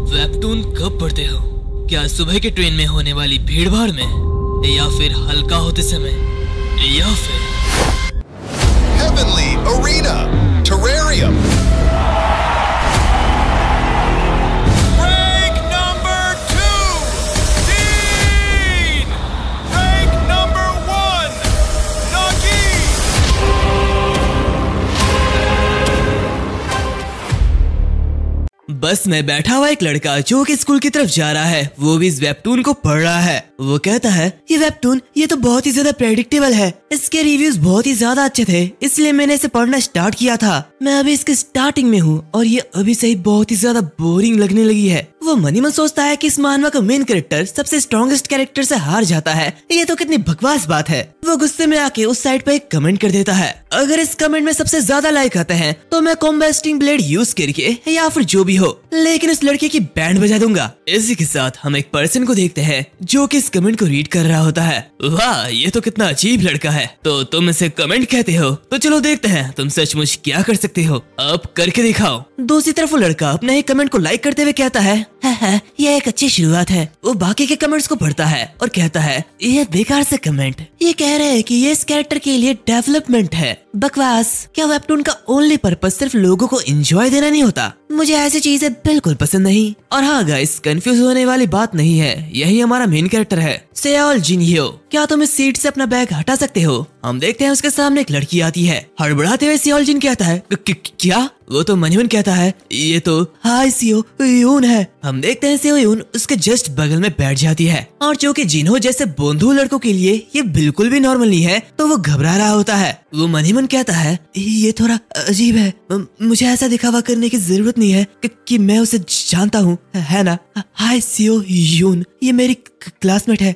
Webtoon कब पढ़ते हो? क्या सुबह के ट्रेन में होने वाली भीड़ भाड़ में, या फिर हल्का होते समय, या फिर Heavenly Arena Terrarium. Break number 2, Dean. Break number 1, Nagin. बस में बैठा हुआ एक लड़का जो कि स्कूल की तरफ जा रहा है, वो भी इस वेबटून को पढ़ रहा है। वो कहता है, ये वेबटून ये तो बहुत ही ज्यादा प्रेडिक्टेबल है, इसके रिव्यूज बहुत ही ज्यादा अच्छे थे, इसलिए मैंने इसे पढ़ना स्टार्ट किया था। मैं अभी इसके स्टार्टिंग में हूँ और ये अभी से ही बहुत ही ज्यादा बोरिंग लगने लगी है। वो मनी मन सोचता है कि इस मानवा का मेन कैरेक्टर सबसे स्ट्रॉन्गेस्ट कैरेक्टर से हार जाता है, ये तो कितनी बकवास बात है। वो गुस्से में आके उस साइड पे एक कमेंट कर देता है, अगर इस कमेंट में सबसे ज्यादा लाइक आते हैं तो मैं कॉम्बेस्टिंग ब्लेड यूज करके या फिर जो भी हो, लेकिन इस लड़के की बैंड बजा दूंगा। इसी के साथ हम एक पर्सन को देखते हैं जो कि इस कमेंट को रीड कर रहा होता है। वाह, ये तो कितना अजीब लड़का है। तो तुम इसे कमेंट कहते हो, तो चलो देखते हैं तुम सचमुच क्या कर सकते हो, अब करके दिखाओ। दूसरी तरफ वो लड़का अपने ही कमेंट को लाइक करते हुए कहता है, यह एक अच्छी शुरुआत है। वो बाकी के कमेंट्स को पढ़ता है और कहता है, ये बेकार से कमेंट, ये कह रहे हैं कि ये इस कैरेक्टर के लिए डेवलपमेंट है। बकवास। क्या वेबटून का ओनली पर्पस सिर्फ लोगों को एंजॉय देना नहीं होता? मुझे ऐसी चीजें बिल्कुल पसंद नहीं। और हाँ गाइस, कंफ्यूज होने वाली बात नहीं है, यही हमारा मेन कैरेक्टर है, सेओल जिनह्यो। क्या तुम इस सीट से अपना बैग हटा सकते हो? हम देखते हैं उसके सामने एक लड़की आती है। हड़बड़ाते हुए सेओल जिन कहता है, क्या? वो तो मनीमन कहता है, ये तो हाय सेओ यून है। हम देखते हैं सेओ यून उसके जस्ट बगल में बैठ जाती है, और जो कि जिन्हो जैसे बोंधू लड़कों के लिए ये बिल्कुल भी नॉर्मल नहीं है, तो वो घबरा रहा होता है। वो मनीमन कहता है, ये थोड़ा अजीब है, मुझे ऐसा दिखावा करने की जरूरत नहीं है कि मैं उसे जानता हूँ, है ना? हाय सेओ यून, ये मेरी क्लासमेट है।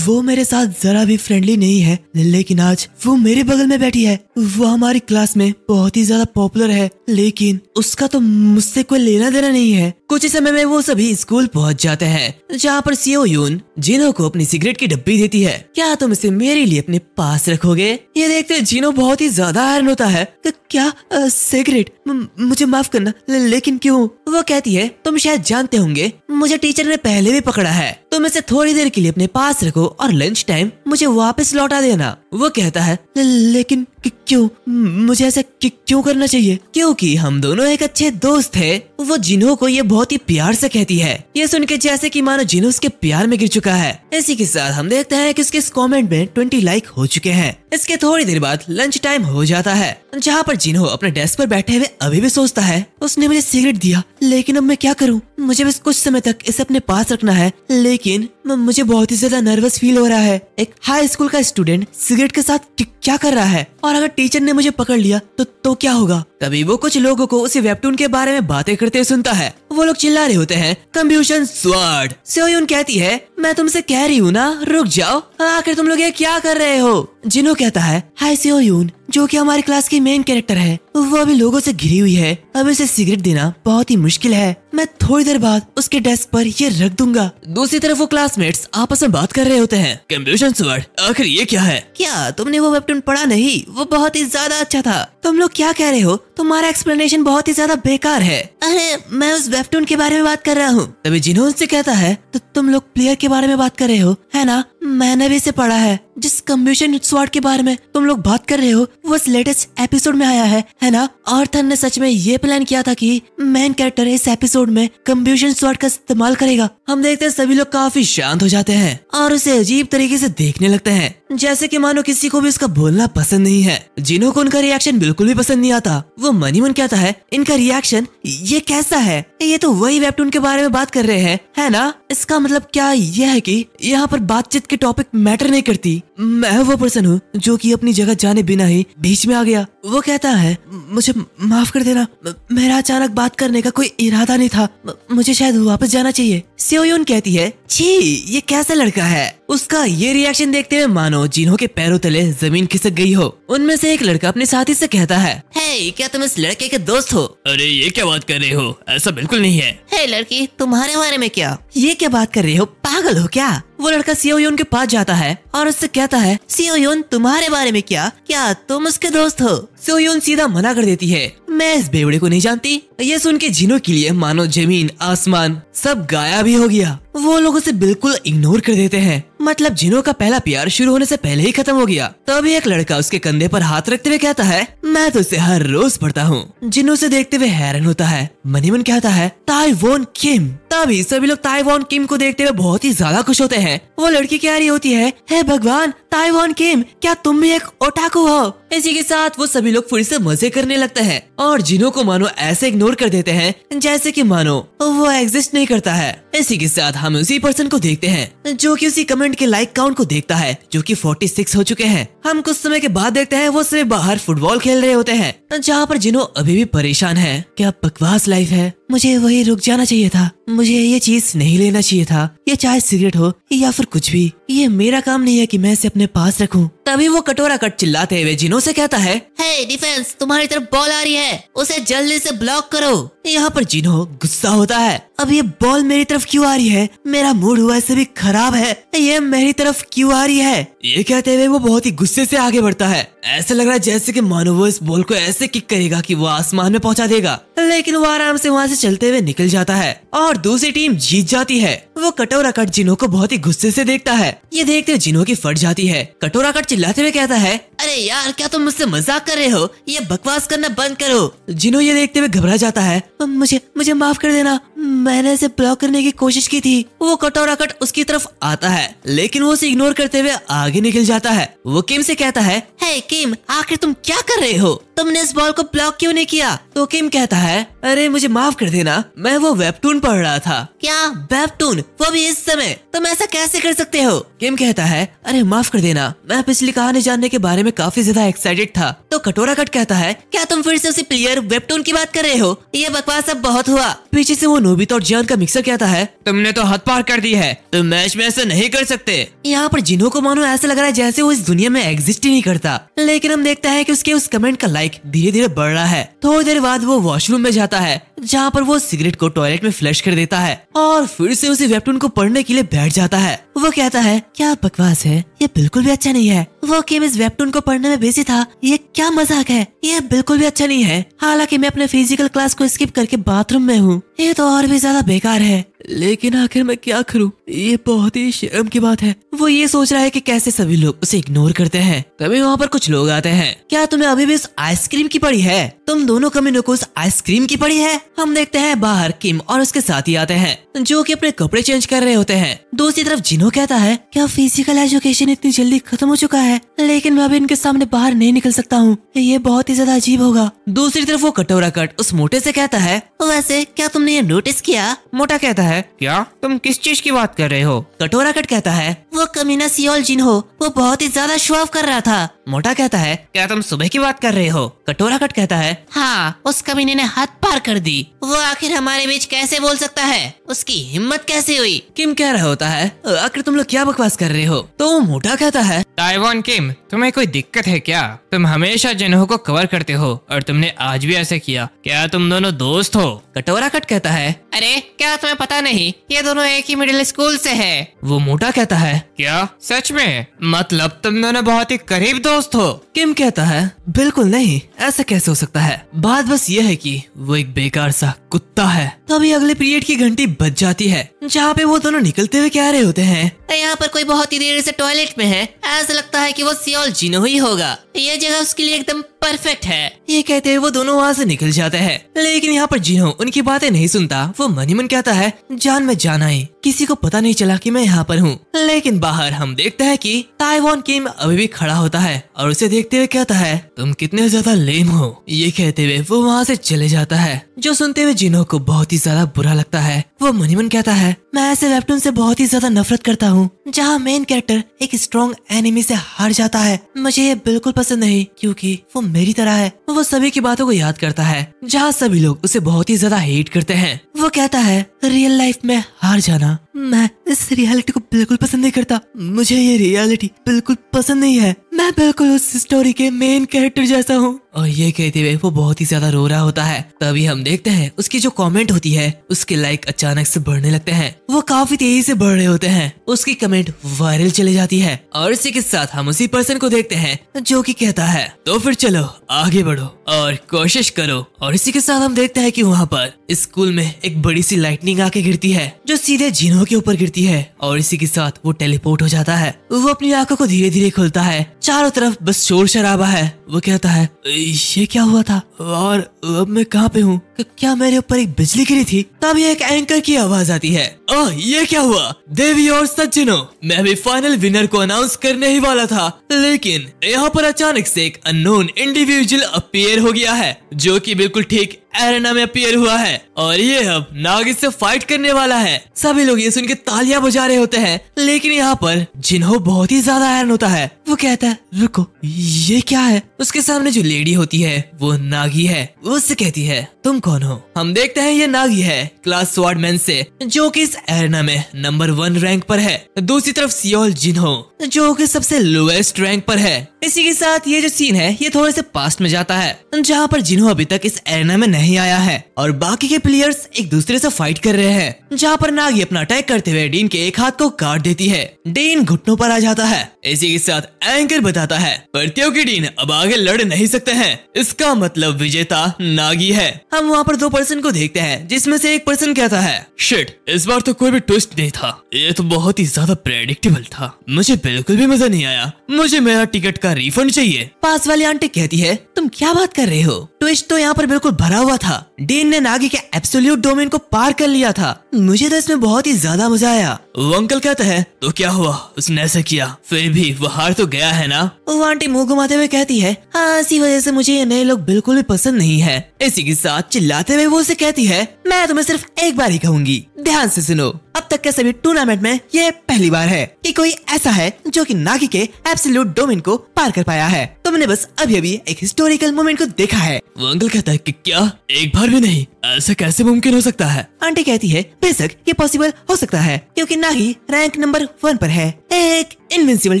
वो मेरे साथ जरा भी फ्रेंडली नहीं है, लेकिन आज वो मेरे बगल में बैठी है। वो हमारी क्लास में बहुत ही ज्यादा पॉपुलर है, लेकिन उसका तो मुझसे कोई लेना देना नहीं है। कुछ ही समय में वो सभी स्कूल पहुंच जाते हैं, जहाँ पर सेओ यून जिनो को अपनी सिगरेट की डब्बी देती है। क्या तुम इसे मेरे लिए अपने पास रखोगे? ये देखते जिनो बहुत ही ज्यादा हैरान होता है, क्या सिगरेट? मुझे माफ करना, लेकिन क्यों? वो कहती है, तुम शायद जानते होंगे, मुझे टीचर ने पहले भी पकड़ा है, तुम इसे थोड़ी देर के लिए अपने पास रखो और लंच टाइम मुझे वापस लौटा देना। वो कहता है, लेकिन क्यों? मुझे ऐसा क्यों करना चाहिए? क्योंकि हम दोनों एक अच्छे दोस्त हैं। वो जिन्हो को ये बहुत ही प्यार से कहती है, ये सुन के जैसे कि मानो जिन्हो उसके प्यार में गिर चुका है। इसी के साथ हम देखते हैं कि उसके इस कमेंट में 20 लाइक हो चुके हैं। इसके थोड़ी देर बाद लंच टाइम हो जाता है, जहाँ पर जिन्हो अपने डेस्क पर बैठे हुए अभी भी सोचता है, उसने मुझे सिगरेट दिया, लेकिन अब मैं क्या करूँ? मुझे बस कुछ समय तक इसे अपने पास रखना है, लेकिन मुझे बहुत ही ज्यादा नर्वस फील हो रहा है। एक हाई स्कूल का स्टूडेंट सिगरेट के साथ क्या कर रहा है, और अगर टीचर ने मुझे पकड़ लिया तो क्या होगा? तभी वो कुछ लोगों को उसी वेबटून के बारे में बातें करते सुनता है। वो लोग चिल्ला रहे होते हैं, कंफ्यूजन स्वॉर्ड। सेओयून कहती है, मैं तुमसे कह रही हूँ ना, रुक जाओ, आखिर तुम लोग ये क्या कर रहे हो? जिनो कहता है, हाय सेओयून, जो कि हमारी क्लास की मेन कैरेक्टर है, वो अभी लोगों से घिरी हुई है, अब इसे सिगरेट देना बहुत ही मुश्किल है, मैं थोड़ी देर बाद उसके डेस्क पर ये रख दूंगा। दूसरी तरफ वो क्लासमेट्स आपस में बात कर रहे होते हैं, कंफ्यूजन स्वॉर्ड, आखिर ये क्या है? क्या तुमने वो वेबटून पढ़ा नहीं? वो बहुत ही ज्यादा अच्छा था। तुम लोग क्या कह रहे हो? तुम्हारा एक्सप्लेनेशन बहुत ही ज्यादा बेकार है। अरे मैं उस वेबटून के बारे में बात कर रहा हूँ। तभी जिन्हों से कहता है, तो तुम लोग प्लेयर के बारे में बात कर रहे हो, है ना? मैंने भी इसे पढ़ा है। जिस कंफ्यूजन स्वॉर्ड के बारे में तुम लोग बात कर रहे हो, वो लेटेस्ट एपिसोड में आया है ना? आर्थर ने सच में ये प्लान किया था कि मेन कैरेक्टर इस एपिसोड में कंफ्यूजन स्वॉर्ड का इस्तेमाल करेगा। हम देखते हैं सभी लोग काफी शांत हो जाते हैं और उसे अजीब तरीके से देखने लगते हैं, जैसे कि मानो किसी को भी उसका बोलना पसंद नहीं है। जिन्हों को उनका रिएक्शन बिल्कुल भी पसंद नहीं आता। वो मनी मन कहता है, इनका रिएक्शन ये कैसा है? ये तो वही वेबटून के बारे में बात कर रहे हैं, है ना? इसका मतलब क्या यह है कि यहाँ पर बातचीत के टॉपिक मैटर नहीं करती? मैं वो पर्सन हूँ जो कि अपनी जगह जाने बिना ही बीच में आ गया। वो कहता है, मुझे माफ कर देना, मेरा अचानक बात करने का कोई इरादा नहीं था, मुझे शायद वापस जाना चाहिए। सेओयून कहती है, छी, ये कैसा लड़का है? उसका ये रिएक्शन देखते हुए मानो जिन्हों के पैरों तले जमीन खिसक गई हो। उनमें से एक लड़का अपने साथी से कहता है, हे, क्या तुम इस लड़के के दोस्त हो? अरे ये क्या बात कर रहे हो? ऐसा बिल्कुल नहीं है। हे लड़की, तुम्हारे बारे में क्या? ये क्या बात कर रहे हो? पागल हो क्या? वो लड़का सियोयोन के पास जाता है और उससे कहता है, सियोयोन तुम्हारे बारे में क्या तुम उसके दोस्त हो? सियोयोन सीधा मना कर देती है, मैं इस बेवड़े को नहीं जानती। ये सुन के जिनो के लिए मानो जमीन आसमान सब गायब ही हो गया। वो लोग उसे बिल्कुल इग्नोर कर देते हैं। मतलब जिनो का पहला प्यार शुरू होने से पहले ही खत्म हो गया। तभी एक लड़का उसके कंधे पर हाथ रखते हुए कहता है, मैं तो उसे हर रोज पढ़ता हूँ। जिनो उसे देखते हुए हैरान होता है। मनी मन कहता है, ताइवॉन किम। तभी सभी लोग ताइवॉन किम को देखते हुए बहुत ही ज्यादा खुश होते हैं। वो लड़की कह रही होती है, हे भगवान, ताइवॉन किम, क्या तुम भी एक ओटाकू हो? इसी के साथ वो सभी लोग फिर से मजे करने लगते हैं और जिनो को मानो ऐसे इग्नोर कर देते हैं जैसे कि मानो वो एग्जिस्ट नहीं करता है। इसी के साथ हम उसी पर्सन को देखते हैं जो कि उसी कमेंट के लाइक काउंट को देखता है, जो कि 46 हो चुके हैं। हम कुछ समय के बाद देखते हैं वो सभी बाहर फुटबॉल खेल रहे होते हैं, जहाँ पर जिनो अभी भी परेशान है। क्या बकवास लाइफ है, मुझे वही रुक जाना चाहिए था, मुझे ये चीज नहीं लेना चाहिए था, ये चाहे सिगरेट हो या फिर कुछ भी, ये मेरा काम नहीं है कि मैं इसे अपने पास रखूं। तभी वो कटोरा कट चिल्लाते हुए जिनो से कहता है, हे डिफेंस, तुम्हारी तरफ बॉल आ रही है, उसे जल्दी से ब्लॉक करो। यहाँ पर जिनो गुस्सा होता है, अब ये बॉल मेरी तरफ क्यों आ रही है? मेरा मूड हुआ से भी खराब है, ये मेरी तरफ क्यों आ रही है? ये कहते हुए वो बहुत ही गुस्से से आगे बढ़ता है। ऐसा लग रहा है जैसे कि मानो वो इस बॉल को ऐसे किक करेगा कि वो आसमान में पहुंचा देगा, लेकिन वो आराम से वहाँ से चलते हुए निकल जाता है और दूसरी टीम जीत जाती है। वो कटोरा कट जिनो को बहुत ही गुस्से से देखता है। ये देखते हुए जिनो की फट जाती है। कटोरा कट चिल्लाते हुए कहता है, अरे यार, क्या तुम मुझसे मजाक कर रहे हो? ये बकवास करना बंद करो। जिनो ये देखते हुए घबरा जाता है, मुझे माफ कर देना, मैंने इसे ब्लॉक करने की कोशिश की थी। वो कटोरा कट उसकी तरफ आता है, लेकिन वो उसे इग्नोर करते हुए आगे निकल जाता है। वो किम से कहता है, हे किम, आखिर तुम क्या कर रहे हो? तुमने इस बॉल को ब्लॉक क्यों नहीं किया? तो किम कहता है, अरे मुझे माफ कर देना, मैं वो वेबटून पढ़ रहा था। क्या वेबटून, वो भी इस समय? तुम ऐसा कैसे कर सकते हो? किम कहता है, अरे माफ कर देना, मैं पिछली कहानी जानने के बारे में काफी ज्यादा एक्साइटेड था। तो कटोरा कट कहता है, क्या तुम फिर से उसी प्लेयर वेबटून की बात कर रहे हो? ये बकवास अब बहुत हुआ। पीछे से वो नोबिता और जियान का मिक्सर कहता है, तुमने तो हद पार कर दी है, तुम मैच में ऐसा नहीं कर सकते। यहाँ पर जिनो को मानो ऐसा लग रहा है जैसे वो इस दुनिया में एग्जिस्ट ही नहीं करता। लेकिन हम देखते हैं कि उसके उस कमेंट का लाइक धीरे धीरे बढ़ रहा है। थोड़ी देर बाद वो वॉशरूम में जाता है, जहाँ पर वो सिगरेट को टॉयलेट में फ्लश कर देता है और फिर से उसी वेबटून को पढ़ने के लिए बैठ जाता है। वो कहता है, क्या बकवास है, ये बिल्कुल भी अच्छा नहीं है। वो किम इस वेबटून को पढ़ने में बिजी था, ये क्या मजाक है, ये बिल्कुल भी अच्छा नहीं है। हालांकि मैं अपने फिजिकल क्लास को स्किप करके बाथरूम में हूँ, ये तो और भी ज्यादा बेकार है। लेकिन आखिर मैं क्या करूं, ये बहुत ही शर्म की बात है। वो ये सोच रहा है कि कैसे सभी लोग उसे इग्नोर करते हैं। तभी वहाँ पर कुछ लोग आते हैं। क्या तुम्हें अभी भी उस आइसक्रीम की पड़ी है? तुम दोनों कमीनों को उस आइसक्रीम की पड़ी है? हम देखते हैं बाहर किम और उसके साथी आते हैं, जो कि अपने कपड़े चेंज कर रहे होते हैं। दूसरी तरफ जिनो कहता है, क्या फिजिकल एजुकेशन इतनी जल्दी खत्म हो चुका है? लेकिन मैं अभी इनके सामने बाहर नहीं निकल सकता हूँ, ये बहुत ही ज्यादा अजीब होगा। दूसरी तरफ वो कटोरा कट उस मोटे से कहता है, वैसे क्या तुमने ये नोटिस किया? मोटा कहता है, क्या तुम किस चीज की बात कर रहे हो? कटोरा कट कहता है, वो कमीना सियोल जिन्हो, वो बहुत ही ज्यादा शो ऑफ कर रहा था। मोटा कहता है, क्या तुम सुबह की बात कर रहे हो? कटोरा कट कहता है, हाँ, उस कमीने ने हद पार कर दी। वो आखिर हमारे बीच कैसे बोल सकता है? उसकी हिम्मत कैसे हुई? किम कह रहा होता है, आखिर तुम लोग क्या बकवास कर रहे हो? तो वो मोटा कहता है, ताइवान किम, तुम्हें कोई दिक्कत है क्या? तुम हमेशा जिन्हो को कवर करते हो और तुमने आज भी ऐसे किया। क्या तुम दोनों दोस्त हो? कटोरा कट कहता है, अरे क्या तुम्हें पता नहीं, ये दोनों एक ही मिडिल स्कूल से है। वो मोटा कहता है, क्या सच में? मतलब तुम दोनों बहुत ही करीब दोस्त हो? किम कहता है, बिल्कुल नहीं, ऐसा कैसे हो सकता है? बात बस ये है कि वो एक बेकार सा कुत्ता है। तभी अगले पीरियड की घंटी बज जाती है, जहाँ पे वो दोनों निकलते हुए कह रहे होते हैं, यहाँ पर कोई बहुत ही देर से टॉयलेट में है, ऐसा लगता है कि वो सियोल जिनो ही होगा, ये जगह उसके लिए एकदम परफेक्ट है। ये कहते हुए वो दोनों वहाँ से निकल जाते हैं। लेकिन यहाँ पर जिनो उनकी बातें नहीं सुनता। वो मनी मन कहता है, जान में जान आई, किसी को पता नहीं चला कि मैं यहाँ पर हूँ। लेकिन बाहर हम देखते हैं कि ताइवान किम अभी भी खड़ा होता है और उसे देखते हुए कहता है, तुम कितने ज्यादा लेम हो। ये कहते हुए वो वहाँ से चले जाता है, जो सुनते हुए जिनो को बहुत ही ज्यादा बुरा लगता है। वो मनी मन कहता है, मैं ऐसे वेबटून से बहुत ही ज्यादा नफरत करता हूँ जहाँ मेन कैरेक्टर एक स्ट्रॉन्ग एनिमी से हार जाता है। मुझे ये बिल्कुल पसंद नहीं, क्योंकि वो मेरी तरह है। वो सभी की बातों को याद करता है, जहाँ सभी लोग उसे बहुत ही ज्यादा हेट करते हैं। वो कहता है, रियल लाइफ में हार जाना, मैं इस रियलिटी को बिल्कुल पसंद नहीं करता। मुझे ये रियलिटी बिल्कुल पसंद नहीं है। मैं बिल्कुल उस स्टोरी के मेन कैरेक्टर जैसा हूँ। और ये कहते हुए वो बहुत ही ज्यादा रो रहा होता है। तभी हम देखते हैं उसकी जो कमेंट होती है उसके लाइक अचानक से बढ़ने लगते हैं। वो काफी तेजी से बढ़ रहे होते हैं। उसकी कमेंट वायरल चली जाती है और इसी के साथ हम उसी पर्सन को देखते हैं जो कि कहता है तो फिर चलो आगे बढ़ो और कोशिश करो। और इसी के साथ हम देखते हैं कि वहाँ पर स्कूल में एक बड़ी सी लाइटनिंग आके गिरती है जो सीधे जिन्हों के ऊपर गिरती है और इसी के साथ वो टेलीपोर्ट हो जाता है। वो अपनी आंखों को धीरे धीरे खोलता है। चारों तरफ बस शोर शराबा है। वो कहता है ये क्या हुआ था और अब मैं कहाँ पे हूँ? क्या मेरे ऊपर एक बिजली गिरी थी? तभी एक एंकर की आवाज आती है, ओह ये क्या हुआ? देवी और सज्जनों, मैं भी फाइनल विनर को अनाउंस करने ही वाला था, लेकिन यहाँ पर अचानक से एक अननोन इंडिविजुअल अपीयर हो गया है जो कि बिल्कुल ठीक एरेना में अपीयर हुआ है और ये अब नागी से फाइट करने वाला है। सभी लोग ये सुन के तालियां बजा रहे होते हैं, लेकिन यहाँ पर जिन्हों बहुत ही ज्यादा हैरान होता है। वो कहता है रुको ये क्या है? उसके सामने जो लेडी होती है वो नागी है। वो उससे कहती है तुम कौन हो? हम देखते हैं ये नागी है क्लास स्वॉर्डमैन से जो कि इस एरेना में नंबर 1 रैंक पर है। दूसरी तरफ सियोल जिन्हो जो कि सबसे लोएस्ट रैंक पर है। इसी के साथ ये जो सीन है ये थोड़े से पास्ट में जाता है जहाँ पर जिन्हो अभी तक इस एरेना में नहीं आया है और बाकी के प्लेयर्स एक दूसरे से फाइट कर रहे हैं, जहाँ पर नागी अपना अटैक करते हुए डीन के एक हाथ को काट देती है। डीन घुटनों पर आ जाता है। इसी के साथ एंकर बताता है प्रतियोगी डीन अब आगे लड़ नहीं सकते हैं, इसका मतलब विजेता नागी है। हम वहाँ पर 2 पर्सन को देखते हैं जिसमें से एक पर्सन कहता है शिट इस बार तो कोई भी ट्विस्ट नहीं था, ये तो बहुत ही ज्यादा प्रेडिक्टेबल था, मुझे बिल्कुल भी मजा नहीं आया, मुझे मेरा टिकट का रिफंड चाहिए। पास वाली आंटी कहती है तुम क्या बात कर रहे हो? ट्विस्ट तो यहाँ पर बिल्कुल भरा हुआ था। डीन ने नागी के एब्सोल्यूट डोमेन को पार कर लिया था, मुझे तो इसमें बहुत ही ज्यादा मजा आया। वो अंकल कहता है तो क्या हुआ, उसने ऐसा किया फिर भी वो हार तो गया है ना? वो आंटी मुंह घुमाते हुए कहती है हाँ इसी वजह से मुझे ये नए लोग बिल्कुल भी पसंद नहीं है। इसी के साथ चिल्लाते हुए वो उसे कहती है मैं तुम्हें सिर्फ एक बार ही कहूंगी, ध्यान से सुनो, अब तक के सभी टूर्नामेंट में ये पहली बार है कि कोई ऐसा है जो कि नागी के एब्सोल्यूट डोमेन को पार कर पाया है। तुमने बस अभी अभी एक हिस्टोरिकल मोमेंट को देखा है। वो अंकल कहता है कि क्या एक बार भी नहीं, ऐसा कैसे मुमकिन हो सकता है? आंटी कहती है बेशक ये पॉसिबल हो सकता है क्योंकि नागी रैंक नंबर 1 पर है। एक इनविंसिबल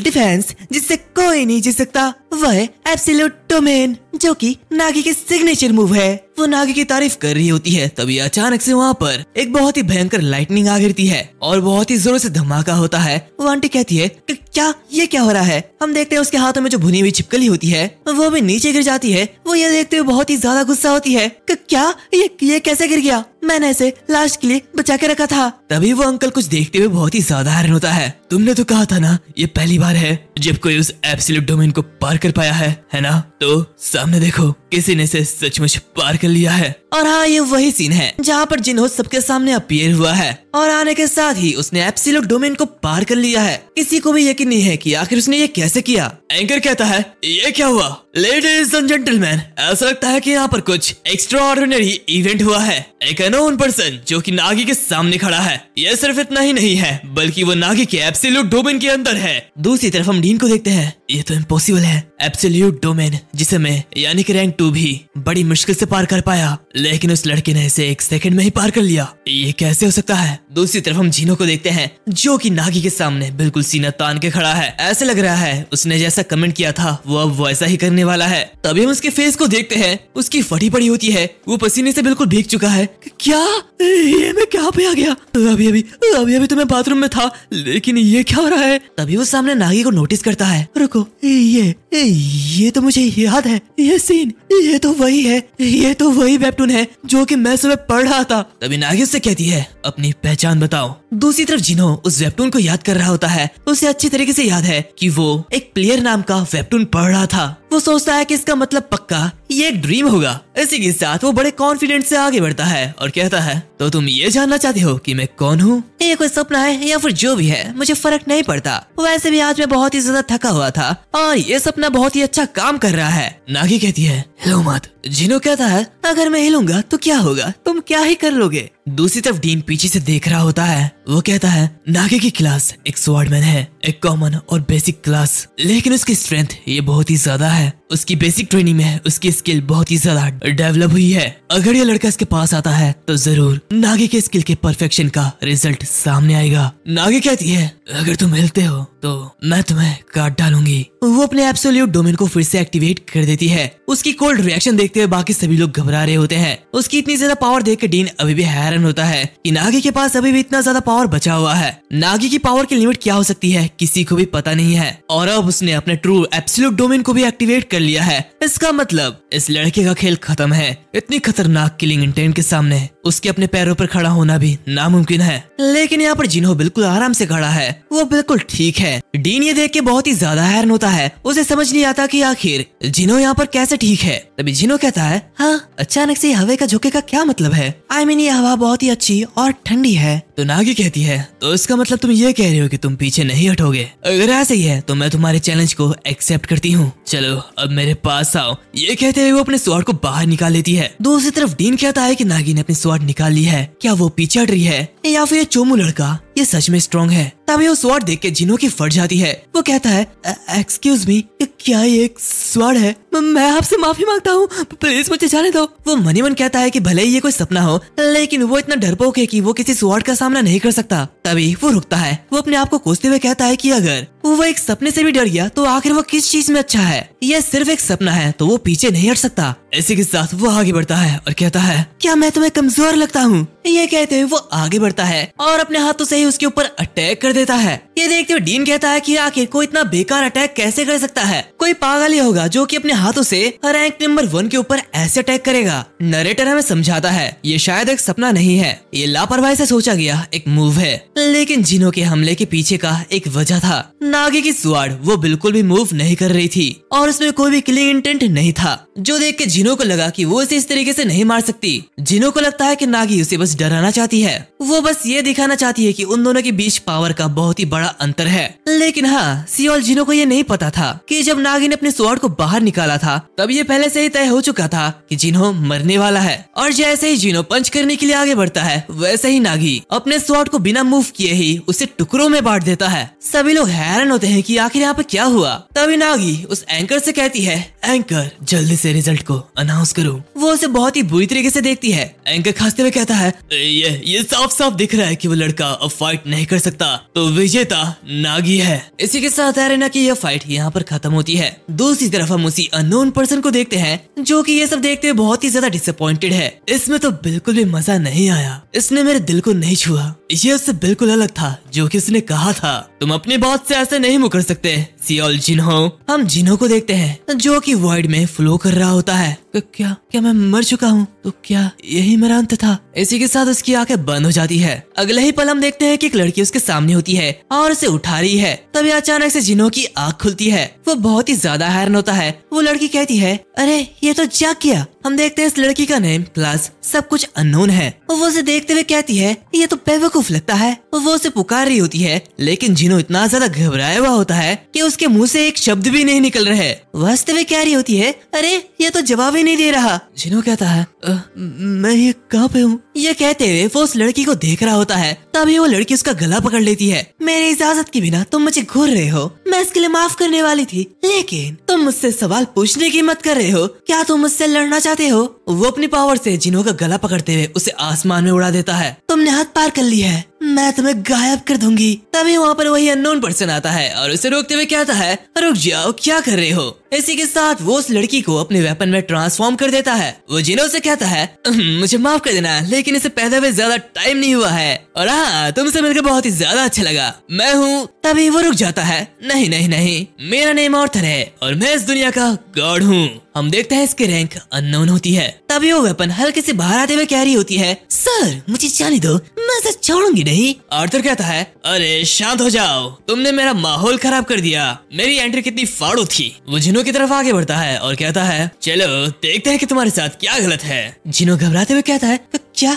डिफेंस जिससे कोई नहीं जीत सकता, वह है एब्सोल्यूट डोमेन जो कि नागी के सिग्नेचर मूव है। वो नागी की तारीफ कर रही होती है तभी अचानक से वहाँ पर एक बहुत ही भयंकर लाइटनिंग आ गिरती है और बहुत ही जोर से धमाका होता है। वो आंटी कहती है कि क्या ये क्या हो रहा है? हम देखते हैं उसके हाथों में जो भुनी हुई छिपकली होती है वो भी नीचे गिर जाती है। वो ये देखते हुए बहुत ही ज्यादा गुस्सा होती है कि क्या ये कैसे गिर गया? मैंने इसे लास्ट के लिए बचा के रखा था। तभी वो अंकल कुछ देखते हुए बहुत ही ज्यादा हैरान होता है। तुमने तो कहा था ना ये पहली बार है जब कोई उस एब्सोल्यूट डोमेन को पार कर पाया है ना? तो सामने देखो किसी ने इसे सचमुच पार कर लिया है। और हाँ ये वही सीन है जहाँ पर जिन्हों सबके सामने अपीयर हुआ है और आने के साथ ही उसने एब्सोल्यूट डोमेन को पार कर लिया है। किसी को भी यकीन नहीं है कि आखिर उसने ये कैसे किया। एंकर कहता है ये क्या हुआ? लेडीज एंड जेंटलमैन, ऐसा लगता है कि यहाँ पर कुछ एक्स्ट्राऑर्डिनरी इवेंट हुआ है। एक अननोन पर्सन जो कि नागी के सामने खड़ा है, ये सिर्फ इतना ही नहीं है बल्कि वो नागी के एब्सोल्यूट डोमेन के अंदर है। दूसरी तरफ हम डीन को देखते हैं, ये तो इम्पॉसिबल है, एब्सोल्यूट डोमेन जिसे मैं यानी कि रैंक 2 भी बड़ी मुश्किल से पार कर पाया, लेकिन उस लड़के ने इसे 1 सेकंड में ही पार कर लिया, ये कैसे हो सकता है? दूसरी तरफ हम जीनो को देखते हैं जो कि नागी के सामने बिल्कुल सीना तान के खड़ा है। ऐसे लग रहा है उसने जैसा कमेंट किया था वो अब वैसा ही करने वाला है। तभी हम उसके फेस को देखते हैं, उसकी फटी पड़ी होती है, वो पसीने से बिल्कुल भीग चुका है। क्या ये मैं क्या पे आ गया? अभी अभी तो मैं बाथरूम में था, लेकिन ये क्या हो रहा है? तभी वो सामने नागी को नोटिस करता है, रुको ये तो मुझे याद है, ये सीन ये तो वही है, ये तो वही वेबटून है जो कि मैं सुबह पढ़ रहा था। तभी नागी उससे कहती है अपनी पहचान बताओ। दूसरी तरफ जिनो उस वेबटून को याद कर रहा होता है। उसे अच्छी तरीके से याद है कि वो एक प्लेयर नाम का वेबटून पढ़ रहा था। वो सोचता है कि इसका मतलब पक्का ये एक ड्रीम होगा। इसी के साथ वो बड़े कॉन्फिडेंट से आगे बढ़ता है और कहता है तो तुम ये जानना चाहते हो कि मैं कौन हूँ? ये कोई सपना है या फिर जो भी है मुझे फर्क नहीं पड़ता, वैसे भी आज मैं बहुत ही ज्यादा थका हुआ था और ये सपना बहुत ही अच्छा काम कर रहा है। नागी कहती है हिलो मत। जिनो कहता है अगर मैं हिलूंगा तो क्या होगा, तुम क्या ही कर लोगे? दूसरी तरफ डीन पीछे से देख रहा होता है। वो कहता है नागी की क्लास एक स्वॉर्डमैन है, एक कॉमन और बेसिक क्लास, लेकिन उसकी स्ट्रेंथ ये बहुत ही ज्यादा है। उसकी बेसिक ट्रेनिंग में उसकी स्किल बहुत ही ज्यादा डेवलप हुई है। अगर ये लड़का इसके पास आता है तो जरूर नागी के स्किल के परफेक्शन का रिजल्ट सामने आएगा। नागी कहती है अगर तुम हिलते हो तो मैं तुम्हें काट डालूंगी। वो अपने एब्सोल्यूट डोमेन को फिर से एक्टिवेट कर देती है। उसकी कोल्ड रिएक्शन देखते हुए बाकी सभी लोग घबरा रहे होते हैं। उसकी इतनी ज्यादा पावर देख के डीन अभी भी हैरान होता है कि नागी के पास अभी भी इतना ज्यादा पावर बचा हुआ है। नागी की पावर की लिमिट क्या हो सकती है किसी को भी पता नहीं है, और अब उसने अपने ट्रू एब्सोल्यूट डोमेन को भी एक्टिवेट कर लिया है। इसका मतलब इस लड़के का खेल खत्म है। इतनी खतरनाक किलिंग इंटेंट के सामने उसके अपने पैरों पर खड़ा होना भी नामुमकिन है। लेकिन यहाँ पर जिन्हो बिल्कुल आराम से खड़ा है, वो बिल्कुल ठीक है। डीन ये देख के बहुत ही ज्यादा हैरान होता है। उसे समझ नहीं आता कि आखिर जिन्हो यहाँ पर कैसे ठीक है। तभी जिन्हो कहता है, हाँ अचानक से हवा का झोंके का क्या मतलब है? आई मीन ये हवा बहुत ही अच्छी और ठंडी है। तो नागी कहती है, तो इसका मतलब तुम ये कह रहे हो कि तुम पीछे नहीं हटोगे? अगर ऐसे ही है तो मैं तुम्हारे चैलेंज को एक्सेप्ट करती हूँ। चलो अब मेरे पास आओ। ये कहते हुए वो अपने स्वॉर्ड को बाहर निकाल लेती है। दूसरी तरफ डीन कहता है कि नागी ने अपनी स्वॉर्ड निकाल ली है। क्या वो पीछे हट रही है या फिर ये चोमू लड़का ये सच में स्ट्रॉन्ग है? तभी वो स्वॉर्ड देख के जिन्हो की फट जाती है। वो कहता है, एक्सक्यूज मी, क्या ये एक स्वॉर्ड है? मैं आपसे माफी मांगता हूँ, प्लीज मुझे जाने दो। वो मनी मन कहता है कि भले ही ये कोई सपना हो, लेकिन वो इतना डरपोक है कि वो किसी स्वॉर्ड का सामना नहीं कर सकता। तभी वो रुकता है। वो अपने आप को कोसते हुए कहता है कि अगर वो एक सपने से भी डर गया तो आखिर वो किस चीज में अच्छा है? यह सिर्फ एक सपना है तो वो पीछे नहीं हट सकता। इसी के साथ वो आगे बढ़ता है और कहता है, क्या मैं तुम्हें कमजोर लगता हूँ? ये कहते हुए वो आगे बढ़ता है और अपने हाथों से ही उसके ऊपर अटैक कर देता है। ये देखते हुए डीन कहता है कि आखिर कोई इतना बेकार अटैक कैसे कर सकता है? कोई पागल ही होगा जो कि अपने हाथों से रैंक नंबर 1 के ऊपर ऐसे अटैक करेगा। नरेटर हमें समझाता है ये शायद एक सपना नहीं है, ये लापरवाही से सोचा गया एक मूव है। लेकिन जिन्हो के हमले के पीछे का एक वजह था। नागी की स्वॉर्ड वो बिल्कुल भी मूव नहीं कर रही थी और उसमें कोई भी किलिंग इंटेंट नहीं था, जो देख के जिन्हो को लगा कि वो इसे इस तरीके से नहीं मार सकती। जिन्हो को लगता है कि नागी उसे बस डराना चाहती है। वो बस ये दिखाना चाहती है कि उन दोनों के बीच पावर का बहुत ही बड़ा अंतर है। लेकिन हाँ, सियोल जिन्हो को ये नहीं पता था कि जब नागी ने अपने स्वॉर्ड को बाहर निकाला था तब ये पहले से ही तय हो चुका था कि जिन्हो मरने वाला है। और जैसे ही जिन्हो पंच करने के लिए आगे बढ़ता है वैसे ही नागी अपने स्वॉर्ड को बिना मूव किए ही उसे टुकड़ों में बांट देता है। सभी लोग हैरान होते हैं कि आखिर यहाँ पे क्या हुआ। तभी नागी उस एंकर से कहती है, एंकर जल्दी से रिजल्ट को अनाउंस करो। वो उसे बहुत ही बुरी तरीके से देखती है। एंकर खांसते हुए कहता है, ये साफ साफ दिख रहा है कि वो लड़का अब फाइट नहीं कर सकता, तो विजेता नागी है। इसी के साथ एरेना की यह फाइट यहाँ पर खत्म होती है। दूसरी तरफ हम उसी अननोन पर्सन को देखते हैं जो कि ये सब देखते हुए बहुत ही ज्यादा डिसअपॉइंटेड है। इसमें तो बिल्कुल भी मजा नहीं आया, इसने मेरे दिल को नहीं छुआ। ये उससे बिल्कुल अलग था जो कि उसने कहा था। तुम अपनी बात से ऐसे नहीं मुकर सकते सियोल जिन्हो। हम जिन्हो को देखते हैं जो कि वॉइड में फ्लो कर रहा होता है। क्या मैं मर चुका हूँ? तो क्या यही मेरा अंत था? इसी के साथ उसकी आंखें बंद हो जाती है। अगले ही पल हम देखते हैं कि एक लड़की उसके सामने होती है और उसे उठा रही है। तभी अचानक से जिन्हो की आंख खुलती है। वो बहुत ही ज्यादा हैरान होता है। वो लड़की कहती है, अरे ये तो जाग गया। हम देखते हैं इस लड़की का नेम, क्लास, सब कुछ अननोन है। वो उसे देखते हुए कहती है, ये तो बेवकूफ लगता है। वो उसे पुकार रही होती है, लेकिन जिन्हो इतना ज्यादा घबराया हुआ होता है कि उसके मुंह से एक शब्द भी नहीं निकल रहे। वास्तव में कह रही होती है, अरे ये तो जवाब ही नहीं दे रहा। जिन्हो कहता है, मैं ये कहाँ पे हूँ? ये कहते हुए वो उस लड़की को देख रहा होता है। तभी वो लड़की उसका गला पकड़ लेती है। मेरी इजाजत के बिना तुम मुझे घूर रहे हो। मैं इसके लिए माफ करने वाली थी, लेकिन तुम मुझसे सवाल पूछने की हिम्मत कर रहे हो। क्या तुम मुझसे लड़ना चाहते हो? वो अपनी पावर से जिन्हो का गला पकड़ते हुए उसे आसमान में उड़ा देता है। तुमने हद पार कर ली है, मैं तुम्हें गायब कर दूंगी। तभी वहाँ पर वही अननोन पर्सन आता है और उसे रोकते हुए कहता है, रुक जाओ, क्या कर रहे हो? इसी के साथ वो उस लड़की को अपने वेपन में ट्रांसफॉर्म कर देता है। वो जिन्हो से कहता है, मुझे माफ कर देना, लेकिन इसे पैदा हुए ज्यादा टाइम नहीं हुआ है, और हाँ, तुमसे मिलकर बहुत ही ज्यादा अच्छा लगा। मैं हूँ। तभी वो रुक जाता है। नहीं नहीं नहीं, मेरा नेम ऑर्थर है और मैं इस दुनिया का गॉड हूँ। हम देखते हैं इसकी रैंक अननोन होती है। तभी वो वेपन हल्के से बाहर आते हुए कह रही होती है, सर मुझे जाने दो, मैं इसे छोड़ूंगी नहीं। आर्थर कहता है, अरे शांत हो जाओ, तुमने मेरा माहौल खराब कर दिया। मेरी एंट्री कितनी फाड़ू थी। वो जिन्हो की तरफ आगे बढ़ता है और कहता है, चलो देखते हैं कि तुम्हारे साथ क्या गलत है। जिन्हो घबराते हुए कहता है, क्या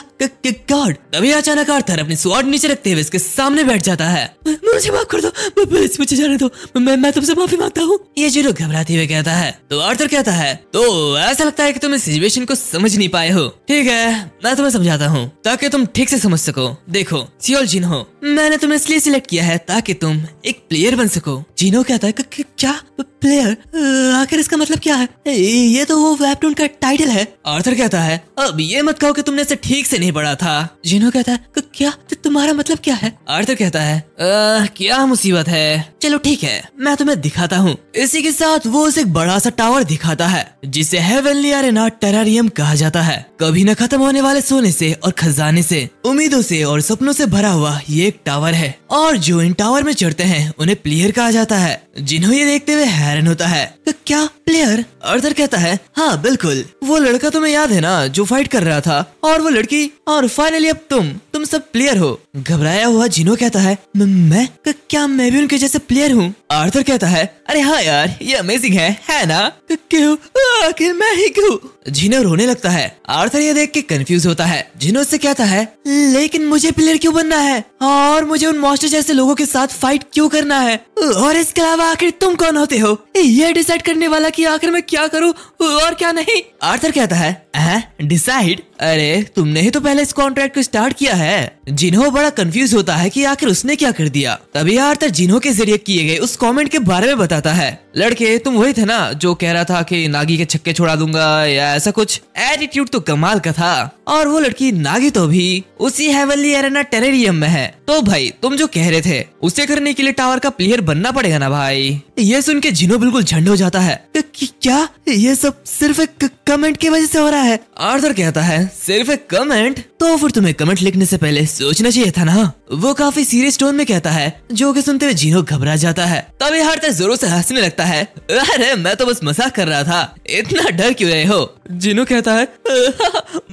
गॉड? तभी अचानक आर्थर अपनी स्वॉर्ड नीचे रखते हुए इसके सामने बैठ जाता है। मुझे माफ कर दो, प्लीज मुझे जाने दो, मैं तुमसे माफी मांगता हूँ। ये जिन्हो घबराते हुए कहता है। तो आर्थर कहता है, तो ऐसा लगता है कि तुम इस सिचुएशन को समझ नहीं पाए हो। ठीक है, मैं तुम्हें समझाता हूँ ताकि तुम ठीक से समझ सको। देखो सियोल जिन्हो, मैंने तुम्हें इसलिए सिलेक्ट किया है ताकि तुम एक प्लेयर बन सको। जिन्हो कहता है, क्या प्लेयर? आखिर इसका मतलब क्या है? ये तो वो वेबटून का टाइटल है। आर्थर कहता है, अब ये मत कहो कि तुमने इसे ठीक से नहीं पढ़ा था। जिन्हो कहता है, क्या तुम्हारा मतलब क्या है? आर्थर कहता है, क्या मुसीबत है। चलो ठीक है, मैं तुम्हें दिखाता हूँ। इसी के साथ वो उसे एक बड़ा सा टावर दिखाता है जिसे हेवनली एरेना टेरारियम कहा जाता है। कभी न खत्म होने वाले सोने से और खजाने से, उम्मीदों से और सपनों से भरा हुआ ये एक टावर है, और जो इन टावर में चढ़ते हैं उन्हें प्लेयर कहा जाता है। जिन्हों ये देखते हुए हैरान होता है, क्या प्लेयर? आर्थर कहता है, हाँ बिल्कुल, वो लड़का तुम्हें याद है ना जो फाइट कर रहा था, और वो लड़की, और फाइनली अब तुम सब प्लेयर हो। घबराया हुआ जिनो कहता है, मैं? क्या मैं भी उनके जैसे प्लेयर हूँ? आर्थर कहता है, अरे हाँ यार, ये अमेजिंग है ना? क्यों आखिर मैं ही क्यों? जिनो रोने लगता है। आर्थर ये देख के कंफ्यूज होता है। जिनो से कहता है, लेकिन मुझे प्लेयर क्यों बनना है, और मुझे उन मॉन्स्टर जैसे लोगों के साथ फाइट क्यों करना है, और इसके अलावा आखिर तुम कौन होते हो ये डिसाइड करने वाला कि आखिर मैं क्या करूँ और क्या नहीं? आर्थर कहता है, डिसाइड? अरे तुमने ही तो पहले इस कॉन्ट्रैक्ट को स्टार्ट किया है। जिन्हो बड़ा कंफ्यूज होता है कि आखिर उसने क्या कर दिया। तभी आर्थर जिन्हो के जरिए किए गए उस कमेंट के बारे में बताता है। लड़के, तुम वही थे ना जो कह रहा था कि नागी के छक्के छोड़ा दूंगा या ऐसा कुछ? एटीट्यूड तो कमाल का था। और वो लड़की नागी तो भी उसी हेवनली एरेना टेरेरियम में है। तो भाई तुम जो कह रहे थे उसे करने के लिए टावर का प्लेयर बनना पड़ेगा ना भाई। ये सुन के जिन्हो बिल्कुल झंड हो जाता है। क्या ये सब सिर्फ एक कमेंट की वजह से हो रहा है? आर्थर कहता है, सिर्फ एक कमेंट? तो फिर तुम्हें कमेंट लिखने से पहले सोचना चाहिए था ना। वो काफी सीरियस टोन में कहता है, जो कि सुनते हुए जिन्हो घबरा जाता है। तभी आर्थर जोरों से हंसने लगता है। अरे मैं तो बस मजाक कर रहा था, इतना डर क्यों रहे हो? जिन्हो कहता है,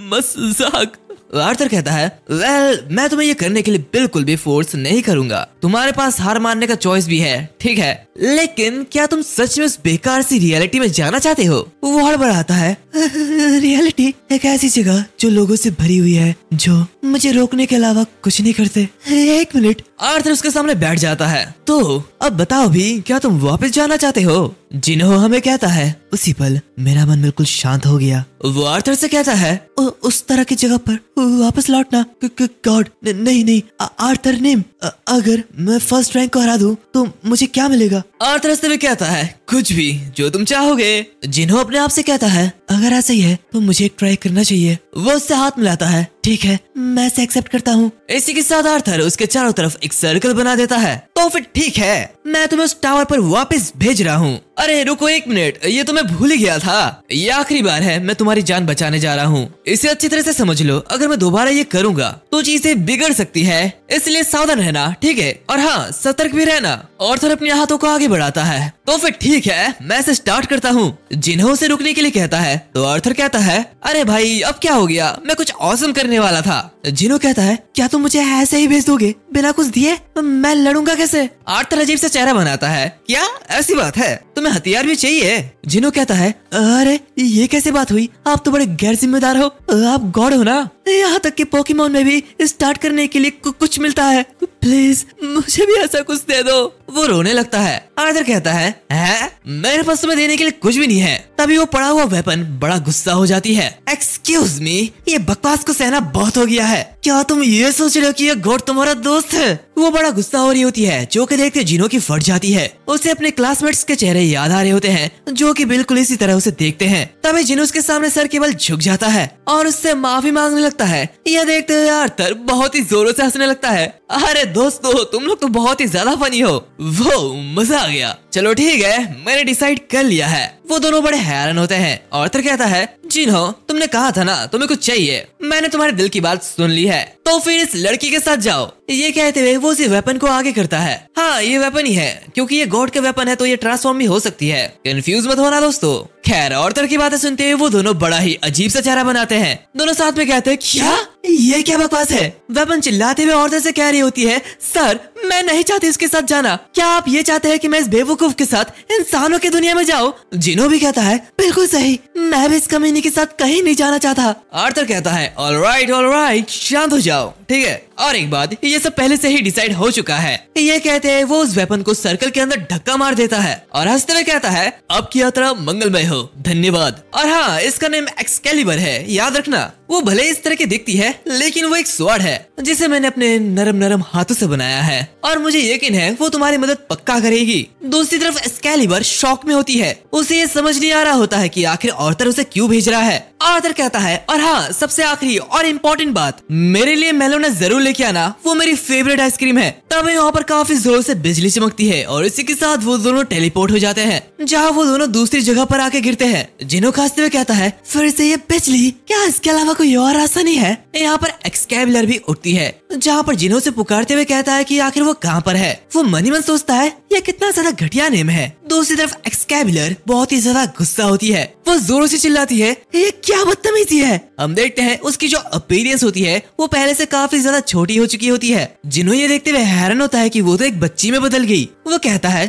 मजाक। आर्थर कहता है, वेल मैं तुम्हें ये करने के लिए बिल्कुल भी फोर्स नहीं करूंगा। तुम्हारे पास हार मानने का चॉइस भी है, ठीक है, लेकिन क्या तुम सच में उस बेकार सी रियलिटी में जाना चाहते हो? वो हड़बड़ाता है। रियलिटी? एक ऐसी जगह जो लोगों से भरी हुई है, जो मुझे रोकने के अलावा कुछ नहीं करते। एक मिनट। आर्थर उसके सामने बैठ जाता है। तो अब बताओ भी, क्या तुम वापस जाना चाहते हो? जिन्हो हमें कहता है। उसी पल मेरा मन बिल्कुल शांत हो गया। वो आर्थर से कहता है, उस तरह की जगह पर वापस लौटना? गॉड नहीं आर्थर नेम, अगर मैं फर्स्ट रैंक को हरा दूं तो मुझे क्या मिलेगा? आर्थर से भी कहता है, कुछ भी जो तुम चाहोगे। जिन्हो अपने आप से कहता है, अगर ऐसा ही है तो मुझे एक ट्राई करना चाहिए। वो उससे हाथ मिलाता है। ठीक है, मैं इसे एक्सेप्ट करता हूँ। इसी के साथ आर्थर उसके चारों तरफ एक सर्कल बना देता है। तो फिर ठीक है, मैं तुम्हें उस टावर पर वापस भेज रहा हूँ। अरे रुको एक मिनट, ये तो मैं भूल ही गया था। ये आखिरी बार है मैं तुम्हारी जान बचाने जा रहा हूँ। इसे अच्छी तरह से समझ लो, अगर मैं दोबारा ये करूँगा तो चीजें बिगड़ सकती है, इसलिए सावधान रहना, ठीक है? और हाँ, सतर्क भी रहना। आर्थर अपने हाथों को आगे बढ़ाता है। तो फिर ठीक है, मैं इसे स्टार्ट करता हूँ। जिन्हो से रुकने के लिए कहता है। तो आर्थर कहता है, अरे भाई अब क्या हो गया, मैं कुछ ऑसम करने वाला था। जिन्हो कहता है, क्या तुम मुझे ऐसे ही भेज दोगे बिना कुछ दिए? मैं लड़ूंगा कैसे? आर्थर अजीब सा चेहरा बनाता है। क्या ऐसी बात है? तुम्हें हथियार भी चाहिए? जिन्हो कहता है, अरे ये कैसे बात हुई, आप तो बड़े गैर जिम्मेदार हो, आप गॉड हो ना। यहाँ तक कि पोकेमॉन में भी स्टार्ट करने के लिए कुछ मिलता है, प्लीज मुझे भी ऐसा कुछ दे दो। वो रोने लगता है। आर्थर कहता है, मेरे पास तुम्हें देने के लिए कुछ भी नहीं है। तभी वो पड़ा हुआ वेपन बड़ा गुस्सा हो जाती है। एक्सक्यूज मी, ये बकवास को सहना बहुत हो गया है। क्या तुम ये सोच रहे हो कि ये गॉड तुम्हारा दोस्त है? वो बड़ा गुस्सा हो रही होती है, जो कि देखते जिन्हो की फट जाती है। उसे अपने क्लासमेट्स के चेहरे याद आ रहे होते हैं, जो कि बिल्कुल इसी तरह उसे देखते हैं। तभी जिन्हो उसके सामने सर केवल झुक जाता है और उससे माफी मांगने लगता है। यह देखते हुए आर्थर बहुत ही जोरों से हंसने लगता है। अरे दोस्तों, तुम लोग तो बहुत ही ज्यादा फनी हो। वो मजा आ गया। चलो ठीक है, मैंने डिसाइड कर लिया है। वो दोनों बड़े हैरान होते हैं। आर्थर कहता है, जिन्हो तुमने कहा था ना तुम्हें कुछ चाहिए, मैंने तुम्हारे दिल की बात सुन ली है, तो फिर इस लड़की के साथ जाओ। ये कहते हुए वो उसी वेपन को आगे करता है। हाँ, ये वेपन ही है, क्योंकि ये गॉड का वेपन है तो ये ट्रांसफॉर्म भी हो सकती है। कंफ्यूज मत होना दोस्तों। खैर, आर्थर की बातें सुनते हुए वो दोनों बड़ा ही अजीब सा चेहरा बनाते हैं। दोनों साथ में कहते हैं, क्या ये क्या बकवास है? वेपन चिल्लाते हुए आर्थर से कह रही होती है, सर मैं नहीं चाहती इसके साथ जाना। क्या आप ये चाहते हैं कि मैं इस बेवकूफ के साथ इंसानों की दुनिया में जाऊं? जिन्हो भी कहता है, बिल्कुल सही, मैं भी इस कमीनी के साथ कहीं नहीं जाना चाहता। आर्थर कहता है, ऑलराइट, शांत हो जाओ, ठीक है? और एक बात, ये सब पहले से ही डिसाइड हो चुका है। ये कहते हैं वो उस वेपन को सर्कल के अंदर धक्का मार देता है और हंसते हुए कहता है, अब की यात्रा मंगलमय हो, धन्यवाद। और हाँ, इसका नेम एक्सकैलिबर है, याद रखना। वो भले इस तरह की दिखती है, लेकिन वो एक स्वॉर्ड है जिसे मैंने अपने नरम नरम हाथों से बनाया है और मुझे यकीन है वो तुम्हारी मदद पक्का करेगी। दूसरी तरफ एक्सकैलिबर शॉक में होती है। उसे ये समझ नहीं आ रहा होता है कि आखिर आर्थर उसे क्यों भेज रहा है। आर्थर कहता है, और हाँ, सबसे आखिरी और इम्पोर्टेंट बात, मेरे लिए मेलोना जरूर लेके आना, वो मेरी फेवरेट आइसक्रीम है। तभी वहाँ पर काफी जोर से बिजली चमकती है और इसी के साथ वो दोनों टेलीपोर्ट हो जाते हैं, जहाँ वो दोनों दूसरी जगह पर आके गिरते हैं। जिनो खांसते हुए कहता है, फिर से ये बिजली, क्या इसके अलावा कोई और रास्ता नहीं है? यहाँ पर एक्सकैबुलर भी उठती है, जहाँ पर जिनो से पुकारते हुए कहता है कि आखिर वो कहाँ पर है। वो मन ही मन सोचता है ये कितना ज्यादा घटिया नेम है। दूसरी तरफ एक्सकैबुलर बहुत ही ज्यादा गुस्सा होती है। वो जोरों से चिल्लाती है, ये क्या बदतमीजी है। हम देखते हैं उसकी जो अपीयरेंस होती है वो पहले से काफी ज्यादा छोटी हो चुकी होती है। जिनो ये देखते हुए हैरान होता है कि वो तो एक बच्ची में बदल गई। वो कहता है,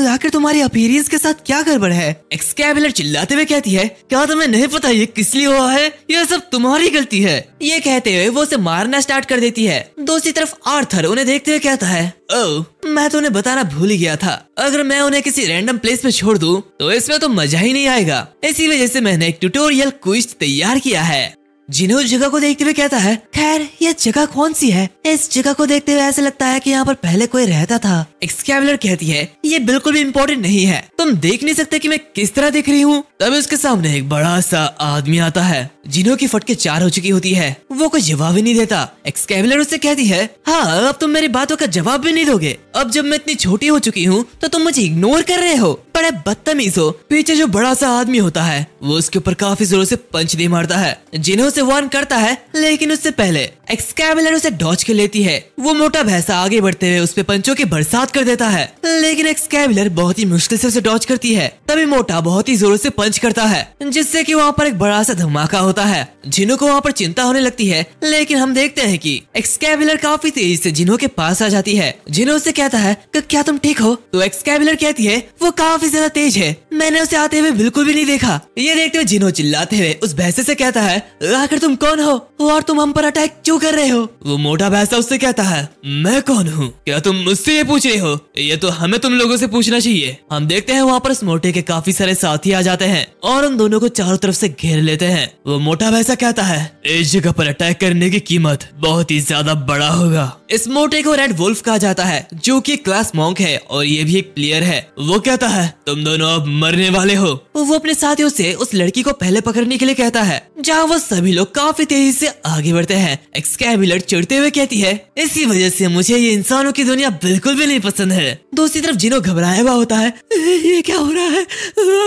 आखिर तुम्हारी अपीयरेंस के साथ क्या गड़बड़ है? एक्सकैबुलर चिल्लाते हुए कहती है, क्या तुम्हें नहीं पता ये किस लिए हुआ है? यह सब तुम्हारी गलती है। ये कहते हुए वो उसे मारना स्टार्ट कर देती है। दूसरी तरफ आर्थर उन्हें देखते हुए कहता है, ओह, मैं तो उन्हें बताना भूल ही गया था, अगर मैं उन्हें किसी रैंडम प्लेस पे छोड़ दूं तो इसमें तो मजा ही नहीं आएगा। इसी वजह से मैंने एक ट्यूटोरियल क्विज तैयार किया है। जिनो जगह को देखते हुए कहता है, खैर ये जगह कौन सी है? इस जगह को देखते हुए ऐसा लगता है कि यहाँ पर पहले कोई रहता था। एक्सकैबुलर कहती है, ये बिल्कुल भी इम्पोर्टेंट नहीं है, तुम देख नहीं सकते कि मैं किस तरह दिख रही हूँ। तभी उसके सामने एक बड़ा सा आदमी आता है। जिनो की फटके 4 हो चुकी होती है। वो कोई जवाब ही नहीं देता। एक्सकैबुलर उससे कहती है, हाँ, अब तुम मेरी बातों का जवाब भी नहीं दोगे। अब जब मैं इतनी छोटी हो चुकी हूँ तो तुम मुझे इग्नोर कर रहे हो, बड़े बदतमीज हो। पीछे जो बड़ा सा आदमी होता है वो उसके ऊपर काफी जोरों से पंच दे मारता है। जिनो उसे वार्न करता है, लेकिन उससे पहले एक्सकैबुलर उसे डॉज कर लेती है। वो मोटा भैंसा आगे बढ़ते हुए उस पे पंचों की बरसात कर देता है, लेकिन एक्सकैबुलर बहुत ही मुश्किल से उसे डॉज करती है। तभी मोटा बहुत ही जोरों से पंच करता है, जिससे कि वहाँ पर एक बड़ा सा धमाका होता है। जिनो को वहाँ पर चिंता होने लगती है, लेकिन हम देखते हैं कि एक्सकैबुलर काफी तेजी से जिनो के पास आ जाती है। जिनो उससे कहता है, क्या तुम ठीक हो? तो एक्सकैबुलर कहती है, वो काफी ज्यादा तेज है, मैंने उसे आते हुए बिल्कुल भी नहीं देखा। ये देखते हुए जिनो चिल्लाते हुए उस भैंसे से कहता है, आखिर तुम कौन हो और तुम हम पर अटैक क्यों कर रहे हो? वो मोटा भैंसा उससे कहता है, मैं कौन हूँ? क्या तुम मुझसे ये पूछ रहे हो? ये तो हमें तुम लोगों से पूछना चाहिए। हम देखते हैं वहाँ पर उस मोटे के काफी सारे साथी आ जाते हैं और उन दोनों को चारों तरफ से घेर लेते हैं। वो मोटा भैंसा कहता है, इस जगह पर अटैक करने की कीमत बहुत ही ज्यादा बड़ा होगा। इस मोटे को रेड वुल्फ कहा जाता है, जो कि क्लास मॉन्क है और ये भी एक प्लेयर है। वो कहता है, तुम दोनों अब मरने वाले हो। वो अपने साथियों से उस लड़की को पहले पकड़ने के लिए कहता है, जहाँ वो सभी लोग काफी तेजी से आगे बढ़ते हैं। एक्सकैबुलर चिढ़ते हुए कहती है, इसी वजह से मुझे ये इंसानों की दुनिया बिल्कुल भी नहीं पसंद है। दूसरी तरफ जिनो घबराया हुआ होता है, ये क्या हो रहा है?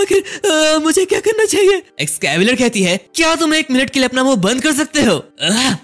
आखिर मुझे क्या करना चाहिए? एक्सकैबुलर कहती है, क्या तुम 1 मिनट के लिए अपना मुंह बंद कर सकते हो?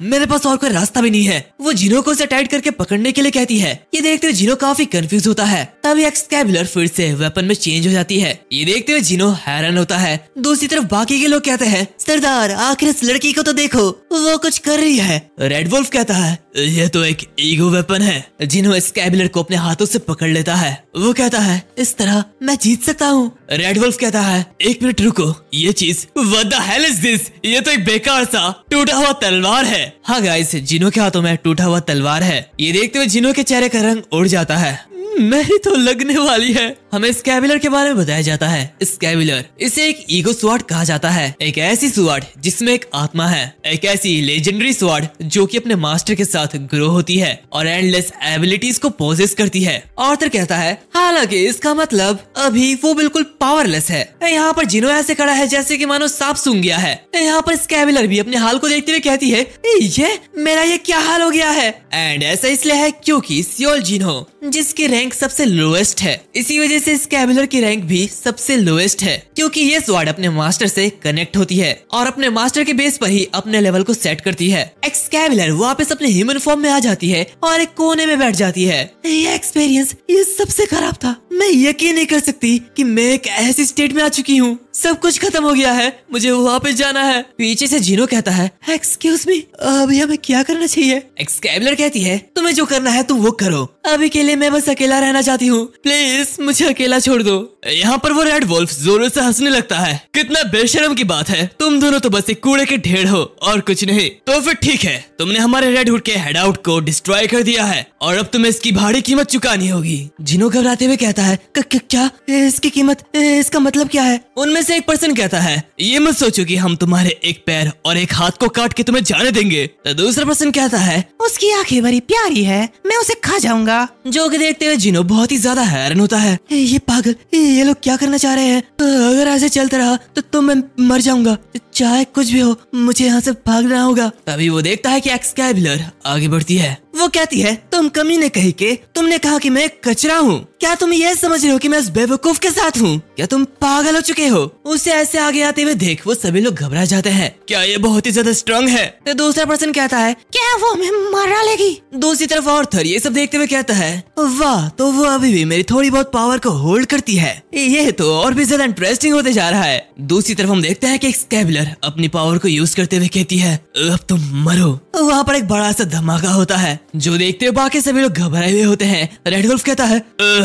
मेरे पास और कोई रास्ता भी नहीं है। वो जिनो को उसे टाइट करके पकड़ने के लिए कहती है। ये देखते हुए जिनो काफी कंफ्यूज होता है। तभी एक्सकैबुलर फिर से वेपन में चेंज हो जाती है। ये देखते हुए जिनो हैरान होता है। दूसरी तरफ बाकी के लोग कहते हैं, सरदार, आखिर इस लड़की को तो देखो, वो कुछ कर रही है। रेड वुल्फ कहता है, यह तो एक ईगो वेपन है। जिनो एक्सकैबुलर को अपने हाथों से पकड़ लेता है। वो कहता है, इस तरह मैं जीत सकता हूँ। रेड वुल्फ कहता है, 1 मिनट रुको, ये चीज what the hell is this? ये तो एक बेकार सा टूटा हुआ तलवार है। हाँ गाइस, जिनो के हाथों में टूटा हुआ तलवार है। ये देखते हुए जिनो के चेहरे का रंग उड़ जाता है। मेरी तो लगने वाली है। हमें स्कैबुलर के बारे में बताया जाता है। स्कैबुलर, इसे एक ईगो स्वॉर्ड कहा जाता है। एक ऐसी स्वॉर्ड जिसमें एक आत्मा है, एक ऐसी लेजेंडरी स्वॉर्ड जो कि अपने मास्टर के साथ ग्रो होती है और एंडलेस एबिलिटीज को पोजेस करती है। आर्थर कहता है, हालांकि इसका मतलब अभी वो बिल्कुल पावरलेस है। यहाँ पर जिनो ऐसे खड़ा है जैसे कि मानो सांप सूंघ गया है। यहाँ पर स्कैबुलर भी अपने हाल को देखते हुए कहती है, ये मेरा ये क्या हाल हो गया है? एंड ऐसा इसलिए है क्योंकि सियोल जिनो, जिसकी रैंक सबसे लोएस्ट है, इसी वजह से स्कैबुलर की रैंक भी सबसे लोएस्ट है, क्योंकि ये स्वॉर्ड अपने मास्टर से कनेक्ट होती है और अपने मास्टर के बेस पर ही अपने लेवल को सेट करती है। एक्सकैबुलर वापस अपने ह्यूमन फॉर्म में आ जाती है और एक कोने में बैठ जाती है। ये एक्सपीरियंस ये सबसे खराब था। मैं यकीन नहीं कर सकती कि मैं एक ऐसी स्टेट में आ चुकी हूँ। सब कुछ खत्म हो गया है, मुझे वापस जाना है। पीछे से जिनो कहता है, एक्सक्यूज मी, अभी हमें क्या करना चाहिए? एक्सकैबुलर कहती है, तुम्हें जो करना है तुम वो करो, अभी के लिए मैं बस अकेला रहना चाहती हूँ, प्लीज मुझे अकेला छोड़ दो। यहाँ पर वो रेड वुल्फ जोरों से हंसने लगता है। कितना बेशर्म की बात है, तुम दोनों तो बस एक कूड़े के ढेर हो और कुछ नहीं। तो फिर ठीक है, तुमने हमारे रेड हुड के हेड आउट को डिस्ट्रॉय कर दिया है और अब तुम्हें इसकी भारी कीमत चुकानी होगी। जिनो घबराते हुए कहता है, क्या इसकी कीमत? इसका मतलब क्या है? उनमें से एक पर्सन कहता है, ये मत सोचो कि हम तुम्हारे एक पैर और एक हाथ को काट के तुम्हें जाने देंगे। तो दूसरा पर्सन कहता है, उसकी आंखें बड़ी प्यारी है, मैं उसे खा जाऊंगा। जो कि देखते हुए जिनो बहुत ही ज्यादा हैरान होता है, ये पागल, ये लोग क्या करना चाह रहे हैं? अगर ऐसे चलता रहा तो मैं मर जाऊंगा। चाहे कुछ भी हो, मुझे यहाँ से भागना होगा। तभी वो देखता है कि एक्सकैबुलर आगे बढ़ती है। वो कहती है, तुम कमीने कहीं के, तुमने कहा कि मैं कचरा हूँ। क्या तुम ये समझ रहे हो कि मैं उस बेवकूफ के साथ हूँ? क्या तुम पागल हो चुके हो? उसे ऐसे आगे आते हुए देख वो सभी लोग घबरा जाते हैं। क्या ये बहुत ही ज्यादा स्ट्रांग है? तो दूसरा पर्सन कहता है, क्या वो हमें मार डालेगी? दूसरी तरफ आर्थर ये सब देखते हुए कहता है, वाह, तो वो अभी भी मेरी थोड़ी बहुत पावर को होल्ड करती है। ये तो और भी ज्यादा इंटरेस्टिंग होते जा रहा है। दूसरी तरफ हम देखते हैं कि एक्सकैबुलर अपनी पावर को यूज करते हुए कहती है, अब तुम मरो। वहाँ पर एक बड़ा सा धमाका होता है, जो देखते हुए बाकी सभी लोग घबराए हुए होते हैं। रेड वुल्फ कहता है,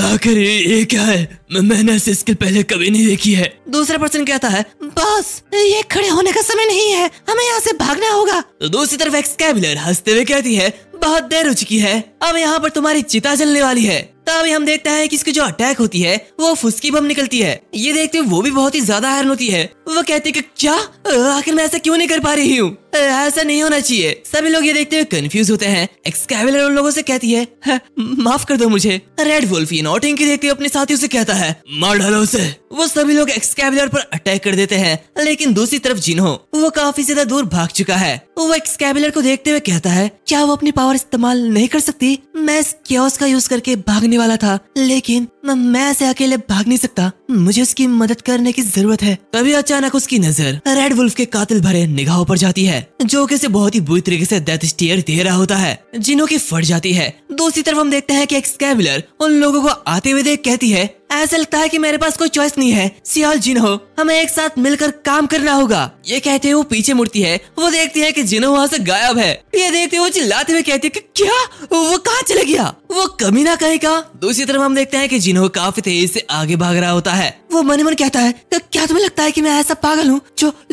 आखिर ये क्या है? मैंने ऐसी स्किल पहले कभी नहीं देखी है। दूसरा पर्सन कहता है, बॉस, ये खड़े होने का समय नहीं है, हमें यहाँ से भागना होगा। तो दूसरी तरफ एक्सकैबुलर हंसते हुए कहती है, बहुत देर हो चुकी है, अब यहाँ पर तुम्हारी चिता जलने वाली है। तभी हम देखते हैं कि इसकी जो अटैक होती है वो फुस्की बम निकलती है। ये देखते हुए वो भी बहुत ही ज्यादा हैरान होती है। वो कहती है कि क्या, आखिर मैं ऐसा क्यों नहीं कर पा रही हूँ? ऐसा नहीं होना चाहिए। सभी लोग ये देखते हुए कंफ्यूज होते हैं। एक्सकैबुलर उन लोगों से कहती है, माफ कर दो मुझे। रेड वुल्फ ये नौटंकी देखते हुए अपने साथियों से कहता है, मार डालो उसे। वो सभी लोग एक्सकैबुलर पर अटैक कर देते हैं, लेकिन दूसरी तरफ जिन्हो वो काफी ज्यादा दूर भाग चुका है। वो एक्सकैबुलर को देखते हुए कहता है, क्या वो अपनी पावर इस्तेमाल नहीं कर सकती? मैं इस क्योस का यूज करके भागने वाला था, लेकिन मैं ऐसे अकेले भाग नहीं सकता, मुझे उसकी मदद करने की जरूरत है। तभी अचानक उसकी नजर रेड वुल्फ के कातिल भरे निगाहों पर जाती है, जो कि उसे बहुत ही बुरी तरीके से डेथ स्टेयर दे रहा होता है। जिन्हों की फट जाती है। दूसरी तरफ हम देखते हैं कि एक्सकैबुलर उन लोगों को आते हुए देख कहती है, ऐसा लगता है कि मेरे पास कोई चॉइस नहीं है, सियाल जिन्हो, हमें एक साथ मिलकर काम करना होगा। ये कहते हुए वो पीछे मुड़ती है। वो देखती है कि जिन्हो वहाँ से गायब है। ये देखते हुए वो चिल्लाते हुए कहती है कि क्या, वो कहाँ चले गया? वो कमीना कहीं का। दूसरी तरफ हम देखते हैं कि जिन्हो काफी तेजी से आगे भाग रहा होता है। वो मन ही मन कहता है, क्या तुम्हें लगता है कि मैं ऐसा पागल हूँ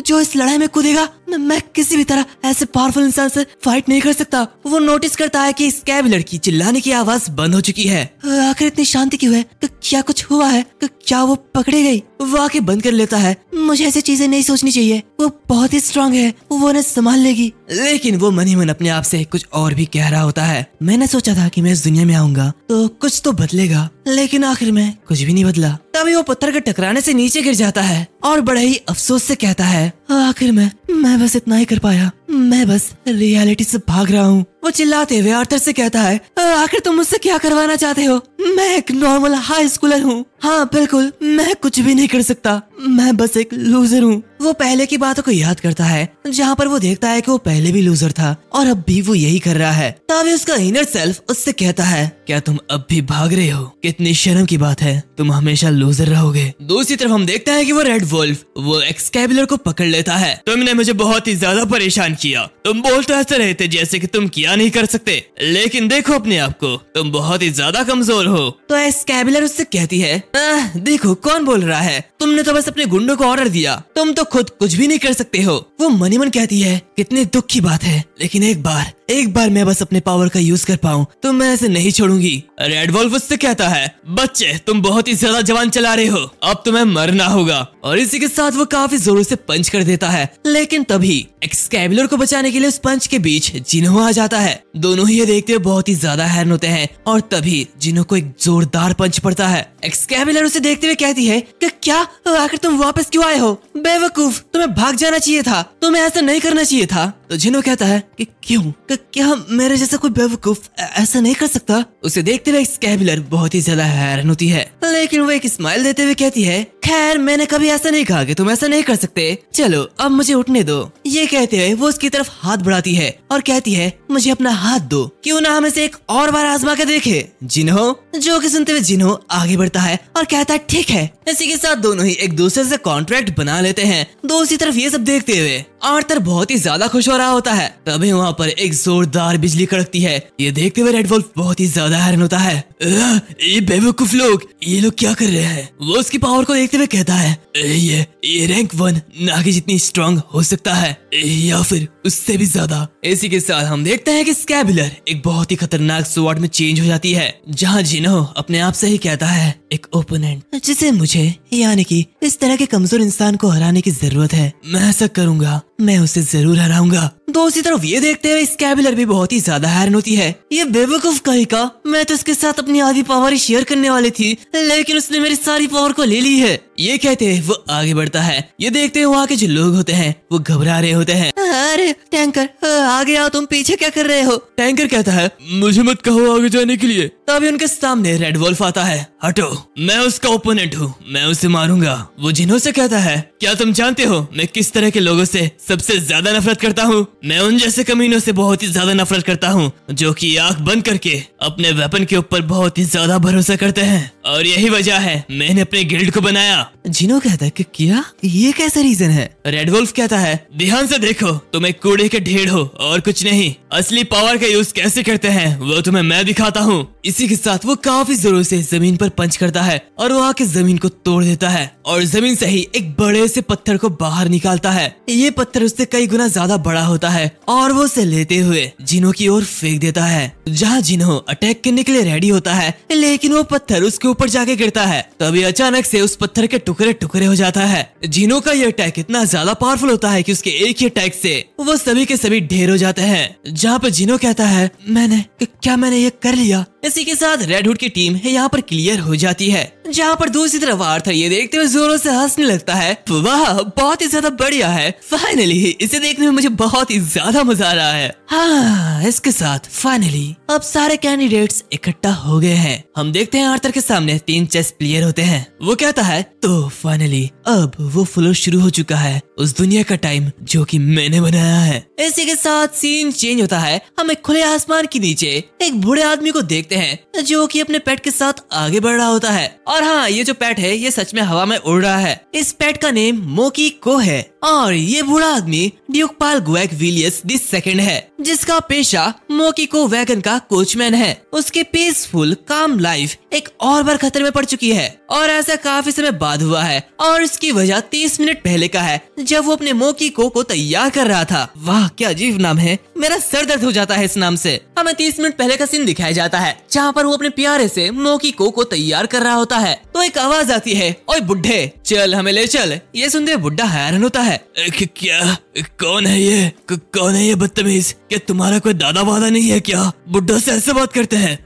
जो इस लड़ाई में कूदेगा? मैं किसी भी तरह ऐसे पावरफुल इंसान से फाइट नहीं कर सकता। वो नोटिस करता है कि एक्सकैबुलर की चिल्लाने की आवाज बंद हो चुकी है। आखिर इतनी शांति क्यों है? क्या कुछ हुआ है? क्या वो पकड़ी गई? वो आंखें बंद कर लेता है। मुझे ऐसी चीजें नहीं सोचनी चाहिए, वो बहुत ही स्ट्रांग है, वो उन्हें संभाल लेगी। लेकिन वो मन ही मन अपने आप से कुछ और भी कह रहा होता है। मैंने सोचा था कि मैं इस दुनिया में आऊंगा तो कुछ तो बदलेगा, लेकिन आखिर में कुछ भी नहीं बदला। तभी वो पत्थर के टकराने से नीचे गिर जाता है और बड़े ही अफसोस से कहता है, आखिर मैं बस इतना ही कर पाया, मैं बस रियलिटी से भाग रहा हूँ। वो चिल्लाते हुए आर्थर से कहता है, आखिर तुम मुझसे क्या करवाना चाहते हो? मैं एक नॉर्मल हाई स्कूलर हूँ। हाँ बिल्कुल, मैं कुछ भी नहीं कर सकता, मैं बस एक लूजर हूँ। वो पहले की बातों को याद करता है, जहाँ पर वो देखता है कि वो पहले भी लूजर था और अब भी वो यही कर रहा है। तभी उसका इनर सेल्फ उससे कहता है, क्या तुम अब भी भाग रहे हो? कितनी शर्म की बात है, तुम हमेशा लूजर रहोगे। दूसरी तरफ हम देखते हैं कि वो रेड वुल्फ वो एक्सकैबुलर को पकड़ लेता है। तुमने मुझे बहुत ही ज्यादा परेशान किया, तुम बोलते ऐसे रहे थे जैसे कि तुम किया नहीं कर सकते, लेकिन देखो अपने आप को, तुम बहुत ही ज्यादा कमजोर हो। तो एक्सकैबुलर उससे कहती है, देखो कौन बोल रहा है, तुमने तो बस अपने गुंडों को ऑर्डर दिया, तुम तो खुद कुछ भी नहीं कर सकते हो। वो मन ही मन कहती है, कितनी दुख की बात है, लेकिन एक बार मैं बस अपने पावर का यूज कर पाऊं तो मैं ऐसे नहीं छोड़ूंगी। रेड वुल्फ उससे कहता है, बच्चे तुम बहुत ही ज्यादा जवान चला रहे हो, अब तुम्हें मरना होगा। और इसी के साथ वो काफी जोरों से पंच कर देता है, लेकिन तभी एक्सकैबुलर को बचाने के लिए उस पंच के बीच जिन्हो आ जाता है। दोनों ही ये देखते हुए बहुत ही ज्यादा हैरान होते हैं और तभी जिन्हो को एक जोरदार पंच पड़ता है। एक्सकैबुलर उसे देखते हुए कहती है कि क्या, आखिर तुम वापस क्यों आए हो? बेवकूफ, तुम्हें भाग जाना चाहिए था, तुम्हें ऐसा नहीं करना चाहिए था। तो जिन्हो कहता है कि क्यों, क्या मेरे जैसा कोई बेवकूफ ऐसा नहीं कर सकता? उसे देखते हुए एक्सकैबुलर बहुत ही ज्यादा हैरान होती है, लेकिन वो एक स्माइल देते हुए कहती है, खैर मैंने कभी ऐसा नहीं कहा कि तुम ऐसा नहीं कर सकते, चलो अब मुझे उठने दो। ये कहते हुए वो उसकी तरफ हाथ बढ़ाती है और कहती है, मुझे अपना हाथ दो, क्यों ना हम इसे एक और बार आजमा के देखे। जिन्हो जो कि सुनते हुए जिन्हो आगे बढ़ता है और कहता है ठीक है। इसी के साथ दोनों ही एक दूसरे से कॉन्ट्रैक्ट बना लेते हैं। दूसरी तरफ ये सब देखते हुए आर्थर बहुत ही ज्यादा खुश हो रहा होता है। तभी वहाँ पर एक जोरदार बिजली कड़कती है। ये देखते हुए रेड वुल्फ बहुत ही ज्यादा हैरान होता है, ये बेवकूफ लोग, ये लोग क्या कर रहे हैं? वो उसकी पावर को देखते देखते हुए कहता है ये रैंक 1 नागी जितनी स्ट्रांग हो सकता है या फिर उससे भी ज्यादा। इसी के साथ हम देखते हैं कि स्कैबुलर एक बहुत ही खतरनाक स्वॉर्ड में चेंज हो जाती है, जहाँ जिन्हो अपने आप से ही कहता है एक ओपोनेंट जिसे मुझे यानी कि इस तरह के कमजोर इंसान को हराने की जरूरत है। मैं ऐसा करूंगा, मैं उसे जरूर हराऊंगा। दूसरी तरफ ये देखते हुए स्कैबुलर भी बहुत ही ज्यादा हैरान होती है। ये बेवकूफ कहीं का, मैं तो इसके साथ अपनी आधी पावर ही शेयर करने वाली थी, लेकिन उसने मेरी सारी पावर को ले ली है। ये कहते हुए वो आगे बढ़ता है। ये देखते हुए वहाँ के जो लोग होते हैं वो घबरा रहे होते हैं। अरे टैंकर आगे आओ, तुम पीछे क्या कर रहे हो? टैंकर कहता है मुझे मत कहो आगे जाने के लिए। तभी उनके सामने रेड वोल्फ आता है। हटो, मैं उसका ओपोनेंट हूँ, मैं उसे मारूंगा। वो जिन्हों से कहता है क्या तुम जानते हो मैं किस तरह के लोगों से सबसे ज्यादा नफरत करता हूँ? मैं उन जैसे कमीनों से बहुत ही ज्यादा नफरत करता हूँ जो कि आंख बंद करके अपने वेपन के ऊपर बहुत ही ज्यादा भरोसा करते हैं, और यही वजह है मैंने अपने गिल्ड को बनाया। जिन्हों कहता है कि क्या ये कैसा रीजन है? रेड वोल्फ कहता है ध्यान से देखो, तुम एक कूड़े के ढेर हो और कुछ नहीं। असली पावर का यूज कैसे करते हैं वो तुम्हें मैं दिखाता हूँ। इसी के साथ वो काफी जोरों से जमीन पर पंच करता है और वो आके जमीन को तोड़ देता है और जमीन से ही एक बड़े से पत्थर को बाहर निकालता है। ये पत्थर उससे कई गुना ज्यादा बड़ा होता है और वो उसे लेते हुए जिन्हों की ओर फेंक देता है, जहाँ जिन्हों अटैक करने के लिए रेडी होता है, लेकिन वो पत्थर उसके ऊपर जाके गिरता है। तभी अचानक से उस पत्थर के टुकड़े टुकड़े हो जाता है। जिन्हों का ये अटैक इतना ज्यादा पावरफुल होता है कि उसके एक ही अटैक से वो सभी के सभी ढेर हो जाते हैं, जहाँ पर जिन्हों कहता है मैंने ये कर लिया। इसी के साथ रेड हुड की टीम यहाँ पर क्लियर हो जाती है, जहाँ पर दूसरी तरफ आर्थर ये देखते हुए जोरों से हंसने लगता है। वाह, बहुत ही ज्यादा बढ़िया है, फाइनली इसे देखने में मुझे बहुत ही ज्यादा मजा आ रहा है। हाँ, इसके साथ फाइनली अब सारे कैंडिडेट्स इकट्ठा हो गए हैं। हम देखते हैं आर्थर के सामने 3 चेस प्लेयर होते हैं। वो कहता है तो फाइनली अब वो फ्लो शुरू हो चुका है, उस दुनिया का टाइम जो कि मैंने बनाया है। इसी के साथ सीन चेंज होता है। हमें खुले आसमान के नीचे एक बूढ़े आदमी को देखते हैं जो कि अपने पेट के साथ आगे बढ़ रहा होता है। और हाँ, ये जो पेट है ये सच में हवा में उड़ रहा है। इस पेट का नेम मोकी को है और ये बूढ़ा आदमी ड्यूक पाल गुएक विलियस दी सेकंड है, जिसका पेशा मोकी को वैगन का कोचमैन है। उसकी पीसफुल काम लाइफ एक और बार खतरे में पड़ चुकी है और ऐसा काफी समय बाद हुआ है और इसकी वजह 30 मिनट पहले का है, जब वो अपने मोकी को तैयार कर रहा था। वाह, क्या अजीब नाम है, मेरा सर दर्द हो जाता है इस नाम से। हमें 30 मिनट पहले का सीन दिखाया जाता है जहाँ पर वो अपने प्यारे से मोकी को तैयार कर रहा होता है। तो एक आवाज आती है, ओए बुड्ढे चल हमें ले चल। ये सुनते बुड्ढा हैरान होता है, क्या कौन है ये? कौन है ये बदतमीज? क्या तुम्हारा कोई दादा वादा नहीं है क्या? बुड्ढा से ऐसे बात करते हैं?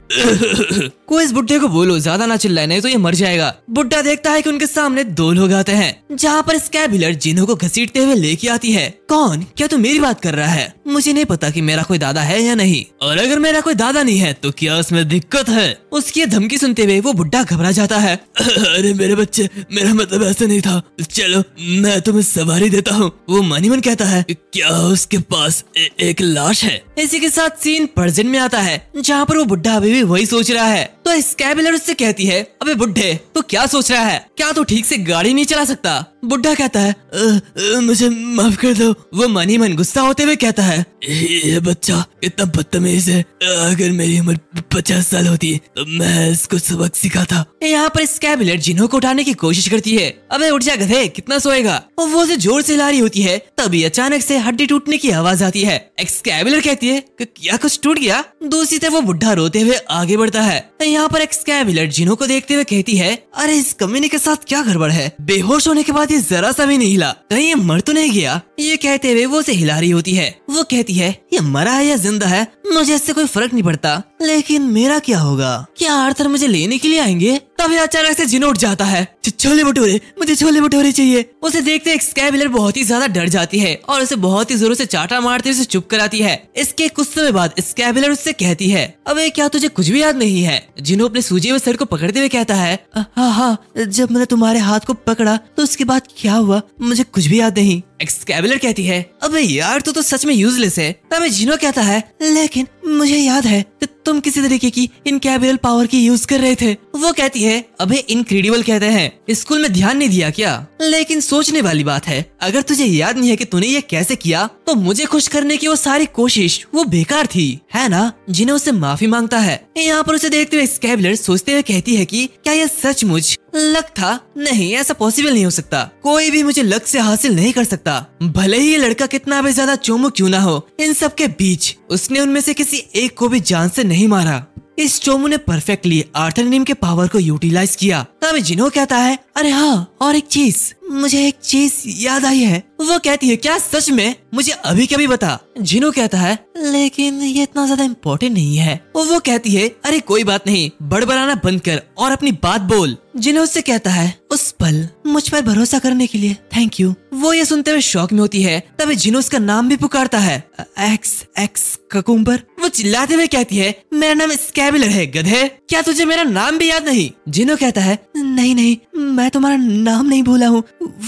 कोई इस बुड्ढे को बोलो ज्यादा ना चिल्लाए, नहीं तो ये मर जाएगा। बुड्ढा देखता है कि उनके सामने 2 लोग आते हैं, जहाँ पर स्कैबुलर जिन्हों को घसीटते हुए लेके आती है। कौन? क्या तू मेरी बात कर रहा है? मुझे नहीं पता कि मेरा कोई दादा है या नहीं, और अगर मेरा कोई दादा नहीं है तो क्या उसमें दिक्कत है? उसकी धमकी सुनते हुए वो बुड्ढा घबरा जाता है। अरे मेरे बच्चे, मेरा मतलब ऐसा नहीं था, चलो मैं तुम्हें सवारी देता हूँ। वो मनी मन कहता है क्या उसके पास एक लाश है? इसी के साथ सीन प्रेजेंट में आता है, जहाँ पर वो बुड्ढा अभी भी वही सोच रहा है। तो स्कैबुलर उससे कहती है, अबे बुड्ढे तो क्या सोच रहा है? क्या तू ठीक से गाड़ी नहीं चला सकता? बुड्ढा कहता है मुझे माफ कर दो। वो मनी मन गुस्सा होते हुए कहता है, ये बच्चा इतना बदतमीज है, अगर मेरी उम्र 50 साल होती तो मैं इसको सबक सिखाता। यहाँ पर स्कैबुलर जिन्हों को उठाने की कोशिश करती है। अबे उठ जा गधे, कितना सोएगा? वो उसे जोर से हिला रही होती है। तभी अचानक से हड्डी टूटने की आवाज आती है। स्कैबुलर कहती है क्या कुछ टूट गया? दूसरी तरफ वो बुड्ढा रोते हुए आगे बढ़ता है। यहाँ पर स्कैबुलर जिन्हों को देखते हुए कहती है, अरे इस कमीने के साथ क्या गड़बड़ है? बेहोश होने के बाद ये जरा सा भी नहीं हिला, कहीं ये मर तो नहीं गया? ये कहते हुए वो उसे हिला रही होती है। वो कहती है ये मरा है या जिंदा है मुझे इससे कोई फर्क नहीं पड़ता, लेकिन मेरा क्या होगा? क्या आर्थर मुझे लेने के लिए आएंगे? तभी अचानक से जिन्हों उठ जाता है। छोले भटूरे, मुझे छोले भटूरे चाहिए। उसे देखते स्कैबुलर बहुत ही ज्यादा डर जाती है और उसे बहुत ही जोरों से चाटा मारते हुए चुप कराती है। इसके कुछ समय बाद स्कैबुलर उससे कहती है, अबे क्या तुझे कुछ भी याद नहीं है? जिन्हों अपने सूजे हुए सर को पकड़ते हुए कहता है, हाँ, जब मैंने तुम्हारे हाथ को पकड़ा तो उसके बाद क्या हुआ मुझे कुछ भी याद नहीं। स्कैबुलर कहती है, अबे यार तू तो सच में यूजलेस है। तभी जिन्हों कहता है, लेकिन मुझे याद है तुम किसी तरीके की इनकैपेबल पावर की यूज कर रहे थे। वो कहती है, अबे इनक्रेडिबल कहते हैं, स्कूल में ध्यान नहीं दिया क्या? लेकिन सोचने वाली बात है, अगर तुझे याद नहीं है कि तूने ये कैसे किया तो मुझे खुश करने की वो सारी कोशिश वो बेकार थी, है ना? जिन्हें उससे माफी मांगता है। यहाँ पर उसे देखते हुए स्कैबुलर सोचते हुए कहती है कि क्या ये सचमुच लक था? नहीं, ऐसा पॉसिबल नहीं हो सकता। कोई भी मुझे लक से हासिल नहीं कर सकता, भले ही ये लड़का कितना भी ज्यादा चोमुक क्यों ना हो। इन सब के बीच उसने उनमें से किसी एक को भी जान से नहीं मारा। इस चोमू ने परफेक्टली आर्थर नीम के पावर को यूटिलाइज किया। तभी जिनो कहता है, अरे हाँ, और एक चीज, मुझे एक चीज याद आई है। वो कहती है, क्या सच में? मुझे अभी कभी बता। जिनो कहता है, लेकिन ये इतना ज्यादा इम्पोर्टेंट नहीं है। वो कहती है, अरे कोई बात नहीं, बड़बड़ाना बंद कर और अपनी बात बोल। जिनो उससे कहता है, उस पल मुझ पर भरोसा करने के लिए थैंक यू। वो ये सुनते हुए शॉक में होती है। तभी जिनो उसका नाम भी पुकारता है, एक्स ककुम्बर। वो चिल्लाते हुए कहती है, मेरा नाम स्कैबुलर है गधे, क्या तुझे मेरा नाम भी याद नहीं? जिनो कहता है, नहीं, मैं तुम्हारा नाम नहीं भूला हूँ,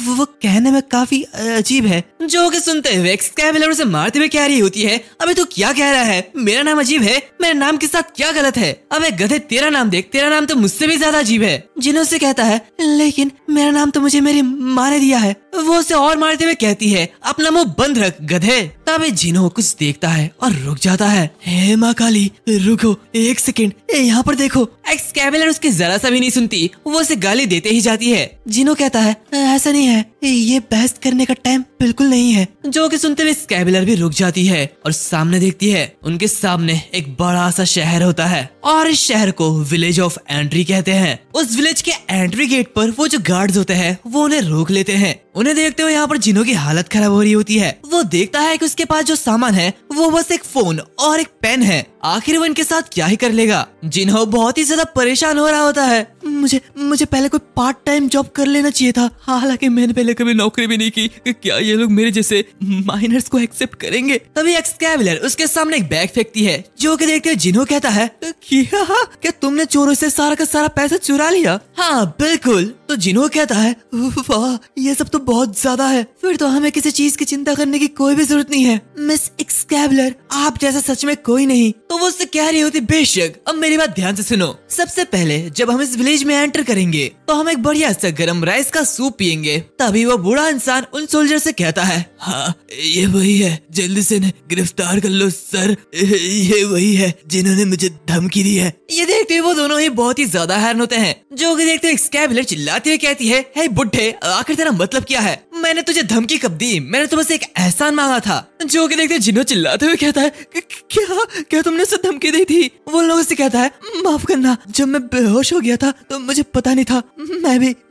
वो कहने में काफी अजीब है। जो कि सुनते हुए स्कैबुलर उसे मारते हुए कह रही होती है, अबे तू क्या कह रहा है? मेरा नाम अजीब है? मेरे नाम के साथ क्या गलत है? अबे गधे, तेरा नाम देख, तेरा नाम तो मुझसे भी ज्यादा अजीब है। जिनो से कहता है, लेकिन मेरा नाम तो मुझे मेरी माँ ने दिया है। वो उसे और मारते हुए कहती है, अपना मुंह बंद रख गधे। तभी जिनो कुछ देखता है और रुक जाता है। हे माँ काली, रुको एक सेकंड, यहाँ पर देखो। एक्सकैबुलर उसकी जरा सा भी नहीं सुनती, वो उसे गाली देते ही जाती है। जिनो कहता है, ऐसा नहीं है, ये बहस करने का टाइम बिल्कुल नहीं है। जो कि सुनते हुए स्कैबुलर भी रुक जाती है और सामने देखती है। उनके सामने एक बड़ा सा शहर होता है और इस शहर को विलेज ऑफ एंट्री कहते हैं। उस विलेज के एंट्री गेट पर वो जो गार्ड्स होते हैं वो उन्हें रोक लेते हैं। उन्हें देखते हुए यहाँ पर जिनो की हालत खराब हो रही होती है। वो देखता है कि उसके पास जो सामान है वो बस एक फोन और एक पेन है। आखिर वो इनके साथ क्या ही कर लेगा। जिनो बहुत ही ज्यादा परेशान हो रहा होता है। मुझे पहले कोई पार्ट टाइम जॉब कर लेना चाहिए था, हालांकि मैंने पहले कभी नौकरी भी नहीं की। क्या ये लोग मेरे जैसे माइनर्स को एक्सेप्ट करेंगे? तभी एक्सकैबुलर उसके सामने एक बैग फेंकती है। जो कि देखते हुए जिनो कहता है, क्या तुमने चोरों से सारा का सारा पैसा चुरा लिया? हाँ बिल्कुल। तो जिनो कहता है, वाह, ये सब तो बहुत ज्यादा है। फिर तो हमें किसी चीज की चिंता करने की कोई भी जरूरत नहीं है। मिस एक्सकैबुलर, आप जैसा सच में कोई नहीं। तो वो उससे कह रही होती, बेशक। अब मेरी बात ध्यान से सुनो। सबसे पहले जब हम इस विलेज में एंटर करेंगे तो हम एक बढ़िया सा गरम राइस का सूप पियेंगे। तभी वो बूढ़ा इंसान उन सोल्जर से कहता है, हाँ ये वही है, जल्दी से गिरफ्तार कर लो सर। ये वही है जिन्होंने मुझे धमकी दी है। ये देखते हुए वो दोनों ही बहुत ही ज्यादा हैरान होते हैं। जो कि देखते हुए एक्सकैबुलर चिल्लाती हुई कहती है, हे बुड्ढे, आखिर तेरा मतलब क्या है? मैंने तुझे धमकी कब दी? मैंने तो बस एक एहसान मांगा था। जो कि देखते जिनो चिल्लाते हुए कहता है, क्या तुमने उसे धमकी दी थी? वो लोगों से कहता है, माफ करना, जब मैं बेहोश हो गया था तो मुझे पता नहीं था,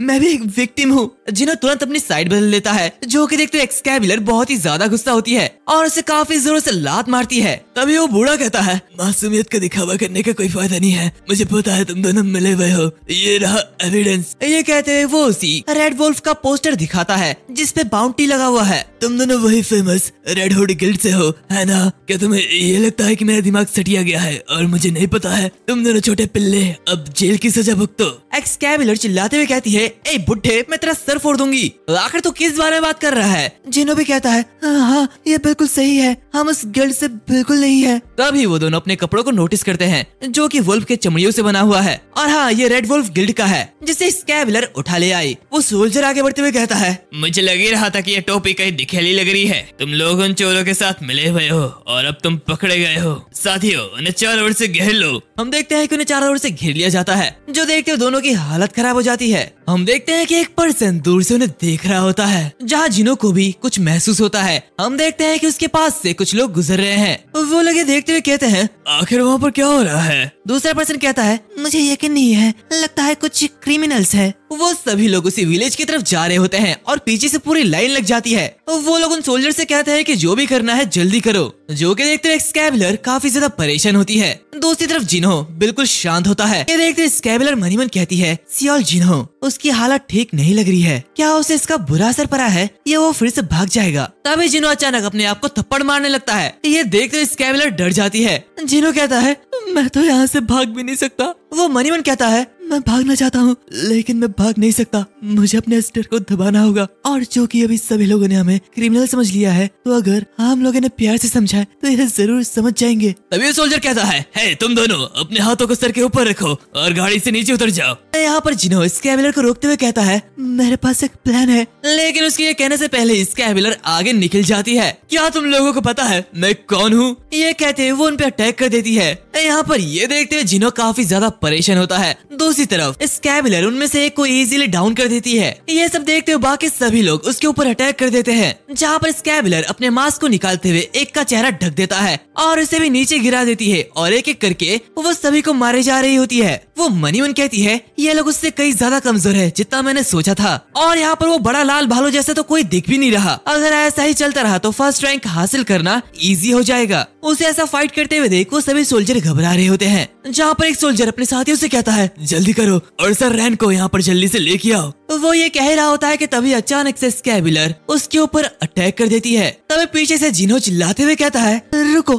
मैं भी एक विक्टिम हूँ। जिनो तुरंत अपनी साइड बदल लेता है। जो कि देखते एक्सकैबुलर बहुत ही ज्यादा गुस्सा होती है और उसे काफी जोरों से लात मारती है। तभी वो बूढ़ा कहता है, मासूमियत का दिखावा करने का कोई फायदा नहीं है, मुझे पता है तुम दोनों मिले हुए हो, ये रहा एविडेंस। ये कहते हुए वो उसी रेड वुल्फ का पोस्टर दिखाता है जिसपे बाउंटी लगा हुआ है। तुम दोनों वही फेमस रेड हुड गिल्ड से हो, है ना? क्या तुम्हें ये लगता है कि मेरा दिमाग सटिया गया है और मुझे नहीं पता है? तुम दोनों छोटे पिल्ले अब जेल की सजा भुगतो। एक्सकैबुलर चिल्लाते हुए कहती है, ए बुड्ढे, मैं तेरा सर फोड़ दूंगी। आखिर तू किस बारे में बात कर रहा है? जिनो भी कहता है, हाँ ये बिल्कुल सही है, हम उस गिल्ड से बिल्कुल नहीं है। तभी वो दोनों अपने कपड़ों को नोटिस करते हैं जो कि वुल्फ के चमड़ियों से बना हुआ है और हाँ ये रेड वुल्फ गिल्ड का है जिसे एक्सकैबुलर उठा ले आई। वो सोल्जर आगे बढ़ते हुए कहता है, मुझे लग ही रहा था कि ये टोपी कहीं दिखेली लग रही है। तुम लोग उन चोरों के साथ मिले हुए हो और अब तुम पकड़े गए हो। साथियों, उन्हें चारों ओर से घेर लो। हम देखते हैं कि उन्हें चारों ओर से घेर लिया जाता है। जो देखते हुए दोनों की हालत खराब हो जाती है। हम देखते हैं कि एक पर्सन दूर से उन्हें देख रहा होता है, जहाँ जिनो को भी कुछ महसूस होता है। हम देखते हैं कि उसके पास से कुछ लोग गुजर रहे हैं। वो लोग देखते हुए कहते हैं, आखिर वहाँ पर क्या हो रहा है? दूसरा पर्सन कहता है, मुझे यकीन नहीं है, लगता है कुछ क्रिमिनल्स है। वो सभी लोग उसी विलेज की तरफ जा रहे होते हैं और पीछे से पूरी लाइन लग जाती है। वो लोग उन सोल्जर से कहते हैं कि जो भी करना है जल्दी करो। जो कि देखते हुए एक्सकैबुलर काफी ज्यादा परेशान होती है। दूसरी तरफ जिनो बिल्कुल शांत होता है। ये देखते एक्सकैबुलर मनी मन कहती है, सियोल जिनो, उसकी हालत ठीक नहीं लग रही है, क्या उसे इसका बुरा असर पड़ा है या वो फिर से भाग जाएगा? तभी जिनो अचानक अपने आप को थप्पड़ मारने लगता है। ये देखते एक्सकैबुलर डर जाती है। जिनो कहता है, मैं तो यहाँ से भाग भी नहीं सकता। वो मनी मन कहता है, मैं भागना चाहता हूँ लेकिन मैं भाग नहीं सकता, मुझे अपने इस डर को दबाना होगा। और जो कि अभी सभी लोगों ने हमें क्रिमिनल समझ लिया है, तो अगर हम लोगों ने प्यार से समझा तो यह जरूर समझ जाएंगे। तभी सोल्जर कहता है, हे तुम दोनों अपने हाथों को सर के ऊपर रखो और गाड़ी से नीचे उतर जाओ। यहाँ पर जिनो स्कैबुलर को रोकते हुए कहता है, मेरे पास एक प्लान है। लेकिन उसके ये कहने से पहले स्कैबुलर आगे निकल जाती है। क्या तुम लोगों को पता है मैं कौन हूँ? ये कहते वो उन पे अटैक कर देती है। यहाँ पर ये देखते हुए जिनो काफी ज्यादा परेशान होता है। दूसरी दूसरी तरफ एक्सकैलिबर उनमें से एक को इजीली डाउन कर देती है। ये सब देखते हुए बाकी सभी लोग उसके ऊपर अटैक कर देते हैं, जहाँ पर एक्सकैलिबर अपने मास्क को निकालते हुए एक का चेहरा ढक देता है और उसे भी नीचे गिरा देती है और एक एक करके वो सभी को मारे जा रही होती है। वो मनीमन कहती है ये लोग उससे कई ज्यादा कमजोर है जितना मैंने सोचा था, और यहाँ पर वो बड़ा लाल भालू जैसे तो कोई दिख भी नहीं रहा। अगर ऐसा ही चलता रहा तो फर्स्ट रैंक हासिल करना इजी हो जाएगा। उसे ऐसा फाइट करते हुए देख वो सभी सोल्जर घबरा रहे होते हैं, जहाँ पर एक सोल्जर अपने साथियों से कहता है जल्दी करो और सर रैन को यहाँ पर जल्दी से लेके आओ। वो ये कह रहा होता है कि तभी अचानक से एक्सकैलिबर उसके ऊपर अटैक कर देती है। तभी पीछे से जिनो चिल्लाते हुए कहता है रुको,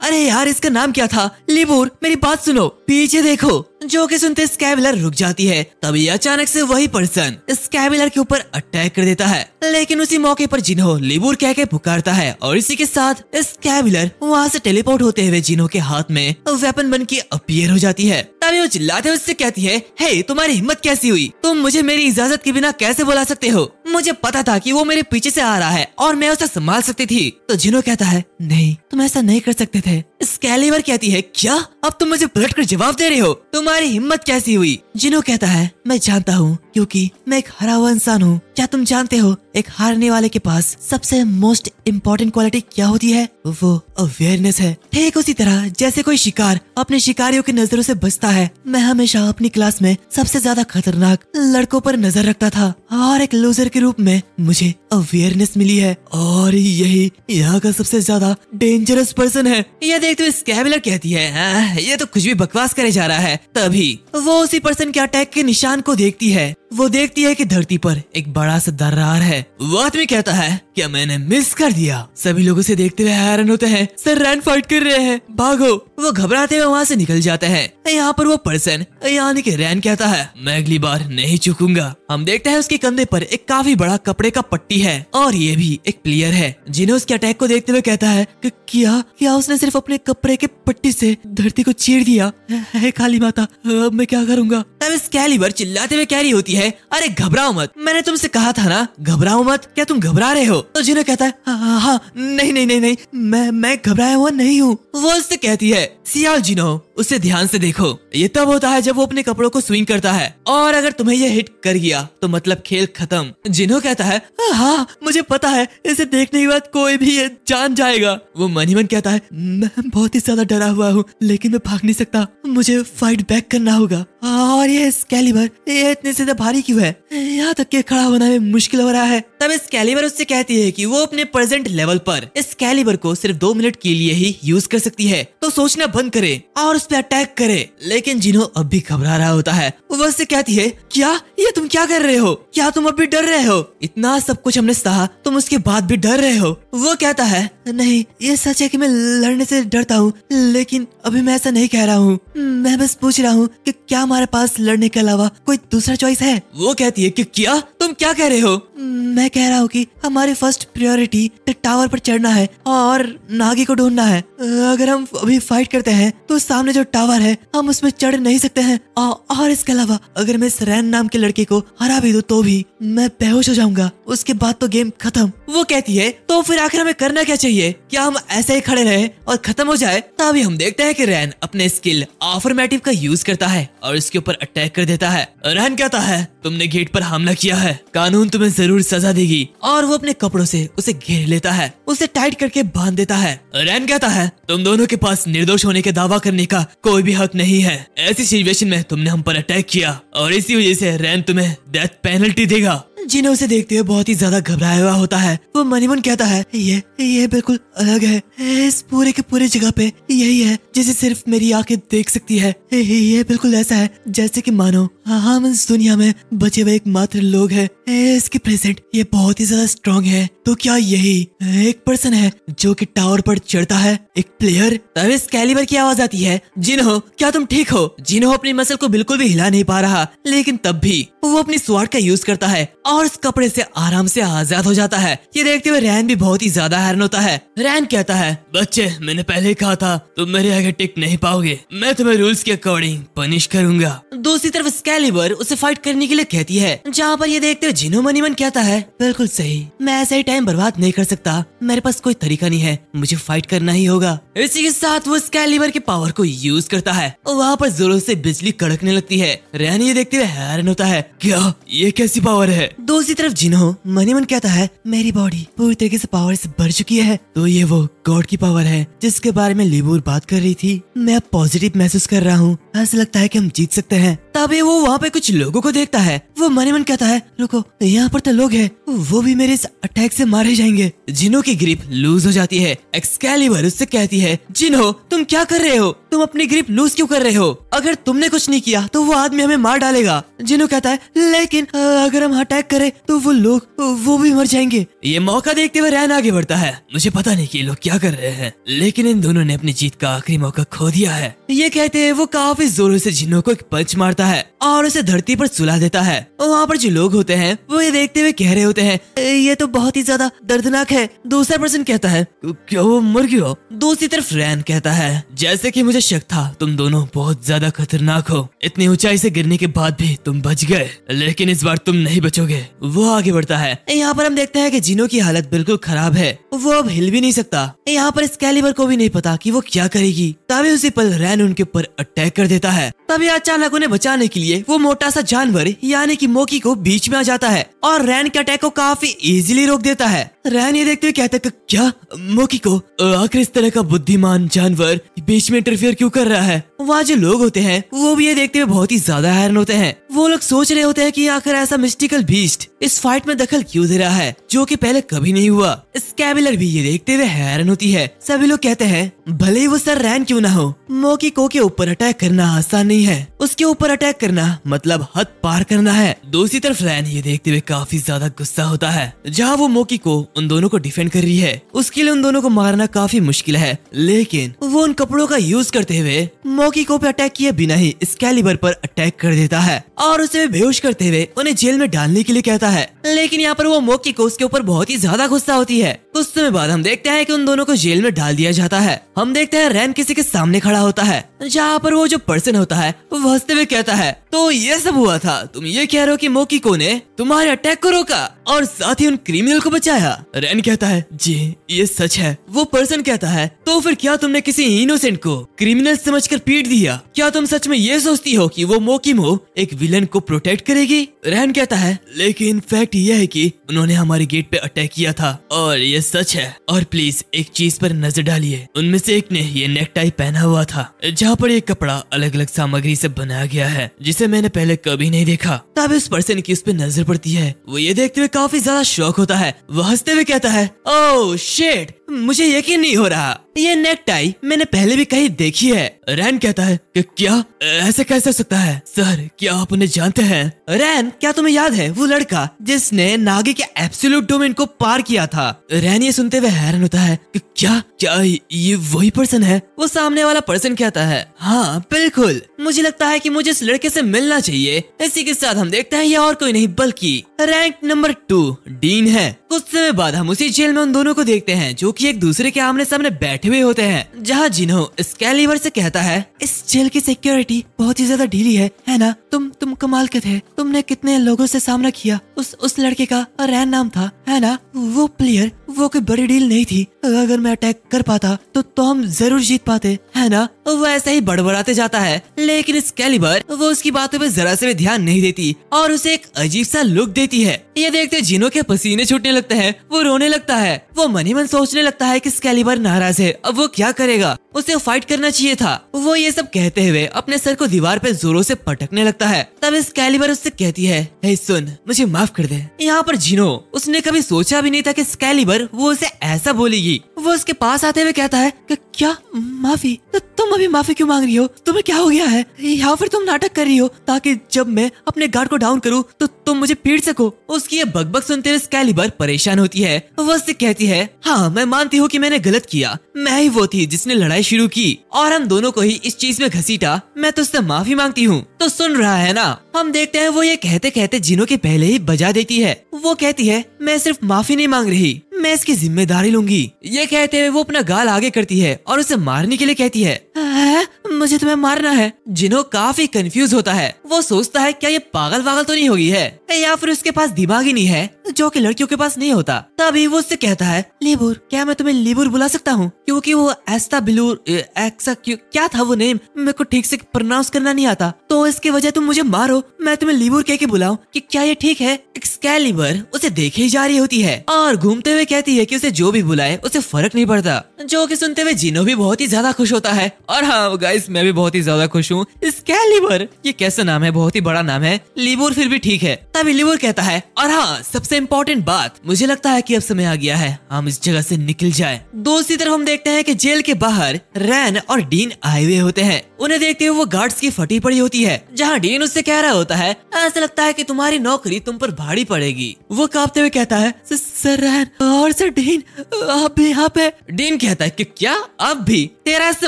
अरे यार इसका नाम क्या था? लिबूर, मेरी बात सुनो, पीछे देखो। जो कि सुनते एक्सकैलिबर रुक जाती है। तभी अचानक से वही पर्सन एक्सकैलिबर के ऊपर अटैक कर देता है, लेकिन उसी मौके पर जिनो लिबूर कह के पुकारता है और इसी के साथ एक्सकैलिबर वहाँ से टेलीपोर्ट होते हुए जिनो के हाथ में वेपन बन के अपीयर हो जाती है। तभी वो चिल्लाते हुए उससे कहती है हे तुम्हारी हिम्मत कैसी हुई? तुम मुझे मेरी इजाजत के बिना कैसे बुला सकते हो? मुझे पता था कि वो मेरे पीछे से आ रहा है और मैं उसे संभाल सकती थी। तो जिनो कहता है नहीं, तुम ऐसा नहीं कर सकते थे। एक्सकैलिबर कहती है क्या? अब तुम मुझे पलट कर जवाब दे रहे हो? तुम्हारी हिम्मत कैसी हुई? जिनो कहता है मैं जानता हूँ क्योंकि मैं एक हारा हुआ इंसान हूँ। क्या तुम जानते हो एक हारने वाले के पास सबसे मोस्ट इम्पोर्टेंट क्वालिटी क्या होती है? वो अवेयरनेस है। ठीक उसी तरह जैसे कोई शिकार अपने शिकारियों की नजरों से बचता है, मैं हमेशा अपनी क्लास में सबसे ज्यादा खतरनाक लड़कों पर नजर रखता था और एक लूजर के रूप में मुझे अवेयरनेस मिली है और यही यहाँ का सबसे ज्यादा डेंजरस पर्सन है। यह देखते हुए एक्सकैलिबर कहती है ये तो कुछ भी बकवास करे जा रहा है। तभी वो उसी पर्सन के अटैक के निशान को देखती है। वो देखती है कि धरती पर एक बड़ा सा दरार है। वो आदमी कहता है क्या मैंने मिस कर दिया? सभी लोग उसे देखते हुए हैरान होते हैं। सर रैन फाइट कर रहे हैं, भागो। वो घबराते हुए वहाँ से निकल जाते हैं। यहाँ पर वो पर्सन यानी कि रैन कहता है मैं अगली बार नहीं चूकूंगा। हम देखते हैं उसके कंधे पर एक काफी बड़ा कपड़े का पट्टी है और ये भी एक प्लेयर है। जिन्हें उसके अटैक को देखते हुए कहता है कि क्या उसने सिर्फ अपने कपड़े के पट्टी से धरती को चीर दिया? है काली माता, अब मैं क्या करूंगा? तब एक्सकैलिबर चिल्लाते हुए कह रही होती है अरे घबराओ मत, मैंने तुमसे कहा था ना घबराओ मत, क्या तुम घबरा रहे हो? तो जिन्हें कहता है हाँ नहीं मैं घबराया हुआ नहीं हूँ। वो उससे कहती है सियाल जिनो उसे ध्यान से देखो, ये तब होता है जब वो अपने कपड़ों को स्विंग करता है और अगर तुम्हें ये हिट कर गया तो मतलब खेल खत्म। जिनो कहता है हाँ मुझे पता है, इसे देखने के बाद कोई भी ये जान जाएगा। वो मनीमन कहता है मैं बहुत ही ज्यादा डरा हुआ हूँ लेकिन मैं भाग नहीं सकता, मुझे फाइट बैक करना होगा। और ये एक्सकैलिबर ये इतने ज्यादा भारी क्यों है? यहाँ तक के खड़ा होना में मुश्किल हो रहा है। तब एक्सकैलिबर उससे कहती है कि वो अपने प्रेजेंट लेवल पर एक्सकैलिबर को सिर्फ 2 मिनट के लिए ही यूज कर सकती है, तो सोचना बंद करे और उस पर अटैक करे। लेकिन जिनो अब भी घबरा रहा होता है। वो उससे कहती है क्या ये तुम क्या कर रहे हो? क्या तुम अब भी डर रहे हो? इतना सब कुछ हमने सहा, तुम उसके बाद भी डर रहे हो? वो कहता है नहीं ये सच है कि मैं लड़ने से डरता हूँ, लेकिन अभी मैं ऐसा नहीं कह रहा हूँ, मैं बस पूछ रहा हूँ कि क्या हमारे पास लड़ने के अलावा कोई दूसरा चॉइस है? वो कहती है कि क्या तुम क्या कह रहे हो? मैं कह रहा हूँ कि हमारी फर्स्ट प्रायोरिटी टावर पर चढ़ना है और नागी को ढूंढना है। अगर हम अभी फाइट करते हैं तो सामने जो टावर है हम उसमें चढ़ नहीं सकते हैं, और इसके अलावा अगर मैं इस रैन नाम के लड़के को हरा भी दूं तो भी मैं बेहोश हो जाऊंगा, उसके बाद तो गेम खत्म। वो कहती है तो फिर आखिर हमें करना क्या चाहिए? क्या हम ऐसे ही खड़े रहे और खत्म हो जाए? तभी हम देखते हैं कि रैन अपने स्किल अफर्मेटिव का यूज करता है और इसके ऊपर अटैक कर देता है। रैन कहता है तुमने गेट पर हमला किया है, कानून तुम्हें जरूर सजा देगी, और वो अपने कपड़ों से उसे घेर लेता है, उसे टाइट करके बांध देता है। रैन कहता है तुम दोनों के पास निर्दोष होने के दावा करने का कोई भी हक नहीं है, ऐसी सिचुएशन में तुमने हम पर अटैक किया और इसी वजह से रैन तुम्हें डेथ पेनल्टी देगा। जिनो उसे देखते हुए बहुत ही ज्यादा घबराया हुआ होता है। वो मनीमन कहता है ये बिल्कुल अलग है, इस पूरे के पूरे जगह पे यही है जिसे सिर्फ मेरी आंखें देख सकती है। ये बिल्कुल ऐसा है जैसे कि मानो हम इस दुनिया में बचे हुए एकमात्र लोग हैं। इसके प्रेजेंट ये बहुत ही ज्यादा स्ट्रॉन्ग है, तो क्या यही एक पर्सन है जो कि टावर पर चढ़ता है, एक प्लेयर? तब एक्सकैलिबर की आवाज आती है जिनो क्या तुम ठीक हो? जिनो अपनी मसल को बिल्कुल भी हिला नहीं पा रहा, लेकिन तब भी वो अपनी स्वॉर्ड का यूज करता है और उस कपड़े से आराम से आजाद हो जाता है। ये देखते हुए रैन भी बहुत ही ज्यादा हैरान होता है। रैन कहता है बच्चे मैंने पहले कहा था तुम मेरे आगे टिक नहीं पाओगे, मैं तुम्हें रूल्स के अकॉर्डिंग पनिश करूंगा। दूसरी तरफ एक्सकैलिबर उसे फाइट करने के लिए कहती है, जहाँ पर ये देखते हुए जिनो मनीमन कहता है बिल्कुल सही, मैं ऐसा ही टाइम बर्बाद नहीं कर सकता, मेरे पास कोई तरीका नहीं है, मुझे फाइट करना ही होगा। इसी के साथ वो एक्सकैलिबर के पावर को यूज करता है और वहाँ पर जोरों से बिजली कड़कने लगती है। रैन ये देखते हुए हैरान होता है, क्या ये कैसी पावर है? दूसरी तरफ जिन्हो मनीमन कहता है, मेरी बॉडी पूरी तरीके से पावर से भर चुकी है, तो ये वो गॉड की पावर है जिसके बारे में लिबूर बात कर रही थी। मैं अब पॉजिटिव महसूस कर रहा हूँ, ऐसा लगता है कि हम जीत सकते हैं। तभी वो वहाँ पे कुछ लोगों को देखता है। वो मनीमन कहता है, रुको, यहाँ पर तो लोग हैं, वो भी मेरे इस अटैक से मारे जाएंगे। जिन्हो की ग्रिप लूज हो जाती है। एक्सकैलिबर उससे कहती है, जिन्हो तुम क्या कर रहे हो? तुम अपनी ग्रिप लूज क्यों कर रहे हो? अगर तुमने कुछ नहीं किया तो वो आदमी हमें मार डालेगा। जिन्हो कहता है, लेकिन अगर हम अटैक करें तो वो लोग वो भी मर जाएंगे। ये मौका देखते हुए रैन आगे बढ़ता है। मुझे पता नहीं कि ये लोग क्या कर रहे हैं, लेकिन इन दोनों ने अपनी जीत का आखिरी मौका खो दिया है। ये कहते हैं वो काफी जोरों से जिन्हो को एक पंच मारता है और उसे धरती पर सुला देता है। वहाँ पर जो लोग होते हैं वो ये देखते हुए कह रहे होते हैं, ये तो बहुत ही ज्यादा दर्दनाक है। दूसरा पर्सन कहता है, क्या वो मर गया? दूसरी तरफ रैन कहता है, जैसे कि मुझे शक था, तुम दोनों बहुत ज्यादा खतरनाक हो। इतनी ऊंचाई से गिरने के बाद भी तुम बच गए, लेकिन इस बार तुम नहीं बचोगे। वो आगे बढ़ता है। यहाँ पर हम देखते हैं कि जिन्हो की हालत बिल्कुल खराब है, वो अब हिल भी नहीं सकता। यहाँ पर एक्सकैलिबर को भी नहीं पता कि वो क्या करेगी। तभी उसी पल रैन उनके ऊपर अटैक कर देता है। तभी अचानक उन्हें बचाने के लिए वो मोटा सा जानवर यानी कि मोकी को बीच में आ जाता है और रैन के अटैक को काफी इजीली रोक देता है। रैन ये देखते हुए कहता है, क्या मोकी को आखिर इस तरह का बुद्धिमान जानवर बीच में इंटरफियर क्यों कर रहा है? वहाँ जो लोग होते हैं वो भी ये देखते हुए बहुत ही ज्यादा हैरान होते हैं। वो लोग सोच रहे होते हैं कि आखिर ऐसा मिस्टिकल बीस्ट इस फाइट में दखल क्यों दे रहा है, जो कि पहले कभी नहीं हुआ। एक्सकैलिबर भी ये देखते हुए हैरान होती है। सभी लोग कहते हैं, भले ही वो सर रैन क्यों ना हो, मोकी को के ऊपर अटैक करना आसान नहीं है। उसके ऊपर अटैक करना मतलब हद पार करना है। दूसरी तरफ रैन ये देखते हुए काफी ज्यादा गुस्सा होता है। जहाँ वो मोकी को उन दोनों को डिफेंड कर रही है, उसके लिए उन दोनों को मारना काफी मुश्किल है, लेकिन वो उन कपड़ों का यूज करते हुए मोकी को पे अटैक किए बिना ही एक्सकैलिबर पर अटैक कर देता है और उसे बेहोश करते हुए उन्हें जेल में डालने के लिए कहता है। लेकिन यहाँ पर वो मोकी को उसके ऊपर बहुत ही ज्यादा गुस्सा होती है। कुछ समय बाद हम देखते हैं कि उन दोनों को जेल में डाल दिया जाता है। हम देखते हैं रैन किसी के सामने खड़ा होता है, जहाँ पर वो जो पर्सन होता है वो हंसते हुए कहता है, तो ये सब हुआ था? तुम ये कह रहे हो कि मोकी को ने तुम्हारे अटैक को रोका और साथ ही उन क्रिमिनल को बचाया? रैन कहता है, जी ये सच है। वो पर्सन कहता है, तो फिर क्या तुमने किसी इनोसेंट को क्रिमिनल समझकर पीट दिया? क्या तुम सच में ये सोचती हो कि वो मोकीमो एक विलन को प्रोटेक्ट करेगी? रैन कहता है, लेकिन फैक्ट ये है कि उन्होंने हमारे गेट पे अटैक किया था और ये सच है। और प्लीज एक चीज पर नजर डालिए, उनमें से एक ने ये नेकटाई पहना हुआ था, जहाँ पर ये कपड़ा अलग अलग सामग्री से बनाया गया है, जिसे मैंने पहले कभी नहीं देखा। तब उस पर्सन की उस पर नजर पड़ती है। वो ये देखते हुए काफी ज्यादा शॉक होता है। वो हंसते हुए कहता है, ओह शिट, मुझे यकीन नहीं हो रहा, ये नेकटाई मैंने पहले भी कहीं देखी है। रैन कहता है कि क्या ऐसा कैसे हो सकता है? सर क्या आप उन्हें जानते हैं? रैन, क्या तुम्हें याद है वो लड़का जिसने नागी के एब्सोल्यूट डोमेन को पार किया था? रैन ये सुनते हुए हैरान होता है कि क्या ये वही पर्सन है? वो सामने वाला पर्सन कहता है, हाँ बिल्कुल, मुझे लगता है कि मुझे इस लड़के से मिलना चाहिए। इसी के साथ हम देखते हैं ये और कोई नहीं बल्कि रैंक नंबर 2 डीन है। कुछ समय बाद हम उसी जेल में उन दोनों को देखते हैं जो कि एक दूसरे के आमने सामने बैठे हुए होते हैं, जहाँ जिन्हो एक्सकैलिबर से कहता है, इस जेल की सिक्योरिटी बहुत ही ज्यादा ढीली है ना? तुम कमाल के थे, तुमने कितने लोगों से सामना किया। उस लड़के का रैन नाम था, है ना? वो प्लेयर, वो कोई बड़ी डील नहीं थी। अगर मैं अटैक कर पाता तो हम जरूर जीत पाते, है ना? वो ऐसे ही बड़बड़ाते जाता है, लेकिन एक्सकैलिबर वो उसकी बातों पे जरा से भी ध्यान नहीं देती और उसे एक अजीब सा लुक देती है। ये देखते जिन्हो के पसीने छूटने लगते हैं, वो रोने लगता है। वो मन ही मन सोचने लगता है कि एक्सकैलिबर नाराज है, अब वो क्या करेगा? उसे फाइट करना चाहिए था। वो ये सब कहते हुए अपने सर को दीवार पे जोरों से पटकने लगता है। तब एक्सकैलिबर उससे कहती है, हे सुन, मुझे माफ कर दे। यहाँ पर जिन्हो, उसने कभी सोचा भी नहीं था कि एक्सकैलिबर वो उसे ऐसा बोलेगी। वो उसके पास आते हुए कहता है कि क्या माफी? तो तुम अभी माफी क्यों मांग रही हो? तुम्हें क्या हो गया है? या फिर तुम नाटक कर रही हो ताकि जब मैं अपने गार्ड को डाउन करूँ तो तुम मुझे पीट सको? उसकी ये बकबक सुनते हुए एक्सकैलिबर परेशान होती है। वो उससे कहती है, हाँ मैं मानती हूँ कि मैंने गलत किया, मैं ही वो थी जिसने लड़ाई शुरू की और हम दोनों को ही इस चीज में घसीटा। मैं तुझसे माफी मांगती हूँ, तो सुन रहा है ना? हम देखते हैं वो ये कहते कहते जिन्हो के पहले ही बजा देती है। वो कहती है, मैं सिर्फ माफी नहीं मांग रही, मैं इसकी जिम्मेदारी लूंगी। ये कहते हुए वो अपना गाल आगे करती है और उसे मारने के लिए कहती है। मुझे तुम्हें मारना है। जिनो काफी कंफ्यूज होता है। वो सोचता है क्या ये पागल तो नहीं होगी है, या फिर उसके पास दिमाग ही नहीं है, जो कि लड़कियों के पास नहीं होता। तभी वो उससे कहता है, लिबुर, क्या मैं तुम्हें लिबुर बुला सकता हूँ? क्योंकि वो एस्ता बिलूर क्या था वो नेम, मेरे को ठीक से प्रोनाउंस करना नहीं आता, तो इसकी वजह तुम मुझे मारो, मैं तुम्हें लिबुर कह के बुलाऊं कि क्या ये ठीक है? एक्सकैलिबर उसे देखे ही जा रही होती है और घूमते हुए कहती है कि उसे जो भी बुलाए उसे फर्क नहीं पड़ता, जो कि सुनते हुए जिनो भी बहुत ही ज्यादा खुश होता है। और हाँ गाइस, मैं भी बहुत ही ज्यादा खुश हूँ। एक्सकैलिबर ये कैसा नाम है, बहुत ही बड़ा नाम है। लिबुर फिर भी ठीक है। तभी लिबुर कहता है, और हाँ सबसे इम्पोर्टेंट बात, मुझे लगता है कि अब समय आ गया है हम इस जगह से निकल जाएं। दूसरी तरफ हम देखते हैं कि जेल के बाहर रैन और डीन आए हुए होते हैं। उन्हें देखते हुए वो गार्ड्स की फटी पड़ी होती है, जहाँ डीन उससे कह रहा होता है, ऐसा लगता है कि तुम्हारी नौकरी तुम पर भारी पड़ेगी। वो कांपते हुए कहता है, सर रैन और सर डीन, आप भी यहाँ पे? डीन कहता है कि क्या अब भी? तेरा इससे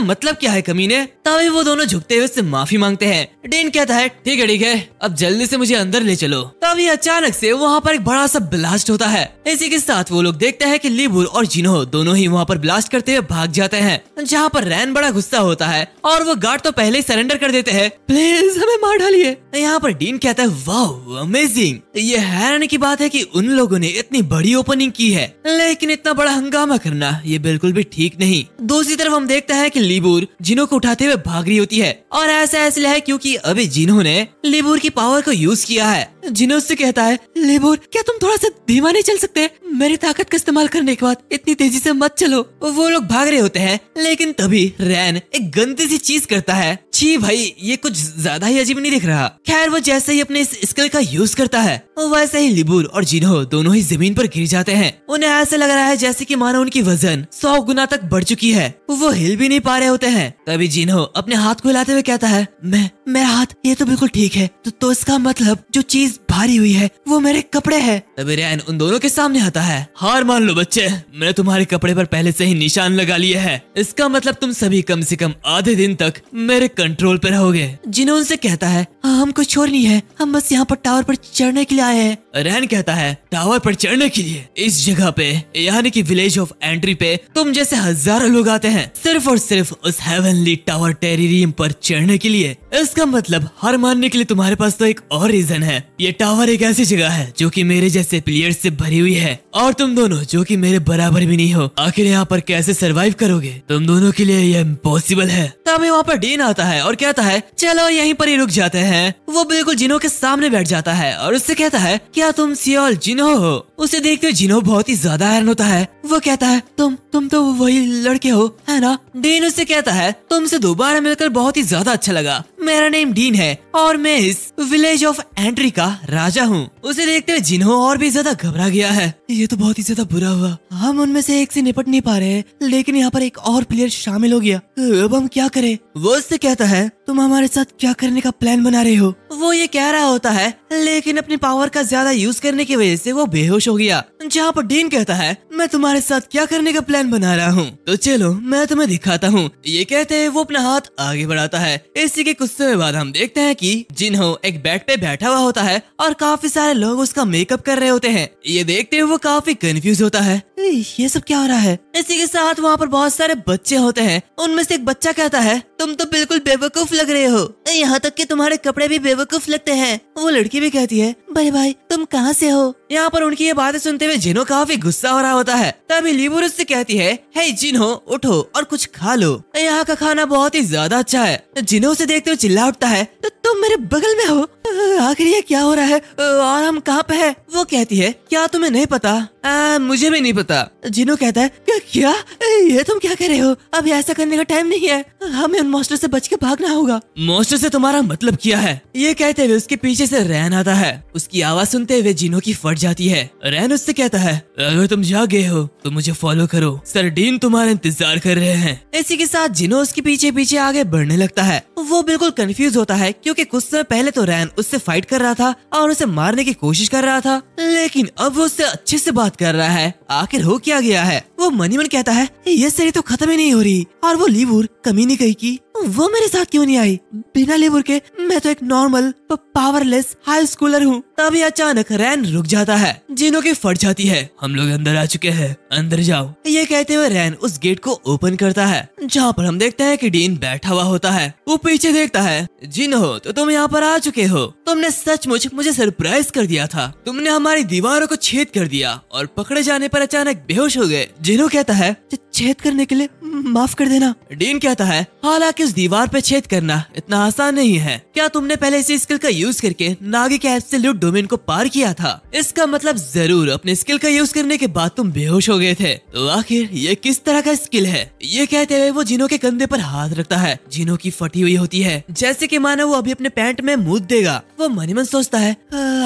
मतलब क्या है कमीने? तभी वो दोनों झुकते हुए उससे माफी मांगते हैं। डीन कहता है, ठीक है, अब जल्दी से मुझे अंदर ले चलो। तभी अचानक से वहाँ पर एक बड़ा सा ब्लास्ट होता है। इसी के साथ वो लोग देखते हैं कि लिबुर और जिनो दोनों ही वहाँ पर ब्लास्ट करते हुए भाग जाते हैं, जहाँ पर रैन बड़ा गुस्सा होता है और वो गार्ड तो पहले ही सरेंडर कर देते हैं, प्लीज हमें मार डालिए। यहाँ पर डीन कहता है, वाओ अमेजिंग, ये हैरान की बात है कि उन लोगों ने इतनी बड़ी ओपनिंग की है, लेकिन इतना बड़ा हंगामा करना ये बिल्कुल भी ठीक नहीं। दूसरी तरफ हम देखते हैं कि लिबुर जिनो को उठाते हुए भाग रही होती है, और ऐसा इसलिए है क्योंकि अभी जिनो ने लिबुर की पावर को यूज किया है। जिनो उससे कहता है, लिबुर क्या तुम थोड़ा सा धीमा नहीं चल सकते? मेरी ताकत का इस्तेमाल करने के बाद इतनी तेजी से मत चलो। वो लोग भाग रहे होते हैं, लेकिन तभी रैन एक गंदी सी चीज करता है। छी भाई, ये कुछ ज्यादा ही अजीब नहीं दिख रहा। खैर वो जैसे ही अपने इस स्किल का यूज करता है, वैसे ही लिबुर और जिनो दोनों ही जमीन पर गिर जाते हैं। उन्हें ऐसा लग रहा है जैसे कि मानो उनकी वजन 100 गुना तक बढ़ चुकी है। वो हिल भी नहीं पा रहे होते हैं। तभी जिनो अपने हाथ को हिलाते हुए कहता है, मेरा हाथ ये तो बिल्कुल ठीक है, तो इसका मतलब जो चीज भारी हुई है वो मेरे कपड़े है। तभी रैन उन दोनों के सामने आता है। हार मान लो बच्चे, मैंने तुम्हारे कपड़े पर पहले से ही निशान लगा लिए है। इसका मतलब तुम सभी कम से कम आधे दिन तक मेरे कंट्रोल पे रहोगे। जिनो उनसे कहता है, हम कुछ छोड़ नहीं है, हम बस यहाँ पर टावर पर चढ़ने के लिए आए हैं। रैन कहता है, टावर पर चढ़ने के लिए? इस जगह पे यानी कि विलेज ऑफ एंट्री पे तुम जैसे हजारों लोग आते हैं सिर्फ और सिर्फ उस हेवनली टावर टेरिरियम पर चढ़ने के लिए। इसका मतलब हार मानने के लिए तुम्हारे पास तो एक और रीजन है। ये टावर एक ऐसी जगह है जो कि मेरे जैसे प्लेयर्स से भरी हुई है, और तुम दोनों जो कि मेरे बराबर भी नहीं हो, आखिर यहाँ पर कैसे सरवाइव करोगे? तुम दोनों के लिए ये इम्पॉसिबल है। तभी वहाँ पर डीन आता है और कहता है, चलो यहीं पर ही रुक जाते हैं। वो बिल्कुल जिनो के सामने बैठ जाता है और उससे कहता है, क्या तुम सियोल जिनो हो? उसे देखते हुए जिनो बहुत ही ज्यादा हैरान होता है। वो कहता है, तुम तो वही लड़के हो, है ना? डीन उससे कहता है, तुमसे दोबारा मिलकर बहुत ही ज्यादा अच्छा लगा। मेरा नेम डीन है और मैं इस विलेज ऑफ एंट्री का राजा हूँ। उसे देखते हुए जिनो और भी ज्यादा घबरा गया है। ये तो बहुत ही ज्यादा बुरा हुआ, हम उनमें से एक से निपट नहीं पा रहे, लेकिन यहाँ पर एक और प्लेयर शामिल हो गया, अब हम क्या करें? वो उससे कहता है, तुम हमारे साथ क्या करने का प्लान बना रहे हो? वो ये कह रहा होता है, लेकिन अपनी पावर का ज्यादा यूज करने की वजह से वो बेहोश हो गया। जहाँ पर डीन कहता है, मैं तुम्हारे साथ क्या करने का प्लान बना रहा हूँ, तो चलो मैं तुम्हें दिखाता हूँ। ये कहते हुए वो अपना हाथ आगे बढ़ाता है। इसी के कुछ समय बाद हम देखते हैं कि जिन्हो एक बेड पे बैठा हुआ होता है और काफी सारे लोग उसका मेकअप कर रहे होते हैं। ये देखते हुए वो काफी कंफ्यूज होता है, ये सब क्या हो रहा है? इसी के साथ वहाँ पर बहुत सारे बच्चे होते हैं। उनमें से एक बच्चा कहता है, तुम तो बिल्कुल बेवकूफ लग रहे हो, यहाँ तक कि तुम्हारे कपड़े भी बेवकूफ लगते हैं। वो लड़की भी कहती है, बड़े भाई तुम कहाँ से हो? यहाँ पर उनकी ये बातें सुनते हुए जिनो काफी गुस्सा हो रहा होता है। तभी लिबुर उससे कहती है, हे जिनो उठो और कुछ खा लो, यहाँ का खाना बहुत ही ज्यादा अच्छा है। जिनो उसे देखते हुए चिल्ला उठता है, तो तुम मेरे बगल में हो, आखिर ये क्या हो रहा है और हम कहाँ पे हैं? वो कहती है, क्या तुम्हें नहीं पता? मुझे भी नहीं पता। जिनो कहता है, क्या ये तुम क्या कह रहे हो? अभी ऐसा करने का टाइम नहीं है, हमें उन मॉन्स्टर से बच के भागना होगा। मॉन्स्टर से तुम्हारा मतलब क्या है? ये कहते हुए उसके पीछे से रैन आता है। उसकी आवाज सुनते हुए जिनो की फट जाती है। रैन उससे कहता है, अगर तुम जा गए हो तो मुझे फॉलो करो, सर डीन तुम्हारा इंतजार कर रहे हैं। इसी के साथ जिनो उसके पीछे पीछे आगे बढ़ने लगता है। वो बिल्कुल कंफ्यूज होता है क्योंकि कुछ समय पहले तो रैन उससे फाइट कर रहा था और उसे मारने की कोशिश कर रहा था, लेकिन अब वो उससे अच्छे से बात कर रहा है। आखिर हो क्या गया है? वो मनी मन कहता है, ये सीरीज तो खत्म ही नहीं हो रही। और वो लिबुर कमीनी कही की वो मेरे साथ क्यों नहीं आई? बिना लेबर के मैं तो एक नॉर्मल पावरलेस हाई स्कूलर हूँ। तभी अचानक रैन रुक जाता है, जिनो की फट जाती है। हम लोग अंदर आ चुके हैं, अंदर जाओ। ये कहते हुए रैन उस गेट को ओपन करता है, जहाँ पर हम देखते हैं कि डीन बैठा हुआ होता है। वो पीछे देखता है। जिनो, तो तुम यहाँ पर आ चुके हो। तुमने सचमुच मुझे सरप्राइज कर दिया था। तुमने हमारी दीवारों को छेद कर दिया और पकड़े जाने पर अचानक बेहोश हो गए। जिनो कहता है, छेद करने के लिए माफ कर देना। डीन कहता है, हालांकि उस दीवार पे छेद करना इतना आसान नहीं है। क्या तुमने पहले इसी स्किल का यूज करके नागी के एब्सोल्यूट डोमेन को पार किया था? इसका मतलब जरूर अपने स्किल का यूज करने के बाद तुम बेहोश हो गए थे। तो आखिर ये किस तरह का स्किल है? ये कहते हुए वो जिनो के कंधे पर हाथ रखता है। जिनो की फटी हुई होती है, जैसे कि मानो वो अभी अपने पैंट में मुंह देगा। वो मन ही मन सोचता है,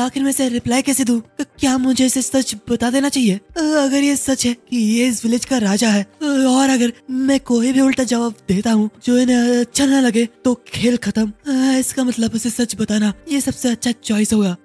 आखिर मैं इसे रिप्लाई कैसे दूं? क्या मुझे इसे सच बता देना चाहिए? अगर ये सच है कि ये इस विलेज का राजा है, और अगर मैं कोई भी उल्टा जवाब देता हूँ जो इन्हें अच्छा न लगे, तो खेल खत्म। इसका मतलब उसे सच बताना ये सबसे अच्छा चॉइस होगा।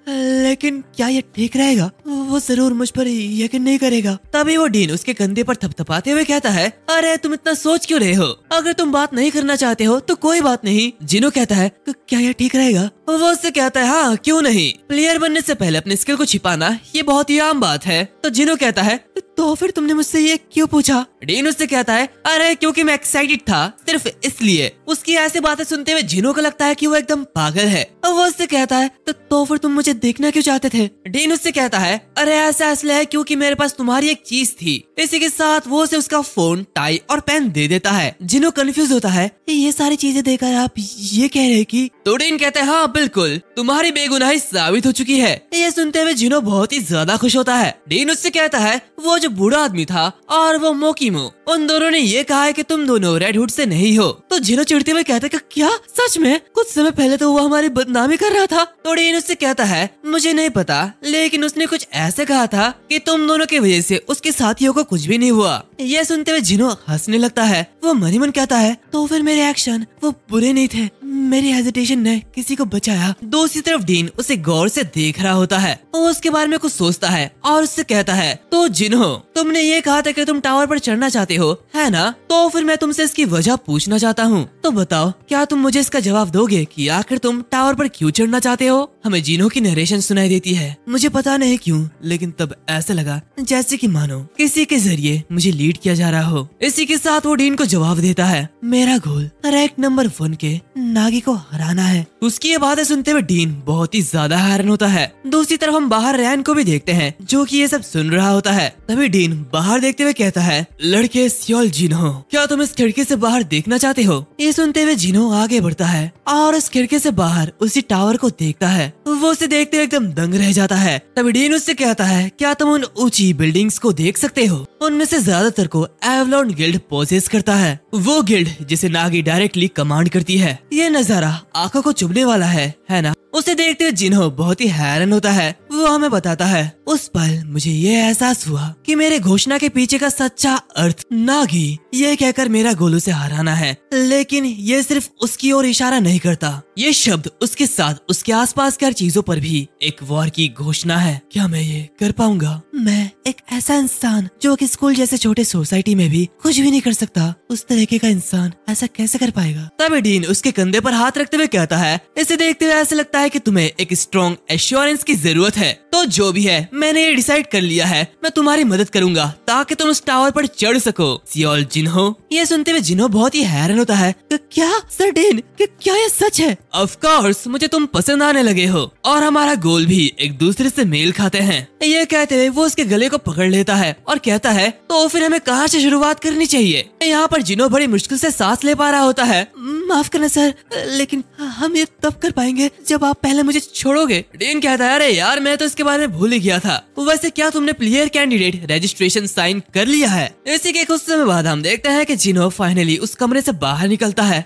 लेकिन क्या ये ठीक रहेगा? वो जरूर मुझ पर यकीन नहीं करेगा। तभी वो डीन उसके कंधे पर थपथपाते हुए कहता है, अरे तुम इतना सोच क्यों रहे हो? अगर तुम बात नहीं करना चाहते हो तो कोई बात नहीं। जिनो कहता है, क्या ये ठीक रहेगा? वो उससे कहता है, हाँ क्यों नहीं। प्लेयर बनने से पहले अपने स्किल को छिपाना ये बहुत ही आम बात है। तो जिनो कहता है, तो फिर तुमने मुझसे ये क्यों पूछा? डीन उससे कहता है, अरे क्योंकि मैं एक्साइटेड था, सिर्फ इसलिए। उसकी ऐसी बातें सुनते हुए जिनो को लगता है कि वो एकदम पागल है। वो उससे कहता है, तो फिर तुम मुझे देखना क्यों चाहते थे? डीन उससे कहता है, अरे ऐसा इसलिए है क्योंकि मेरे पास तुम्हारी एक चीज थी। इसी के साथ वो उसे उसका फोन, टाई और पेन दे देता है। जिनो कंफ्यूज होता है, ये सारी चीजें देकर आप ये कह रहे कि? तो डीन कहता है, हाँ बिल्कुल, तुम्हारी बेगुनाही साबित हो चुकी है। ये सुनते हुए जिनो बहुत ही ज्यादा खुश होता है। डीन उससे कहता है, वो जो बूढ़ा आदमी था और वो मोकीमो, उन दोनों ने ये कहा है कि तुम दोनों रेड हुड से नहीं हो। तो जिनो चिढ़ते हुए कहते हैं, क्या सच में? कुछ समय पहले तो वो हमारी बदनामी कर रहा था। तो डीन उससे कहता है, मुझे नहीं पता, लेकिन उसने कुछ ऐसे कहा था कि तुम दोनों की वजह से उसके साथियों को कुछ भी नहीं हुआ। यह सुनते हुए जिनो हंसने लगता है। वो मन ही मन कहता है, तो फिर मेरे एक्शन वो बुरे नहीं थे, मेरी हेजिटेशन ने किसी को बचाया। दूसरी तरफ डीन उसे गौर से देख रहा होता है। वो उसके बारे में कुछ सोचता है और उससे कहता है, तो जिनो, तुमने ये कहा था कि तुम टावर पर चढ़ना चाहते हो, है ना? तो फिर मैं तुमसे इसकी वजह पूछना चाहता हूँ। तो बताओ, क्या तुम मुझे इसका जवाब दोगे कि आखिर तुम टावर पर क्यों चढ़ना चाहते हो? हमें जिनो की नरेशन सुनाई देती है। मुझे पता नहीं क्यों, लेकिन तब ऐसा लगा जैसे कि मानो किसी के जरिए मुझे लीड किया जा रहा हो। इसी के साथ वो डीन को जवाब देता है, मेरा गोल रैंक नंबर 1 के नागी को हराना है। उसकी ये बातें सुनते हुए डीन बहुत ही ज्यादा हैरान होता है। दूसरी तरफ हम बाहर रैन को भी देखते हैं, जो कि ये सब सुन रहा होता है। तभी डीन बाहर देखते हुए कहता है, लड़के सियोल जिनो, क्या तुम इस खिड़की से बाहर देखना चाहते हो? ये सुनते हुए जिनो आगे बढ़ता है और इस खिड़की से बाहर उसी टावर को देखता है। वो उसे देखते हुए एकदम दंग रह जाता है। तभी डीन उससे कहता है, क्या तुम उन ऊंची बिल्डिंग्स को देख सकते हो? उनमें से ज्यादातर को एवलॉन गिल्ड पोजेस करता है, वो गिल्ड जिसे नागी डायरेक्टली कमांड करती है। ये नजारा आंखों को चुभने वाला है ना? उसे देखते हुए जिनो बहुत ही हैरान होता है। वो हमें बताता है, उस पल मुझे ये एहसास हुआ कि मेरे घोषणा के पीछे का सच्चा अर्थ नागी ये कहकर मेरा गोल उसे हराना है। लेकिन ये सिर्फ उसकी ओर इशारा नहीं करता, ये शब्द उसके साथ उसके आसपास की हर चीजों पर भी एक वॉर की घोषणा है। क्या मैं ये कर पाऊंगा? मैं एक ऐसा इंसान जो कि स्कूल जैसे छोटे सोसाइटी में भी कुछ भी नहीं कर सकता, उस तरीके का इंसान ऐसा कैसे कर पाएगा? तभी डीन उसके कंधे पर हाथ रखते हुए कहता है, इसे देखते हुए ऐसा लगता है कि तुम्हें एक स्ट्रॉन्ग एश्योरेंस की जरूरत है। तो जो भी है, मैंने ये डिसाइड कर लिया है, मैं तुम्हारी मदद करूंगा ताकि तुम उस टावर पर चढ़ सको। सियोल जिनो। ये सुनते हुए जिनो बहुत ही हैरान होता है, क्या सर डीन, क्या ये सच है? ऑफ कोर्स, मुझे तुम पसंद आने लगे हो और हमारा गोल भी एक दूसरे से मेल खाते हैं। ये कहते हुए वो उसके गले को पकड़ लेता है और कहता है, तो फिर हमें कहाँ से शुरुआत करनी चाहिए? यहाँ पर जिनो बड़ी मुश्किल से सांस ले पा रहा होता है। माफ करना सर, लेकिन हम ये तब कर पाएंगे जब आप पहले मुझे छोड़ोगे। डीन कहता है, अरे यार, मैं तो इसके बारे में भूल ही गया था। वैसे क्या तुमने प्लेयर कैंडिडेट रजिस्ट्रेशन साइन कर लिया है? इसी के कुछ समय बाद हम देखते हैं कि जिनो फाइनली उस कमरे से बाहर निकलता है।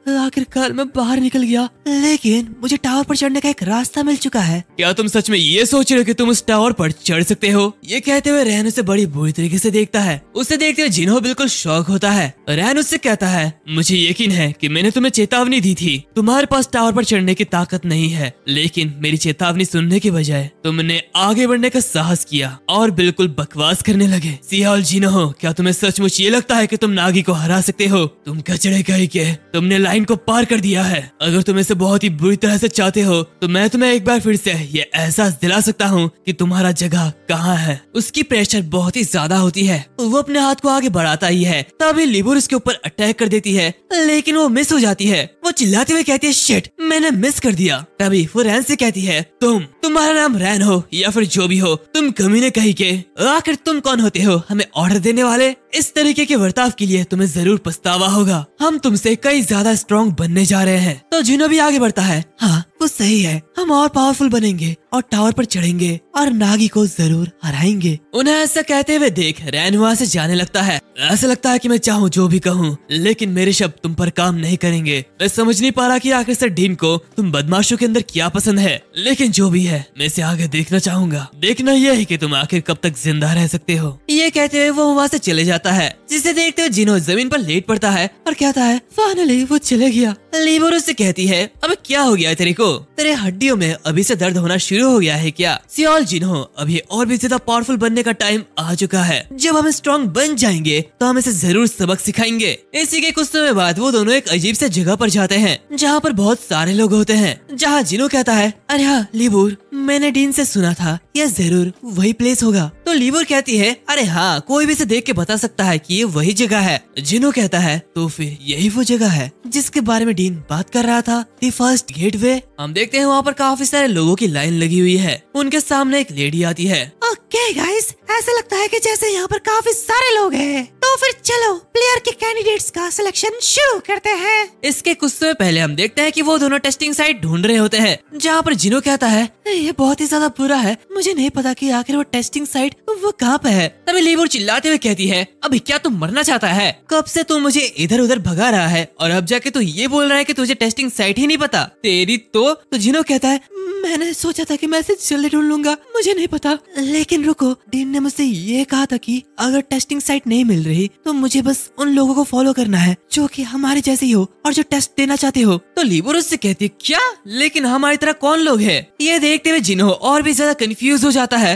आखिरकार मैं बाहर निकल गया, लेकिन मुझे टावर पर चढ़ने का एक रास्ता मिल चुका है। क्या तुम सच में ये सोच रहे हो कि तुम उस टावर पर चढ़ सकते हो? ये कहते हुए रैन उसे बड़ी बुरी तरीके से देखता है। उसे देखते हुए जिन्हो बिल्कुल शॉक होता है। रैन उससे कहता है, मुझे यकीन है कि मैंने तुम्हें चेतावनी दी थी, तुम्हारे पास टावर पर चढ़ने की ताकत नहीं है, लेकिन मेरी चेतावनी सुनने के बजाय तुमने आगे बढ़ने का साहस किया और बिल्कुल बकवास करने लगे। सियाल जिन्हो, क्या तुम्हें सचमुच ये लगता है कि तुम नागी को हरा सकते हो? तुम कचड़े कहीं के, तुमने लाइन को पार कर दिया है। अगर तुम इसे बहुत ही बुरी तरह से चाहते हो तो मैं तुम्हें एक बार फिर से ये एहसास दिला सकता हूँ कि तुम्हारा जगह कहाँ है। उसकी प्रेशर बहुत ही ज्यादा होती है। वो अपने हाथ को आगे बढ़ाता ही है, तभी लिबुर उसके ऊपर अटैक कर देती है, लेकिन वो मिस हो जाती है। वो चिल्लाते हुए कहती है, शिट, मैंने मिस कर दिया। तभी वो रैन से कहती है, तुम्हारा नाम रैन हो या फिर जो भी हो, तुम कमीने कहीं के, आखिर तुम कौन होते हो हमें ऑर्डर देने वाले? इस तरीके के बर्ताव के लिए तुम्हें जरूर पछतावा होगा। हम तुमसे कई ज्यादा स्ट्रॉन्ग बनने जा रहे हैं। तो जिन्हो भी आगे बढ़ता है, हाँ वो सही है, हम और पावरफुल बनेंगे और टावर पर चढ़ेंगे और नागी को जरूर हराएंगे। उन्हें ऐसा कहते हुए देख रैन वहाँ से जाने लगता है। ऐसा लगता है कि मैं चाहूँ जो भी कहूँ, लेकिन मेरे शब्द तुम पर काम नहीं करेंगे। मैं समझ नहीं पा रहा कि आखिर से डीन को तुम बदमाशों के अंदर क्या पसंद है, लेकिन जो भी है मैं इसे आगे देखना चाहूंगा। देखना यह है कि तुम आखिर कब तक जिंदा रह सकते हो। ये कहते हुए वो वहाँ से चले जाता है, जिसे देखते हुए जिन्हो जमीन पर लेट पड़ता है और कहता है, फाइनली वो चले गया। लिबुर उससे कहती है, अब क्या हो गया तेरे को? तेरे हड्डियों में अभी से दर्द होना शुरू हो गया है क्या? सियाल जिन्हो, अभी और भी ज्यादा पावरफुल बनने का टाइम आ चुका है। जब हम स्ट्रॉन्ग बन जाएंगे तो हम इसे जरूर सबक सिखाएंगे। इसी के कुछ समय बाद वो दोनों एक अजीब से जगह पर जाते हैं, जहाँ पर बहुत सारे लोग होते हैं। जहाँ जिन्हो कहता है, अरे हाँ लिबुर, मैंने डीन से सुना था यह जरूर वही प्लेस होगा। तो लिबुर कहती है, अरे हाँ, कोई भी इसे देख के बता सकता है कि ये वही जगह है। जिन्हो कहता है, तो फिर यही वो जगह है जिसके बारे में डीन बात कर रहा था, द फर्स्ट गेटवे। हम देखते हैं वहाँ पर काफी सारे लोगों की लाइन लगी हुई है। उनके सामने एक लेडी आती है। ओके गाइस, ऐसा लगता है कि जैसे यहाँ पर काफी सारे लोग हैं, तो फिर चलो प्लेयर के कैंडिडेट्स का सिलेक्शन शुरू करते हैं। इसके कुछ समय पहले हम देखते हैं कि वो दोनों टेस्टिंग साइट ढूंढ रहे होते हैं, जहाँ पर जिन्हो कहता है, ये बहुत ही ज्यादा बुरा है, मुझे नहीं पता कि आखिर वो टेस्टिंग साइट वो कहाँ पे है। तभी लिबुर चिल्लाते हुए कहती है, अभी क्या तुम मरना चाहता है? कब से तू मुझे इधर उधर भगा रहा है और अब जाके तू ये बोल रहा है कि तुझे टेस्टिंग साइट ही नहीं पता? तेरी तो जिन्हो कहता है, मैंने सोचा था कि मैं इसे जल्दी ढूंढ लूंगा, मुझे नहीं पता, लेकिन रुको, डीन ने मुझसे ये कहा था कि अगर टेस्टिंग साइट नहीं मिल रही तो मुझे बस उन लोगों को फॉलो करना है जो कि हमारे जैसे ही हो और जो टेस्ट देना चाहते हो। तो लिबुर उससे कहती है, क्या? लेकिन हमारी तरह कौन लोग हैं? ये देखते हुए जिन्हो और भी ज्यादा कंफ्यूज हो जाता है।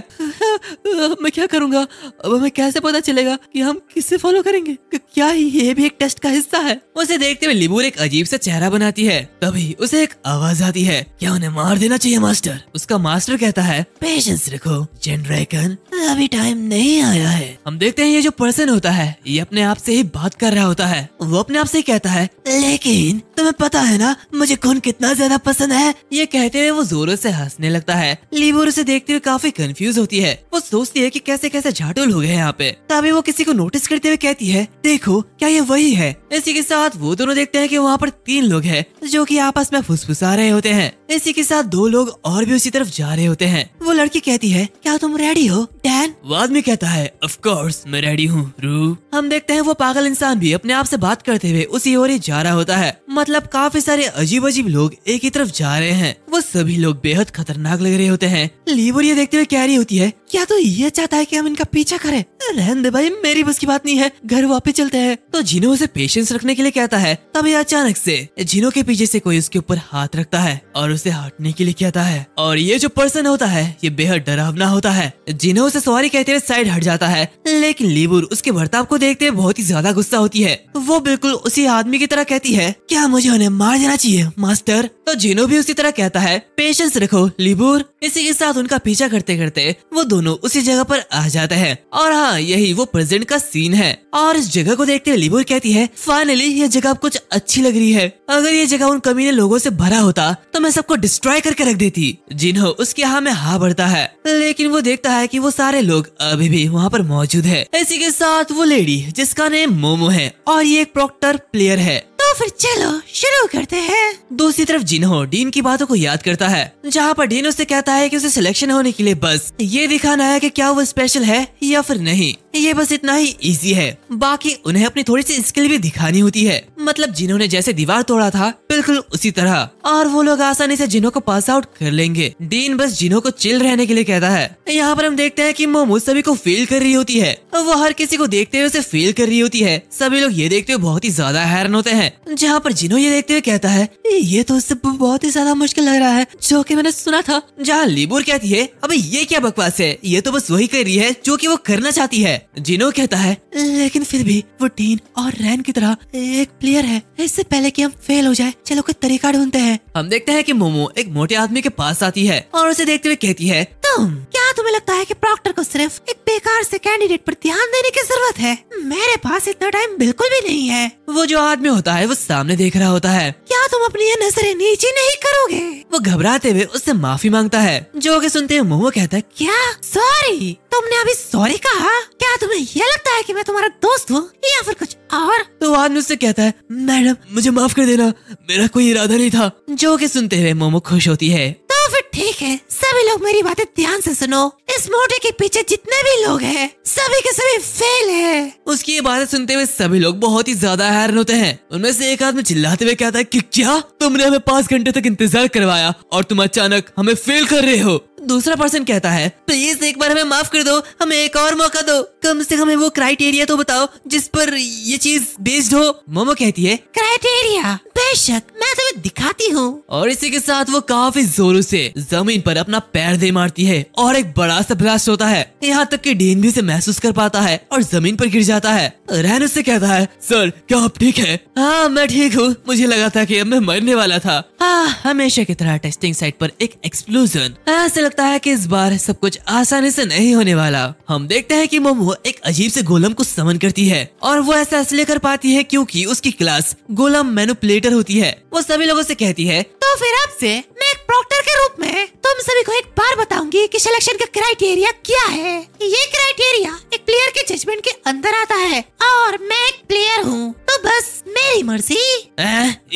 मैं क्या करूंगा? अब हमें कैसे पता चलेगा कि हम किसे फॉलो करेंगे? क्या ये भी एक टेस्ट का हिस्सा है? उसे देखते हुए लिबुर एक अजीब सा चेहरा बनाती है। तभी उसे एक आवाज आती है, क्या उन्हें मार देना चाहिए मास्टर? उसका मास्टर कहता है, पेशेंस रखो जेनरेकन, अभी टाइम नहीं आया है। हम देखते हैं ये जो पर्सन होता है ये अपने आप से ही बात कर रहा होता है। वो अपने आप से ही कहता है, लेकिन तुम्हें पता है ना मुझे खून कितना ज्यादा पसंद है। ये कहते हुए वो जोरों से हंसने लगता है। लिबुर उसे देखते हुए काफी कंफ्यूज होती है। वो सोचती है कि कैसे कैसे झाटू लोग हैं यहाँ पे। तभी वो किसी को नोटिस करते हुए कहती है, देखो क्या ये वही है? इसी के साथ वो दोनों देखते हैं कि वहाँ पर 3 लोग हैं जो कि आपस में फुसफुसा रहे होते हैं। इसी के साथ 2 लोग और भी उसी तरफ जा रहे होते हैं। वो लड़की कहती है, क्या तुम रेडी हो डैन? वो आदमी कहता है, ऑफ कोर्स मैं रेडी हूँ रू। हम देखते हैं वो पागल इंसान भी अपने आप से बात करते हुए उसी ओर ही जा रहा होता है। मतलब काफी सारे अजीब अजीब लोग एक ही तरफ जा रहे हैं। वो सभी लोग बेहद खतरनाक लग रहे होते हैं। लिबुर ये देखते हुए कह रही होती है, क्या तो ये चाहता है कि हम इनका पीछा करें? रहने दे भाई, मेरी बस की बात नहीं है, घर वापस चलते हैं। तो जिन्हो उसे पेशेंस रखने के लिए कहता है। तभी अचानक से जिन्हो के पीछे से कोई उसके ऊपर हाथ रखता है और उसे हटने के लिए कहता है। और ये जो पर्सन होता है ये बेहद डरावना होता है। जिन्हो उसे सॉरी कहते हुए साइड हट जाता है, लेकिन लिबुर उसके बर्ताव को देखते हुए बहुत ही ज्यादा गुस्सा होती है। वो बिल्कुल उसी आदमी की तरह कहती है, क्या मुझे उन्हें मार देना चाहिए मास्टर? तो जिन्हो भी उसी तरह कहता है, पेशेंस रखो लिबुर। इसी के साथ उनका पीछा करते करते वो दोनों उसी जगह पर आ जाते हैं। और हाँ, यही वो प्रेजेंट का सीन है। और इस जगह को देखते हुए लिबुर कहती है, फाइनली ये जगह अब कुछ अच्छी लग रही है। अगर ये जगह उन कमीने लोगों से भरा होता तो मैं सबको डिस्ट्रॉय करके रख देती। जिन्हो उसके हाँ में हाँ बढ़ता है, लेकिन वो देखता है कि वो सारे लोग अभी भी वहाँ पर मौजूद है। इसी के साथ वो लेडी जिसका नेम मोमो है और ये एक प्रॉक्टर प्लेयर है। तो फिर चलो शुरू करते हैं। दूसरी तरफ जिन्हो डीन की बातों को याद करता है, जहाँ पर डीन उससे कहता है कि उसे सिलेक्शन होने के लिए बस ये दिखाना है कि क्या वो स्पेशल है या फिर नहीं। ये बस इतना ही इजी है, बाकी उन्हें अपनी थोड़ी सी स्किल भी दिखानी होती है। मतलब जिन्होंने जैसे दीवार तोड़ा था बिल्कुल उसी तरह, और वो लोग आसानी से जिन्हो को पास आउट कर लेंगे। डीन बस जिन्हो को चिल रहने के लिए कहता है। यहाँ पर हम देखते हैं कि मोमो सभी को फील कर रही होती है, वो हर किसी को देखते हुए उसे फील कर रही होती है। सभी लोग ये देखते हुए बहुत ही ज्यादा हैरान होते हैं, जहाँ पर जिन्हो ये देखते हुए कहता है ये तो उससे बहुत ही ज्यादा मुश्किल लग रहा है जो कि मैंने सुना था। जहाँ लीबूर कहती है अबे ये क्या बकवास है, ये तो बस वही कर रही है जो कि वो करना चाहती है। जिन्हो कहता है लेकिन फिर भी वो डीन और रैन की तरह एक प्लेयर है, इससे पहले कि हम फेल हो जाए चलो कोई तरीका ढूंढते हैं। हम देखते हैं कि मोमो एक मोटे आदमी के पास आती है और उसे देखते हुए कहती है क्या तुम्हें लगता है कि प्रॉक्टर को सिर्फ एक बेकार से कैंडिडेट पर ध्यान देने की जरूरत है? मेरे पास इतना टाइम बिल्कुल भी नहीं है। वो जो आदमी होता है वो सामने देख रहा होता है। क्या तुम अपनी ये नजरें नीचे नहीं करोगे? वो घबराते हुए उससे माफी मांगता है, जो कि सुनते हुए मोमो कहता है क्या सॉरी? तुमने अभी सॉरी कहा? क्या तुम्हें ये लगता है कि मैं तुम्हारा दोस्त हूँ या फिर कुछ और? तो आदमी उससे कहता है मैडम मुझे माफ कर देना, मेरा कोई इरादा नहीं था। जो कि सुनते हुए मोमो खुश होती है। तो फिर ठीक है, सभी लोग मेरी बातें ध्यान से सुनो। इस मोटे के पीछे जितने भी लोग हैं सभी के सभी फेल है। उसकी ये बातें सुनते हुए सभी लोग बहुत ही ज्यादा हैरान होते हैं। उनमें से एक आदमी चिल्लाते हुए कहता है कि क्या तुमने हमें 5 घंटे तक इंतजार करवाया और तुम अचानक हमें फेल कर रहे हो? दूसरा पर्सन कहता है प्लीज एक बार हमें माफ कर दो, हमें एक और मौका दो, कम से कम हमें वो क्राइटेरिया तो बताओ जिस पर ये चीज बेस्ड हो। मोमो कहती है क्राइटेरिया बेशक मैं तुम्हें दिखाती हूँ, और इसी के साथ वो काफी जोरों से जमीन पर अपना पैर दे मारती है और एक बड़ा सा ब्लास्ट होता है। यहाँ तक कि डीन भी इसे महसूस कर पाता है और जमीन पर गिर जाता है। रैन उससे कहता है सर क्या आप ठीक है? हाँ मैं ठीक हूँ, मुझे लगा था कि अब मैं मरने वाला था। हाँ हमेशा की तरह टेस्टिंग साइट पर एक एक्सप्लोजन। ऐसे लगता है कि इस बार सब कुछ आसानी से नहीं होने वाला। हम देखते हैं कि मोमो एक अजीब से गोलम को समन करती है और वो ऐसा इसलिए कर पाती है क्योंकि उसकी क्लास गोलम मैनिपुलेटर होती है। वो सभी लोगों से कहती है तो फिर आपसे मैं एक प्रॉक्टर के रूप में तुम सभी को एक बार बताऊंगी कि सिलेक्शन का क्राइटेरिया क्या है। ये क्राइटेरिया एक प्लेयर के जजमेंट के अंदर आता है और मैं एक प्लेयर हूँ तो बस मेरी मर्जी।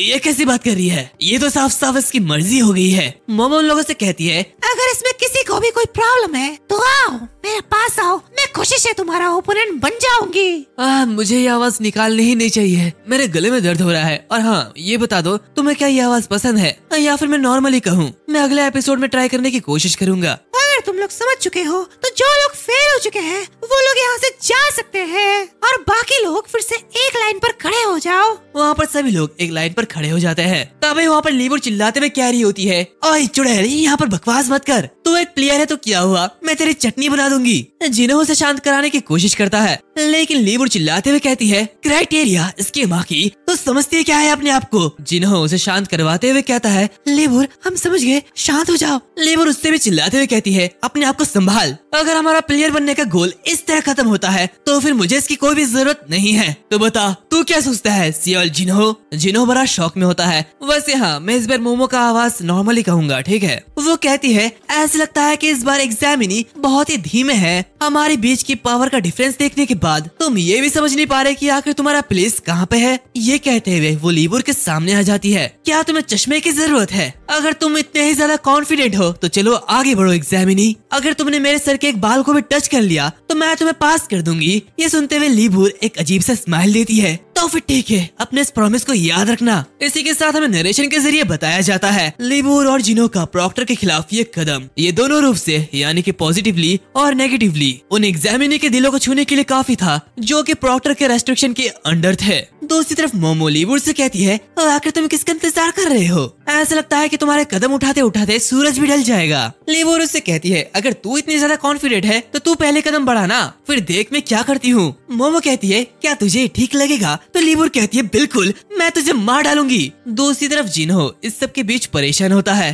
ये कैसी बात कर रही है? ये तो साफ साफ इसकी मर्जी हो गई है। मोमो उन लोगों से कहती है अगर इसमें किसी को भी कोई प्रॉब्लम है तो आओ मेरे पास आओ, मैं खुशी से तुम्हारा ओपोनेंट बन जाऊंगी। मुझे ये आवाज निकालनी ही नहीं चाहिए, मेरे गले में दर्द हो रहा है। और हाँ ये बता दो तुम्हें क्या ये आवाज पसंद है या फिर मैं नॉर्मली कहूँ? मैं अगले एपिसोड में ट्राई करने की कोशिश करूंगा। अगर तुम लोग समझ चुके हो तो जो लोग फेल हो चुके हैं वो लोग यहाँ से जा सकते हैं और बाकी लोग फिर से एक लाइन पर खड़े हो जाओ। वहाँ पर सभी लोग एक लाइन पर खड़े हो जाते हैं। तभी वहाँ पर लीबूर चिल्लाते हुए कह रही होती है ओए चुड़ैल यहाँ पर बकवास मत कर, तू एक प्लेयर है तो क्या हुआ, मैं तेरी चटनी बना दूंगी। जिन्हों उसे शांत कराने की कोशिश करता है लेकिन लीबूर चिल्लाते हुए कहती है क्राइटेरिया इसकी माँ की, तो समझती है क्या है अपने आप को। जिन्हों उसे शांत करवाते हुए कहता है लीबूर हम समझ गए, शांत हो जाओ। लीबूर उससे भी चिल्लाते हुए कहती है अपने आप को संभाल, अगर हमारा प्लेयर बनने का गोल इस तरह खत्म होता है तो फिर मुझे इसकी कोई भी जरूरत नहीं है। तो बता तू क्या सोचता है सियोल? जिन्हो बड़ा शौक में होता है। वैसे हाँ मैं इस बार मोमो का आवाज नॉर्मली कहूंगा ठीक है। वो कहती है ऐसा लगता है कि इस बार एग्जामिनी बहुत ही धीमे है, हमारे बीच की पावर का डिफरेंस देखने के बाद तुम ये भी समझ नहीं पा रहे कि आखिर तुम्हारा प्लेस कहाँ पे है। ये कहते हुए वो लीबूर के सामने आ जाती है। क्या तुम्हें चश्मे की जरूरत है? अगर तुम इतने ही ज्यादा कॉन्फिडेंट हो तो चलो आगे बढ़ो एग्जामिनी, अगर तुमने मेरे सर के एक बाल को भी टच कर लिया तो मैं तुम्हें पास कर दूंगी। ये सुनते हुए लीबूर एक अजीब सा स्माइल देती है। तो फिर ठीक है, अपने इस प्रॉमिस को याद रखना। इसी के साथ हमें नरेशन के जरिए बताया जाता है लीबूर और जिन्हो का प्रॉक्टर के खिलाफ ये कदम, ये दोनों रूप से यानी कि पॉजिटिवली और नेगेटिवली उन एग्जामिनी के दिलों को छूने के लिए काफी था जो कि प्रॉक्टर के रेस्ट्रिक्शन के अंडर थे। दूसरी तरफ मोमो लीबूर से कहती है आखिर तुम किसका इंतजार कर रहे हो? ऐसा लगता है कि तुम्हारे कदम उठाते उठाते सूरज भी ढल जाएगा। लीबूर उससे कहती है अगर तू इतनी ज्यादा कॉन्फिडेंट है तो तू पहले कदम बढ़ाना, फिर देख मैं क्या करती हूँ। मोमो कहती है क्या तुझे ठीक लगेगा? तो लीबूर कहती है बिल्कुल, मैं तुझे मार डालूंगी। दूसरी तरफ जिन्हो इस सब के बीच परेशान होता है।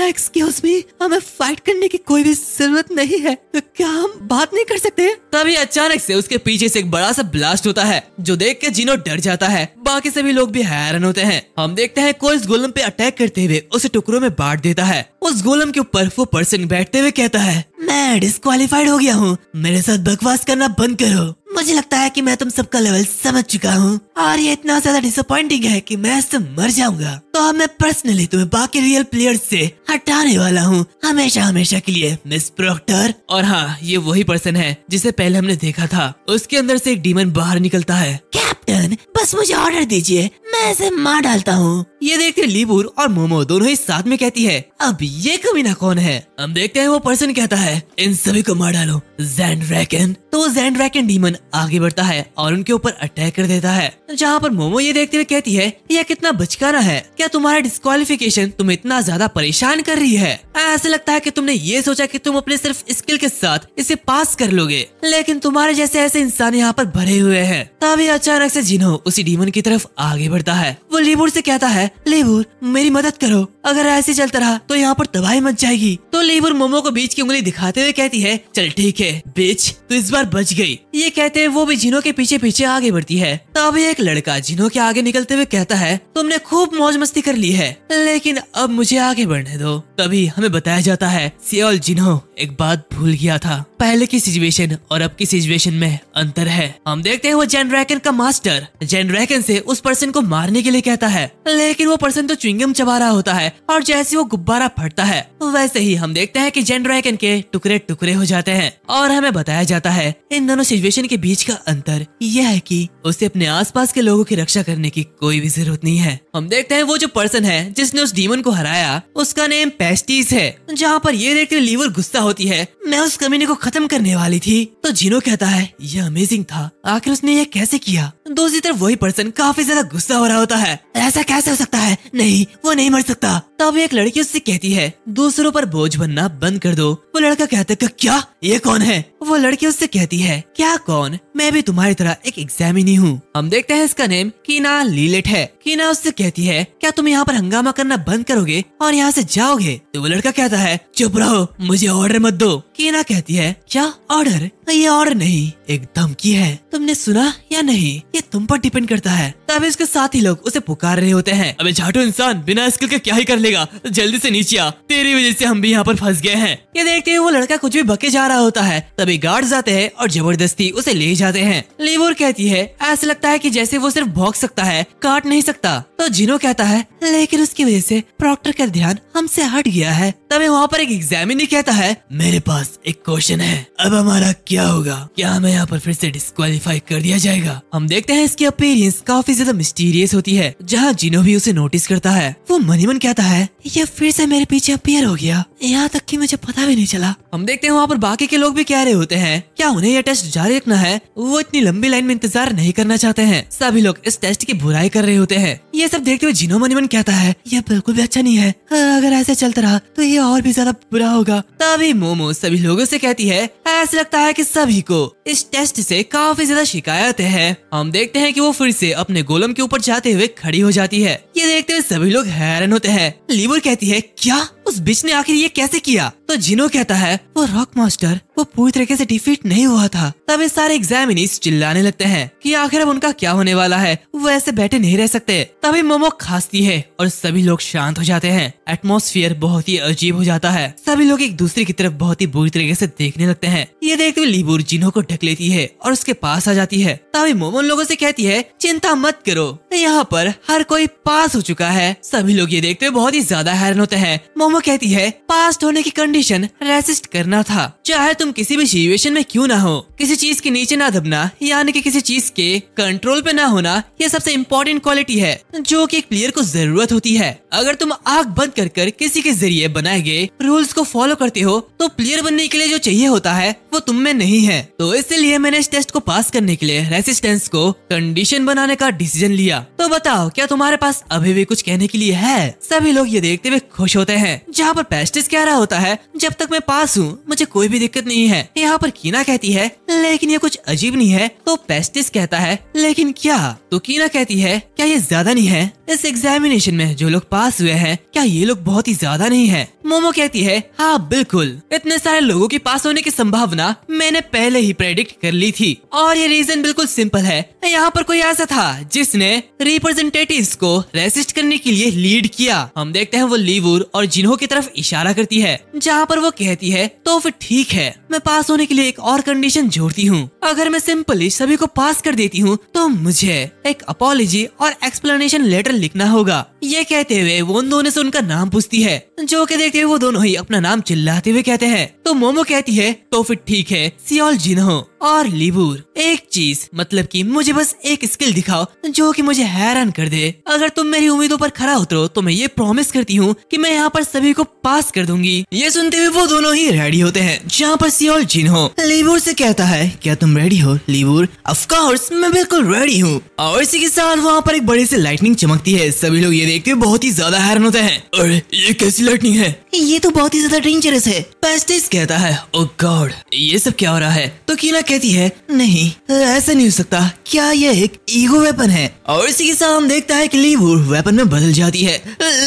एक्सक्यूज मी, हमें फाइट करने की कोई भी जरूरत नहीं है, तो क्या हम बात नहीं कर सकते? तभी अचानक से उसके पीछे से एक बड़ा सा ब्लास्ट होता है जो देख के जिन्हो डर जाता है। बाकी सभी लोग भी हैरान होते हैं। हम देखते हैं कोई इस गोलम पे अटैक करते हुए उसे टुकड़ों में बांट देता है। उस गोलम के ऊपर वो पर्सन बैठते हुए कहता है मैं डिस्क्वालीफाइड हो गया हूँ, मेरे साथ बकवास करना बंद करो। मुझे लगता है कि मैं तुम सबका लेवल समझ चुका हूँ और ये इतना ज्यादा डिसअपॉइंटिंग है कि मैं इससे मर जाऊंगा। तो अब मैं पर्सनली तुम्हें बाकी रियल प्लेयर्स से हटाने वाला हूँ, हमेशा हमेशा के लिए, मिस प्रोक्टर। और हाँ, ये वही पर्सन है जिसे पहले हमने देखा था। उसके अंदर से एक डीमन बाहर निकलता है। कैप्टन, बस मुझे ऑर्डर दीजिए, मैं इसे मार डालता हूँ। ये देखते लीबूर और मोमो दोनों ही साथ में कहती है, अब ये कमीना कौन है? हम देखते हैं वो पर्सन कहता है, इन सभी को मार डालो, ज़ेंड्रैकन। तो वो ज़ेंड्रैकन डीमन आगे बढ़ता है और उनके ऊपर अटैक कर देता है। जहाँ पर मोमो ये देखते हुए कहती है, यह कितना बचकाना है, क्या तुम्हारा डिस्क्वालिफिकेशन तुम्हें इतना ज्यादा परेशान कर रही है? ऐसा लगता है कि तुमने ये सोचा कि तुम अपने सिर्फ स्किल के साथ इसे पास कर लोगे, लेकिन तुम्हारे जैसे ऐसे इंसान यहाँ पर भरे हुए हैं। तभी अचानक से जिनो उसी डीमन की तरफ आगे बढ़ता है। वो लीबूर से कहता है, लीबूर मेरी मदद करो, अगर ऐसे चलता रहा तो यहाँ पर तबाही मच जाएगी। तो लीबूर मोमो को बीच की उंगली दिखाते हुए कहती है, चल ठीक है बिच, तो इस बार बच गई। ये कहते हैं वो भी जिनो के पीछे पीछे आगे बढ़ती है। तभी एक लड़का जिनो के आगे निकलते हुए कहता है, तुमने खूब मौज मस्ती कर ली है, लेकिन अब मुझे आगे बढ़ने दो। तभी हमें बताया जाता है, सियोल जिनो एक बात भूल गया था, पहले की सिचुएशन और अब की सिचुएशन में अंतर है। हम देखते हैं वो ज़ेंड्रैकन का मास्टर ज़ेंड्रैकन से उस पर्सन को मारने के लिए कहता है, लेकिन वो पर्सन तो च्युइंगम चबा रहा होता है और जैसे वो गुब्बारा फटता है वैसे ही हम देखते हैं कि ज़ेंड्रैकन के टुकड़े टुकड़े हो जाते हैं। और हमें बताया जाता है इन दोनों सिचुएशन के बीच का अंतर यह है कि उसे अपने आसपास के लोगों की रक्षा करने की कोई भी जरूरत नहीं है। हम देखते हैं वो जो पर्सन है जिसने उस डीमन को हराया, उसका नेम पेस्टिस है। जहाँ पर ये देखकर लीवर गुस्सा होती है, मैं उस कमीने को खत्म करने वाली थी। तो जिनो कहता है, यह अमेजिंग था, आखिर उसने ये कैसे किया? दूसरी तरफ वही पर्सन काफी ज्यादा गुस्सा हो रहा होता है, ऐसा कैसे हो सकता है? नहीं, वो नहीं मर सकता। तब एक लड़की उससे कहती है, दूसरों पर बोझ बनना बंद कर दो। वो लड़का कहता है, क्या ये कौन है? वो लड़की उससे कहती है, क्या कौन? मैं भी तुम्हारी तरह एक एग्जामिनी हूँ। हम देखते हैं इसका नेम कीना लीलेट है। कीना उससे कहती है, क्या तुम यहाँ पर हंगामा करना बंद करोगे और यहाँ से जाओगे? तो वो लड़का कहता है, चुप रहो, मुझे ऑर्डर मत दो। कीना कहती है, क्या ऑर्डर? ये ऑर्डर नहीं, एक धमकी है, तुमने सुना या नहीं? ये तुम पर डिपेंड करता है। तभी उसके साथी लोग उसे पुकार रहे होते हैं, अबे झाटू इंसान, बिना स्किल के क्या ही कर लेगा, जल्दी से नीचे आ, तेरी वजह से हम भी यहाँ पर फंस गए हैं। ये देखते हुए वो लड़का कुछ भी बके जा रहा होता है। तभी गार्ड्स आते हैं और जबरदस्ती उसे ले जाते हैं। लीबूर कहती है, ऐसा लगता है कि जैसे वो सिर्फ भौंक सकता है, काट नहीं सकता। तो जिनो कहता है, लेकिन उसकी वजह से प्रॉक्टर का ध्यान हमसे हट गया है। तभी वहाँ पर एक एग्जामिनी कहता है, मेरे पास एक क्वेश्चन है, अब हमारा क्या होगा? क्या हमें यहाँ पर फिर से डिस्क्वालीफाई कर दिया जाएगा? हम देखते हैं इसकी अपीयरेंस काफी ज्यादा मिस्टीरियस होती है। जहाँ जिनो भी उसे नोटिस करता है। वो मनी मन कहता है, ये फिर से मेरे पीछे अपीयर हो गया, यहाँ तक कि मुझे पता भी नहीं चला। हम देखते हैं वहाँ पर बाकी के लोग भी कह रहे होते हैं, क्या उन्हें यह टेस्ट जारी रखना है? वो इतनी लंबी लाइन में इंतजार नहीं करना चाहते हैं। सभी लोग इस टेस्ट की बुराई कर रहे होते हैं। ये सब देखते हुए जिनो मनी मन कहता है, यह बिल्कुल भी अच्छा नहीं है, अगर ऐसे चलता रहा तो ये और भी ज्यादा बुरा होगा। तभी मोमो सभी लोगों से कहती है, ऐसा लगता है कि सभी को इस टेस्ट से काफी ज्यादा शिकायतें हैं। हम देखते हैं कि वो फिर से अपने गोलम के ऊपर जाते हुए खड़ी हो जाती है। ये देखते हुए सभी लोग हैरान होते हैं। लीबूर कहती है, क्या उस बिच ने आखिर ये कैसे किया? तो जिनो कहता है, वो रॉक मास्टर, वो पूरी तरीके से डिफीट नहीं हुआ था। तब ये सारे एग्जामिनीज चिल्लाने लगते हैं कि आखिर अब उनका क्या होने वाला है, वो ऐसे बैठे नहीं रह सकते। तभी मोमो खांसती है और सभी लोग शांत हो जाते हैं। एटमॉस्फेयर बहुत ही अजीब हो जाता है। सभी लोग एक दूसरे की तरफ बहुत ही बुरी तरीके से देखने लगते हैं। ये देखते हुए लीबूर जिनो को ढक लेती है और उसके पास आ जाती है। तभी मोमो उन लोगों से कहती है, चिंता मत करो, यहाँ पर हर कोई पास हो चुका है। सभी लोग ये देखते हुए बहुत ही ज्यादा हैरान होते हैं। मोमो कहती है, पास होने की कंडीशन रेसिस्ट करना था, चाहे तुम किसी भी सिचुएशन में क्यों ना हो। किसी चीज के नीचे ना दबना, यानी कि किसी चीज के कंट्रोल पे ना होना, ये सबसे इम्पोर्टेंट क्वालिटी है जो कि एक प्लेयर को जरूरत होती है। अगर तुम आंख बंद कर किसी के जरिए बनाए गए रूल्स को फॉलो करते हो तो प्लेयर बनने के लिए जो चाहिए होता है वो तुम में नहीं है। तो इसलिए मैंने इस टेस्ट को पास करने के लिए रेसिस्टेंस को कंडीशन बनाने का डिसीजन लिया। तो बताओ, क्या तुम्हारे पास अभी भी कुछ कहने के लिए है? सभी लोग ये देखते हुए खुश होते हैं। जहाँ पर पेस्टिस कह रहा होता है, जब तक मैं पास हूँ मुझे कोई भी दिक्कत नहीं है। यहाँ पर कीना कहती है, लेकिन ये कुछ अजीब नहीं है। तो पेस्टिस कहता है, लेकिन क्या? तो कीना कहती है, क्या ये ज्यादा नहीं है? इस एग्जामिनेशन में जो लोग पास हुए हैं, क्या ये लोग बहुत ही ज्यादा नहीं है? मोमो कहती है, हाँ बिल्कुल, इतने सारे लोगों के पास होने की संभावना होना मैंने पहले ही प्रेडिक्ट कर ली थी और ये रीजन बिल्कुल सिंपल है। यहाँ पर कोई ऐसा था जिसने रिप्रेजेंटेटिव्स को रेसिस्ट करने के लिए लीड किया। हम देखते हैं वो लीवूर और जिन्हो की तरफ इशारा करती है, जहाँ पर वो कहती है तो फिर ठीक है, मैं पास होने के लिए एक और कंडीशन जोड़ती हूँ। अगर मैं सिंपली सभी को पास कर देती हूँ तो मुझे एक अपॉलॉजी और एक्सप्लेनेशन लेटर लिखना होगा। ये कहते हुए वो उन दोनों से उनका नाम पूछती है, जो के देखते हुए वो दोनों ही अपना नाम चिल्लाते हुए कहते हैं। तो मोमो कहती है तो फिर ठीक है, सियोल, जिन्हो और लीवूर, एक चीज मतलब कि मुझे बस एक स्किल दिखाओ जो कि मुझे हैरान कर दे। अगर तुम मेरी उम्मीदों पर खरा उतरो तो मैं ये प्रॉमिस करती हूँ कि मैं यहाँ पर सभी को पास कर दूंगी। ये सुनते हुए वो दोनों ही रेडी होते हैं, जहाँ पर सियोल जिन्हो लीवूर से कहता है, क्या तुम रेडी हो लीवूर? ऑफ कोर्स, मैं बिल्कुल रेडी हूँ। और इसी के साथ वहाँ पर एक बड़ी सी लाइटनिंग चमकती है। सभी लोग ये देखते हुए बहुत ही ज्यादा हैरान होते हैं। अरे ये कैसी लाइटनिंग है? ये तो बहुत ही ज्यादा डेंजरस है। पेस्टिस कहता है, ओह गॉड, ये सब क्या हो रहा है? तो कीना कहती है, नहीं ऐसा नहीं हो सकता, क्या ये एक ईगो वेपन है? और इसी के साथ हम देखता है कि लीवूर वेपन में बदल जाती है,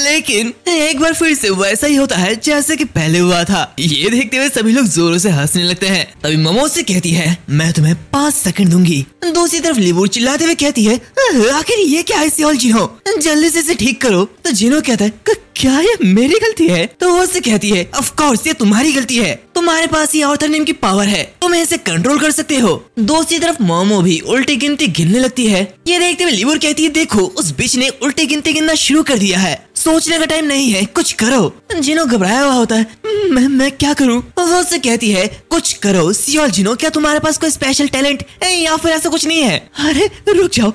लेकिन एक बार फिर से वैसा ही होता है जैसे कि पहले हुआ था। ये देखते हुए सभी लोग जोरों से हंसने लगते हैं। तभी मोमो से कहती है, मैं तुम्हें 5 सेकंड दूंगी। दूसरी तरफ लीवूर चिल्लाते हुए कहती है, आखिर ये क्या है सियोल जिन्हो, जल्दी से इसे ठीक करो। तो जिन्हो कहता है, क्या ये मेरी गलती है? तो वो उससे कहती है, ऑफ कोर्स ये तुम्हारी गलती है, तुम्हारे पास ये ऑर्थर नेम की पावर है, तुम इसे कंट्रोल कर सकते हो। दूसरी तरफ मोमो भी उल्टी गिनती गिनने लगती है। ये देखते हुए लीवूर कहती है, देखो उस बिच ने उल्टी गिनती गिनना शुरू कर दिया है, सोचने का टाइम नहीं है, कुछ करो। जिन्हो घबराया हुआ होता है, मैं क्या करूं? वो उससे कहती है, कुछ करो सियोल जिन्हो, क्या तुम्हारे पास कोई स्पेशल टैलेंट या फिर ऐसा कुछ नहीं है? अरे रुक जाओ,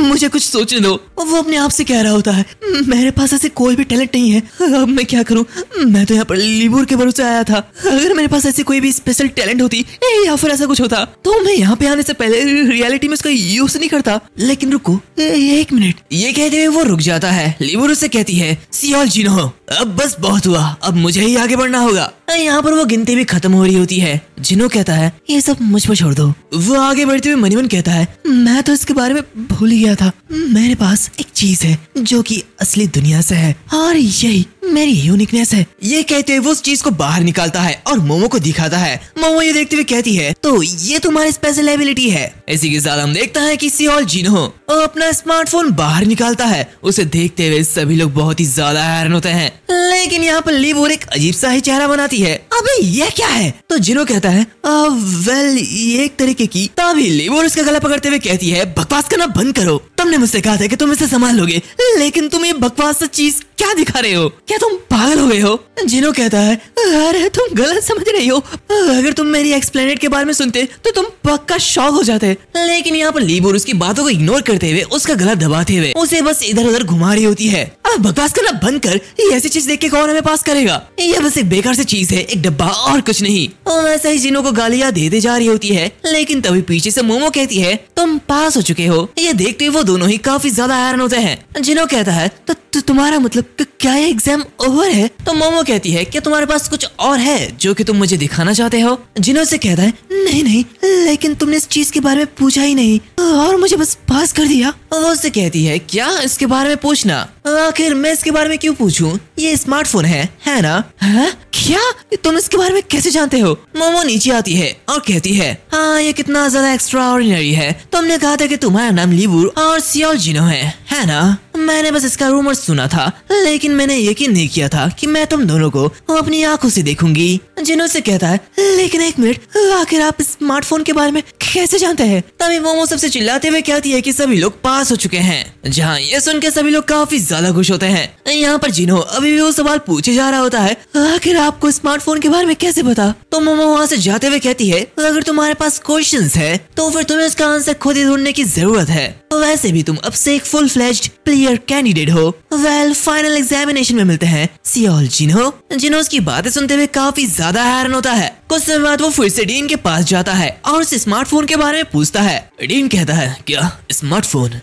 मुझे कुछ सोचने दो। वो अपने आप से कह रहा होता है, मेरे पास ऐसे कोई भी टैलेंट नहीं है, अब मैं क्या करूं? मैं तो यहाँ पर लीवूर के भरोसे आया था। अगर मेरे पास ऐसी कोई भी स्पेशल टैलेंट होती या फिर ऐसा कुछ होता तो मैं यहाँ पे आने से पहले रियलिटी में उसका यूज नहीं करता। लेकिन रुको 1 मिनट। ये कहते हुए वो रुक जाता है। लीवूर उससे कहती है, सियोल जिन्हो, अब बस बहुत हुआ, अब मुझे ही आगे बढ़ना होगा। यहाँ पर वो गिनती भी खत्म हो रही होती है। जिन्हो कहता है, ये सब मुझ पर छोड़ दो। वो आगे बढ़ते हुए मनीमन कहता है, मैं तो इसके बारे में भूल ही गया था, मेरे पास एक चीज है जो कि असली दुनिया से है और यही मेरी यूनिकनेस है। ये कहते हुए वो उस चीज को बाहर निकालता है और मोमो को दिखाता है। मोमो ये देखते हुए कहती है, तो ये तुम्हारी स्पेशल एबिलिटी है। इसी के साथ हम देखता है कि सियोल जिन्हो अपना स्मार्टफोन बाहर निकालता है। उसे देखते हुए सभी लोग बहुत ही ज्यादा हैरान होते हैं, लेकिन यहाँ पर लीवूर एक अजीब सा ही चेहरा बनाती है। अबे ये क्या है? तो जिन्हो कहता है, वेल ये एक तरीके की। तभी लीवूर उसका गला पकड़ते हुए कहती है, बकवास करना बंद करो, तुमने मुझसे कहा था कि तुम इसे संभाल लोगे, लेकिन तुम ये बकवास सा चीज क्या दिखा रहे हो? क्या तुम पागल हो गए हो? जिन्हो कहता है, अरे तुम गलत समझ रही हो, अगर तुम मेरी एक्सप्लेनेट के बारे में सुनते तो तुम पक्का शॉक हो जाते। लेकिन यहाँ पर लीवूर उसकी बातों को इग्नोर करते हुए उसका गला दबाते हुए उसे बस इधर उधर घुमा रही होती है। अब बकवास करना बंद कर, ये ऐसी चीज देख के कौन हमें पास करेगा? ये बस एक बेकार सी चीज है, एक डब्बा और कुछ नहीं। वैसे ही जिन्हो को गालियां देते जा रही होती है, लेकिन तभी पीछे से मोमो कहती है, तुम पास हो चुके हो। ये देखते हुए वो दोनों ही काफी ज्यादा हैरान होते हैं। जिन्हो कहता है, तो तुम्हारा मतलब क्या ये एग्जाम ओवर है? तो मोमो कहती है, क्या तुम्हारे पास कुछ और है जो कि तुम मुझे दिखाना चाहते हो? जिन्हो से कहता है, नहीं, लेकिन तुमने इस चीज के बारे में पूछा ही नहीं और मुझे बस पास कर दिया। वो उससे कहती है, क्या इसके बारे में पूछना? आखिर मैं इसके बारे में क्यों पूछूं? ये स्मार्टफोन है ना? है? क्या तुम इसके बारे में कैसे जानते हो? मोमो नीचे आती है और कहती है, हाँ ये कितना ज्यादा एक्स्ट्राऑर्डिनरी है। तुमने कहा था कि तुम्हारा नाम लीवूर और सियोल जिन्हो है ना? मैंने बस इसका रूमर सुना था, लेकिन मैंने यकीन नहीं किया था कि मैं तुम दोनों को अपनी आंखों से देखूंगी। जिन्हो से कहता है, लेकिन 1 मिनट, आखिर आप स्मार्टफोन के बारे में कैसे जानते हैं? तभी मोमो सबसे चिल्लाते हुए कहती है कि सभी लोग पास हो चुके हैं, जहाँ ये सुन के सभी लोग काफी ज्यादा खुश होते हैं। यहाँ पर जिन्हो अभी भी वो सवाल पूछे जा रहा होता है, आखिर आपको स्मार्टफोन के बारे में कैसे पता? तो मोमो वहाँ से जाते हुए कहती है, अगर तुम्हारे पास क्वेश्चंस है तो फिर तुम्हें उसका आंसर खुद ही ढूंढने की जरूरत है। वैसे भी तुम अब से एक फुल फ्लेज्ड प्लेयर कैंडिडेट हो। वेल फाइनल एग्जामिनेशन में मिलते हैं सियोल जिन्हो। जिन्हो उसकी बातें सुनते हुए काफी ज्यादा हैरान होता है। कुछ समय बाद वो फिर से डीन के पास जाता है और उस स्मार्टफोन के बारे में पूछता है। डीन कहता है, क्या स्मार्टफोन?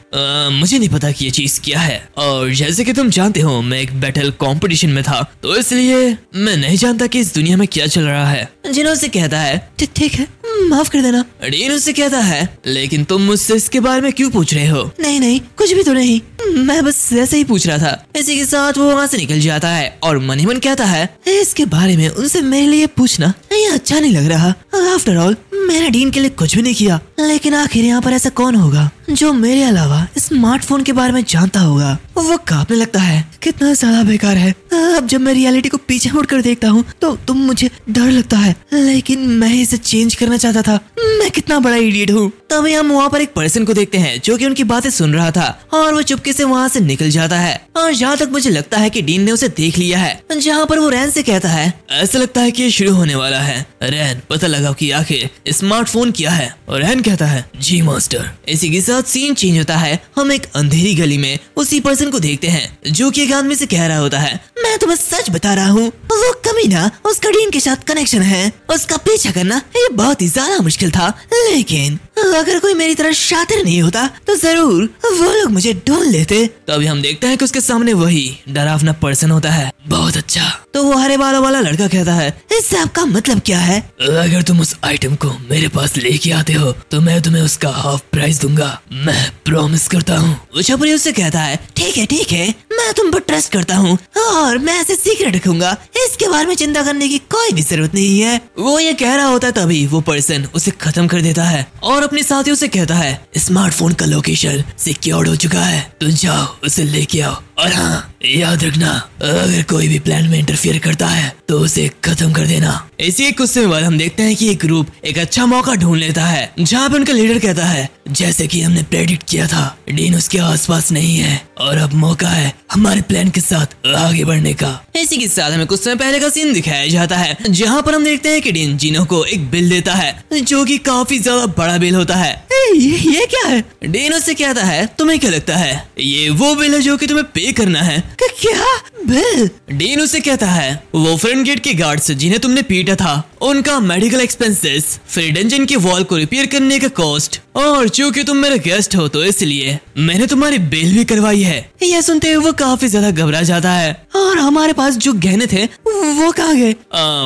मुझे नहीं पता कि ये चीज क्या है, और जैसे कि तुम जानते हो मैं एक बैटल कंपटीशन में था, तो इसलिए मैं नहीं जानता कि इस दुनिया में क्या चल रहा है। जिन्हो से कहता है, ठीक है, माफ कर देना। डीन उससे कहता है, लेकिन तुम मुझसे इसके बारे में क्यों पूछ रहे हो? नहीं, कुछ भी तो नहीं, मैं बस ऐसे ही पूछ रहा था। इसी के साथ वो वहाँ से निकल जाता है और मनी मन कहता है इसके बारे में उनसे मेरे लिए पूछना ये अच्छा नहीं लग रहा। आफ्टर ऑल मैंने डीन के लिए कुछ भी नहीं किया, लेकिन आखिर यहाँ पर ऐसा कौन होगा जो मेरे अलावा स्मार्टफोन के बारे में जानता होगा। वो कांपने लगता है, कितना ज्यादा बेकार है। अब जब मैं रियलिटी को पीछे मुड़ कर देखता हूँ तो मुझे डर लगता है, लेकिन मैं इसे चेंज करना चाहता था। मैं कितना बड़ा इडियट हूँ। तभी हम वहाँ पर एक पर्सन को देखते हैं जो कि उनकी बातें सुन रहा था और वो चुपके से वहाँ से निकल जाता है। और जहाँ तक मुझे लगता है कि डीन ने उसे देख लिया है, जहाँ पर वो रैन से कहता है ऐसा लगता है कि ये शुरू होने वाला है। रैन पता लगाओ कि आखिर स्मार्टफोन क्या है। और रैन कहता है जी मास्टर। इसी के साथ सीन चेंज होता है। हम एक अंधेरी गली में उसी पर्सन को देखते हैं जो कि एक आदमी से कह रहा होता है मैं तुम्हें सच बता रहा हूँ, वो कमीना उसका डीन के साथ कनेक्शन है। उसका पीछा करना ये बहुत ही ज्यादा मुश्किल था, लेकिन अगर कोई मेरी तरह शातिर नहीं होता तो जरूर वो लोग मुझे ढूंढ लेते। तभी हम देखते हैं कि उसके सामने वही डरावना पर्सन होता है। बहुत अच्छा। तो वो हरे बालों वाला लड़का कहता है इससे आपका मतलब क्या है? अगर तुम उस आइटम को मेरे पास लेके आते हो तो मैं तुम्हें उसका हाफ प्राइस दूंगा, मैं प्रॉमिस करता हूँ। वो छपरी उससे कहता है ठीक है, मैं तुम पर ट्रस्ट करता हूँ और मैं ऐसे सीक्रेट रखूंगा, इसके बारे में चिंता करने की कोई भी जरूरत नहीं है। वो ये कह रहा होता है तभी वो पर्सन उसे खत्म कर देता है और अपने साथियों से कहता है स्मार्टफोन का लोकेशन सिक्योर्ड हो चुका है, तुम जाओ उसे लेके आओ। और हाँ याद रखना, अगर कोई भी प्लान में इंटरफियर करता है तो उसे खत्म कर देना। इसी एक कुछ समय बाद हम देखते हैं कि एक ग्रुप एक अच्छा मौका ढूंढ लेता है जहाँ पे उनका लीडर कहता है जैसे कि हमने प्रेडिक्ट किया था डीन उसके आसपास नहीं है और अब मौका है हमारे प्लान के साथ आगे बढ़ने का। इसी के साथ हमें कुछ समय पहले का सीन दिखाया जाता है जहाँ पर हम देखते हैं कि डीन जिनो को एक बिल देता है जो कि काफी ज्यादा बड़ा बिल होता है। ये क्या है? डीन उससे कहता है तुम्हें क्या लगता है ये वो बिल है जो कि तुम्हें पे करना है? क्या बिल? डीन उससे कहता है वो फ्रंट गेट के गार्ड्स जिन्हें तुमने पीटा था उनका मेडिकल एक्सपेंसेस, फिर डंजन की वॉल को रिपेयर करने का कॉस्ट, और चूंकि तुम मेरे गेस्ट हो तो इसलिए मैंने तुम्हारी बेल भी करवाई है। यह सुनते हुए वो काफी ज्यादा घबरा जाता है। और हमारे पास जो गहने थे वो कहाँ गए?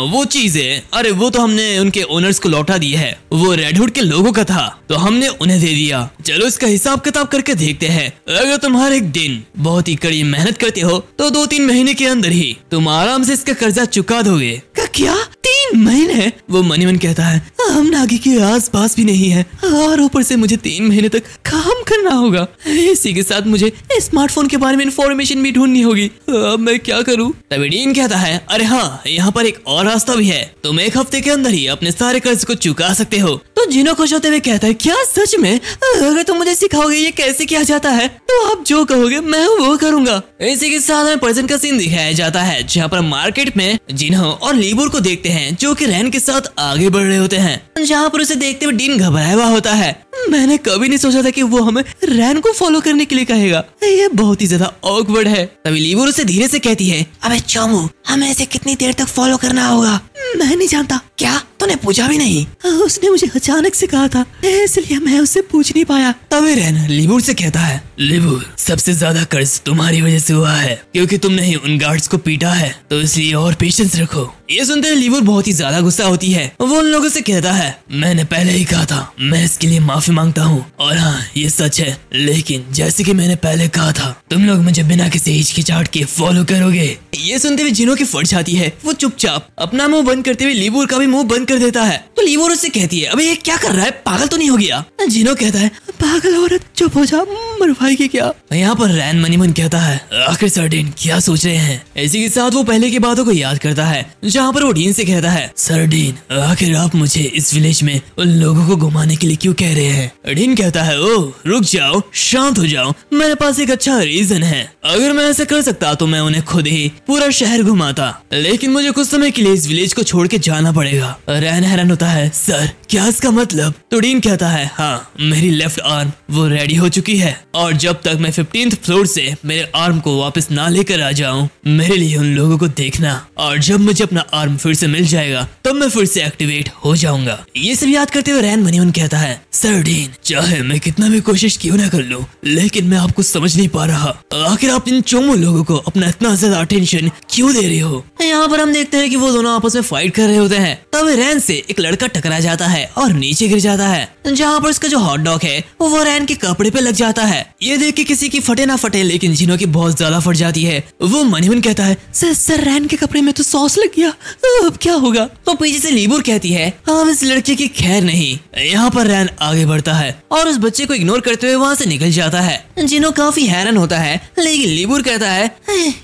वो चीजें, अरे वो तो हमने उनके ओनर्स को लौटा दिया है, वो रेडहुड के लोगों का था तो हमने उन्हें दे दिया। चलो इसका हिसाब किताब करके देखते हैं। अगर तुम हर एक दिन बहुत ही कड़ी मेहनत करते हो तो 2-3 महीने के अंदर ही तुम आराम से इसका कर्जा चुका दोगे। क्या 3 महीने? वो मनी मन कहता है हम नागी के आस पास भी नहीं है और ऊपर से मुझे 3 महीने तक काम करना होगा। इसी के साथ मुझे स्मार्टफोन के बारे में इंफॉर्मेशन भी ढूंढनी होगी। अब मैं क्या करूं? तभी डीन कहता है अरे हाँ यहाँ पर एक और रास्ता भी है, तुम 1 हफ्ते के अंदर ही अपने सारे कर्ज को चुका सकते हो। तो जिनो खुश होते हुए कहता है क्या सच में? अगर तुम मुझे सिखाओगे ये कैसे किया जाता है तो आप जो कहोगे मैं वो करूंगा। इसी के साथ हमें पर्सन का सीन दिखाया जाता है जहाँ पर मार्केट में जिनो और लीबोर को देखते हैं जो कि रैन के साथ आगे बढ़ रहे होते हैं। जहाँ पर उसे देखते हुए डीन घबराया हुआ होता है। मैंने कभी नहीं सोचा था कि वो हमें रैन को फॉलो करने के लिए कहेगा, ये बहुत ही ज्यादा ऑकवर्ड है। तभी लीबोर उसे धीरे से कहती है अबे चोमू हमें इसे कितनी देर तक फॉलो करना होगा? मैं नहीं जानता। क्या तूने पूछा भी नहीं? उसने मुझे अचानक से कहा था इसलिए मैं उससे पूछ नहीं पाया। तभी रैन लीबोर से कहता है लीबोर सबसे ज्यादा कर्ज तुम्हारी वजह से हुआ है क्योंकि तुमने ही उन गार्ड्स को पीटा है, तो इसलिए और पेशेंस रखो। ये सुनते हुए लीबोर बहुत ही ज्यादा गुस्सा होती है। वो उन लोगों से कहता है मैंने पहले ही कहा था, मैं इसके लिए माफी मांगता हूँ और हाँ ये सच है, लेकिन जैसे कि मैंने पहले कहा था तुम लोग मुझे बिना किसी हिचकिचाहट के फॉलो करोगे। ये सुनते हुए जिनो की फट जाती है। वो चुपचाप अपना मुंह बंद करते हुए लीबोर का भी मुंह बंद कर देता है। तो लीबोर उससे कहती है अबे ये क्या कर रहा है, पागल तो नहीं हो गया? जिनो कहता है पागल औरत चुप हो जा, मरवाएगी क्या? यहाँ पर रैन मनी मन कहता है आखिर सर डीन क्या सोच रहे हैं। इसी के साथ वो पहले की बातों को याद करता है जहाँ पर वो डीन से कहता है सर डीन आखिर आप मुझे इस विलेज में उन लोगों को घुमाने के लिए क्यों कह रहे हैं? डीन कहता है ओह रुक जाओ, शांत हो जाओ, मेरे पास एक अच्छा रीजन है। अगर मैं ऐसा कर सकता तो मैं उन्हें खुद ही पूरा शहर घुमाता, लेकिन मुझे कुछ समय के लिए इस विलेज को छोड़ के जाना पड़ेगा। रैन हैरान होता है सर क्या इसका मतलब? तो डीन कहता है हाँ मेरी लेफ्ट आर्म वो रेडी हो चुकी है और जब तक मैं 15th फ्लोर से मेरे आर्म को वापस ना लेकर आ जाऊं मेरे लिए उन लोगों को देखना, और जब मुझे अपना आर्म फिर से मिल जाएगा तब मैं फिर से एक्टिवेट हो जाऊंगा। ये सब याद करते हुए रैन मनी मन कहता है सर डीन चाहे मैं कितना भी कोशिश क्यों ना कर लूं लेकिन मैं आपको समझ नहीं पा रहा, आखिर आप इन चोमू लोगों को अपना इतना ज्यादा अटेंशन क्यों दे रहे हो? यहाँ पर हम देखते हैं कि वो दोनों आपस में फाइट कर रहे होते हैं। तब रैन से एक लड़का टकरा जाता है और नीचे गिर जाता है, जहाँ पर उसका जो हॉट डॉग है वो रैन के कपड़े पे लग जाता है। ये देख के किसी की फटे ना फटे, लेकिन जिनो की बहुत ज्यादा फट जाती है। वो मनी मन कहता है, सर रैन के कपड़े में तो सॉस लग गया, अब क्या होगा? तो पीछे से लीबुर कहती है, अब इस लड़के की खैर नहीं। यहाँ पर रैन आगे बढ़ता है और उस बच्चे को इग्नोर करते हुए वहाँ से निकल जाता है। जिनो काफी हैरान होता है, लेकिन लीबुर कहता है,